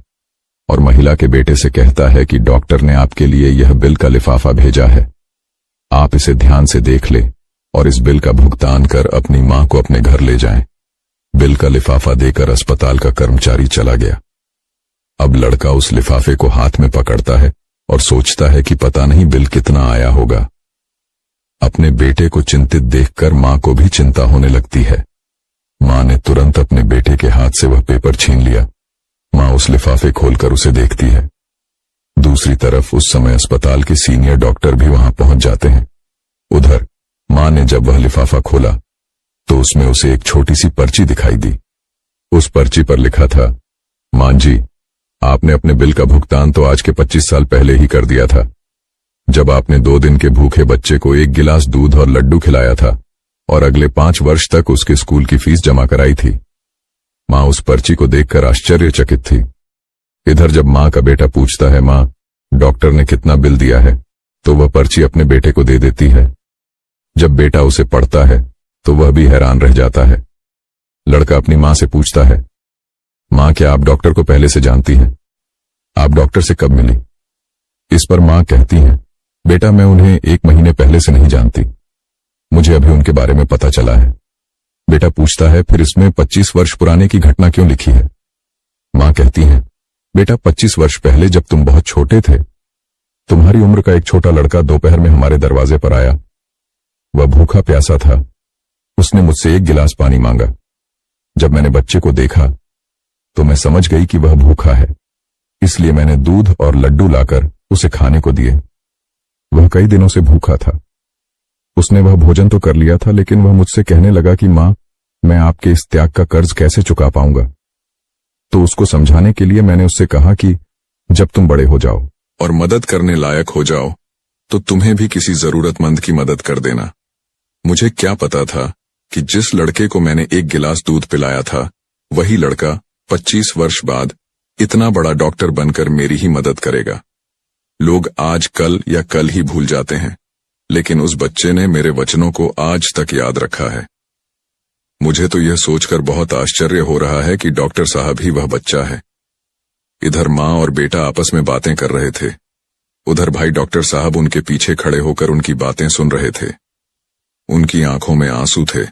A: और महिला के बेटे से कहता है कि डॉक्टर ने आपके लिए यह बिल का लिफाफा भेजा है, आप इसे ध्यान से देख ले और इस बिल का भुगतान कर अपनी मां को अपने घर ले जाएं। बिल का लिफाफा देकर अस्पताल का कर्मचारी चला गया। अब लड़का उस लिफाफे को हाथ में पकड़ता है और सोचता है कि पता नहीं बिल कितना आया होगा। अपने बेटे को चिंतित देखकर मां को भी चिंता होने लगती है। मां ने तुरंत अपने बेटे के हाथ से वह पेपर छीन लिया। मां उस लिफाफे खोलकर उसे देखती है। दूसरी तरफ उस समय अस्पताल के सीनियर डॉक्टर भी वहां पहुंच जाते हैं। उधर मां ने जब वह लिफाफा खोला तो उसमें उसे एक छोटी सी पर्ची दिखाई दी। उस पर्ची पर लिखा था, मां जी, आपने अपने बिल का भुगतान तो आज के 25 साल पहले ही कर दिया था, जब आपने 2 दिन के भूखे बच्चे को 1 गिलास दूध और लड्डू खिलाया था और अगले 5 वर्ष तक उसके स्कूल की फीस जमा कराई थी। मां उस पर्ची को देखकर आश्चर्यचकित थी। इधर जब मां का बेटा पूछता है, मां, डॉक्टर ने कितना बिल दिया है, तो वह पर्ची अपने बेटे को दे देती है। जब बेटा उसे पढ़ता है तो वह भी हैरान रह जाता है। लड़का अपनी मां से पूछता है, मां, क्या आप डॉक्टर को पहले से जानती हैं? आप डॉक्टर से कब मिली? इस पर मां कहती हैं, बेटा, मैं उन्हें 1 महीने पहले से नहीं जानती, मुझे अभी उनके बारे में पता चला है। बेटा पूछता है, फिर इसमें 25 वर्ष पुराने की घटना क्यों लिखी है? मां कहती हैं, बेटा, 25 वर्ष पहले जब तुम बहुत छोटे थे, तुम्हारी उम्र का एक छोटा लड़का दोपहर में हमारे दरवाजे पर आया। वह भूखा प्यासा था। उसने मुझसे 1 गिलास पानी मांगा। जब मैंने बच्चे को देखा तो मैं समझ गई कि वह भूखा है, इसलिए मैंने दूध और लड्डू लाकर उसे खाने को दिए। वह कई दिनों से भूखा था। उसने वह भोजन तो कर लिया था, लेकिन वह मुझसे कहने लगा कि मां, मैं आपके इस त्याग का कर्ज कैसे चुका पाऊंगा। तो उसको समझाने के लिए मैंने उससे कहा कि जब तुम बड़े हो जाओ और मदद करने लायक हो जाओ तो तुम्हें भी किसी जरूरतमंद की मदद कर देना। मुझे क्या पता था कि जिस लड़के को मैंने 1 गिलास दूध पिलाया था, वही लड़का 25 वर्ष बाद इतना बड़ा डॉक्टर बनकर मेरी ही मदद करेगा। लोग आज कल या कल ही भूल जाते हैं, लेकिन उस बच्चे ने मेरे वचनों को आज तक याद रखा है। मुझे तो यह सोचकर बहुत आश्चर्य हो रहा है कि डॉक्टर साहब ही वह बच्चा है। इधर माँ और बेटा आपस में बातें कर रहे थे, उधर भाई डॉक्टर साहब उनके पीछे खड़े होकर उनकी बातें सुन रहे थे। उनकी आंखों में आंसू थे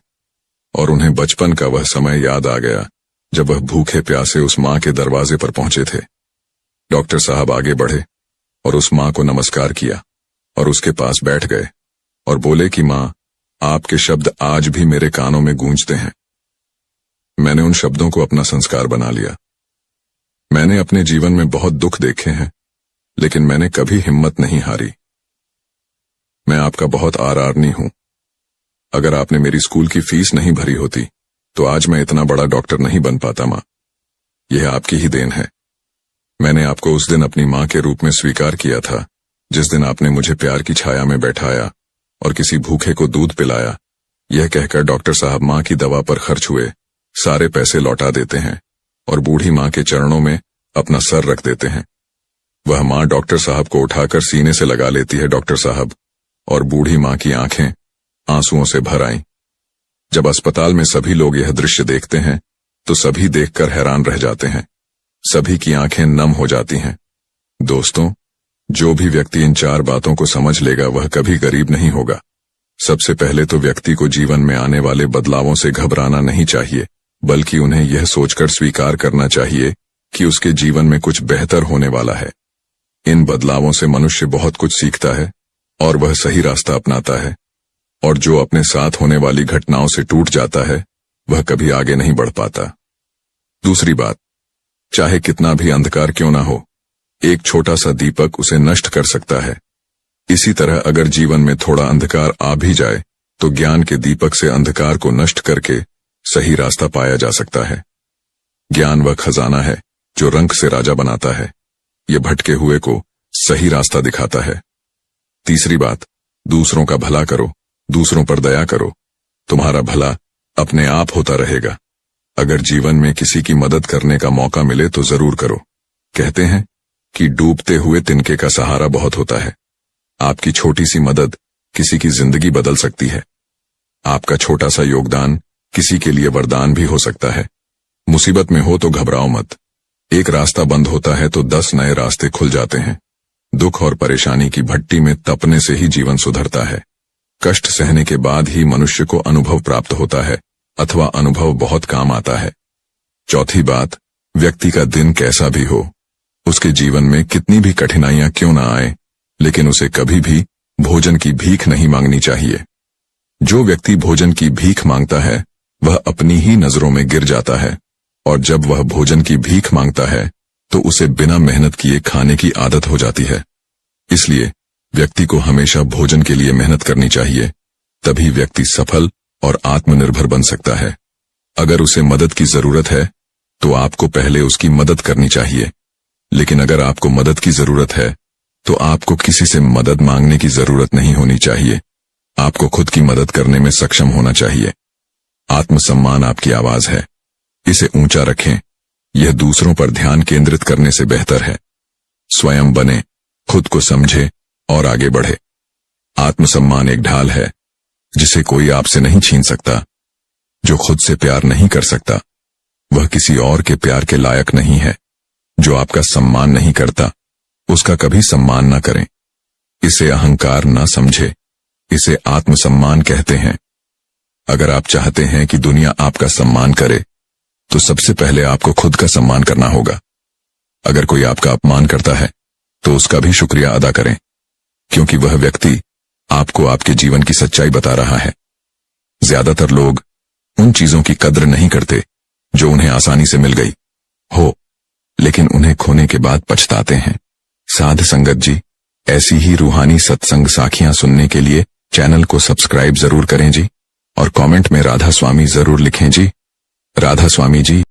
A: और उन्हें बचपन का वह समय याद आ गया जब वह भूखे प्यासे उस माँ के दरवाजे पर पहुंचे थे। डॉक्टर साहब आगे बढ़े और उस माँ को नमस्कार किया और उसके पास बैठ गए और बोले कि माँ, आपके शब्द आज भी मेरे कानों में गूंजते हैं। मैंने उन शब्दों को अपना संस्कार बना लिया। मैंने अपने जीवन में बहुत दुख देखे हैं, लेकिन मैंने कभी हिम्मत नहीं हारी। मैं आपका बहुत आदरणीय हूं। अगर आपने मेरी स्कूल की फीस नहीं भरी होती तो आज मैं इतना बड़ा डॉक्टर नहीं बन पाता माँ। यह आपकी ही देन है। मैंने आपको उस दिन अपनी माँ के रूप में स्वीकार किया था जिस दिन आपने मुझे प्यार की छाया में बैठाया और किसी भूखे को दूध पिलाया। यह कहकर डॉक्टर साहब माँ की दवा पर खर्च हुए सारे पैसे लौटा देते हैं और बूढ़ी माँ के चरणों में अपना सर रख देते हैं। वह माँ डॉक्टर साहब को उठाकर सीने से लगा लेती है डॉक्टर साहब, और बूढ़ी माँ की आंखें आंसुओं से भर आईं। जब अस्पताल में सभी लोग यह दृश्य देखते हैं तो सभी देखकर हैरान रह जाते हैं। सभी की आंखें नम हो जाती हैं। दोस्तों, जो भी व्यक्ति इन 4 बातों को समझ लेगा वह कभी गरीब नहीं होगा। सबसे पहले तो व्यक्ति को जीवन में आने वाले बदलावों से घबराना नहीं चाहिए, बल्कि उन्हें यह सोचकर स्वीकार करना चाहिए कि उसके जीवन में कुछ बेहतर होने वाला है। इन बदलावों से मनुष्य बहुत कुछ सीखता है और वह सही रास्ता अपनाता है, और जो अपने साथ होने वाली घटनाओं से टूट जाता है वह कभी आगे नहीं बढ़ पाता। दूसरी बात, चाहे कितना भी अंधकार क्यों ना हो, एक छोटा सा दीपक उसे नष्ट कर सकता है। इसी तरह अगर जीवन में थोड़ा अंधकार आ भी जाए तो ज्ञान के दीपक से अंधकार को नष्ट करके सही रास्ता पाया जा सकता है। ज्ञान वह खजाना है जो रंक से राजा बनाता है। यह भटके हुए को सही रास्ता दिखाता है। तीसरी बात, दूसरों का भला करो, दूसरों पर दया करो। तुम्हारा भला अपने आप होता रहेगा। अगर जीवन में किसी की मदद करने का मौका मिले तो जरूर करो। कहते हैं कि डूबते हुए तिनके का सहारा बहुत होता है। आपकी छोटी सी मदद किसी की जिंदगी बदल सकती है। आपका छोटा सा योगदान किसी के लिए वरदान भी हो सकता है। मुसीबत में हो तो घबराओ मत। एक रास्ता बंद होता है तो 10 नए रास्ते खुल जाते हैं। दुख और परेशानी की भट्टी में तपने से ही जीवन सुधरता है। कष्ट सहने के बाद ही मनुष्य को अनुभव प्राप्त होता है, अथवा अनुभव बहुत काम आता है। चौथी बात, व्यक्ति का दिन कैसा भी हो, उसके जीवन में कितनी भी कठिनाइयां क्यों ना आए, लेकिन उसे कभी भी भोजन की भीख नहीं मांगनी चाहिए। जो व्यक्ति भोजन की भीख मांगता है वह अपनी ही नजरों में गिर जाता है, और जब वह भोजन की भीख मांगता है तो उसे बिना मेहनत किए खाने की आदत हो जाती है। इसलिए व्यक्ति को हमेशा भोजन के लिए मेहनत करनी चाहिए, तभी व्यक्ति सफल और आत्मनिर्भर बन सकता है। अगर उसे मदद की जरूरत है तो आपको पहले उसकी मदद करनी चाहिए, लेकिन अगर आपको मदद की जरूरत है तो आपको किसी से मदद मांगने की जरूरत नहीं होनी चाहिए। आपको खुद की मदद करने में सक्षम होना चाहिए। आत्मसम्मान आपकी आवाज है, इसे ऊंचा रखें। यह दूसरों पर ध्यान केंद्रित करने से बेहतर है। स्वयं बने, खुद को समझे और आगे बढ़े। आत्मसम्मान एक ढाल है जिसे कोई आपसे नहीं छीन सकता। जो खुद से प्यार नहीं कर सकता वह किसी और के प्यार के लायक नहीं है। जो आपका सम्मान नहीं करता उसका कभी सम्मान न करें। इसे अहंकार न समझे, इसे आत्मसम्मान कहते हैं। अगर आप चाहते हैं कि दुनिया आपका सम्मान करे तो सबसे पहले आपको खुद का सम्मान करना होगा। अगर कोई आपका अपमान करता है तो उसका भी शुक्रिया अदा करें, क्योंकि वह व्यक्ति आपको आपके जीवन की सच्चाई बता रहा है। ज्यादातर लोग उन चीजों की कद्र नहीं करते जो उन्हें आसानी से मिल गई हो, लेकिन उन्हें खोने के बाद पछताते हैं। साध संगत जी, ऐसी ही रूहानी सत्संग साखियां सुनने के लिए चैनल को सब्सक्राइब जरूर करें जी, और कमेंट में राधा स्वामी जरूर लिखें जी। राधा स्वामी जी।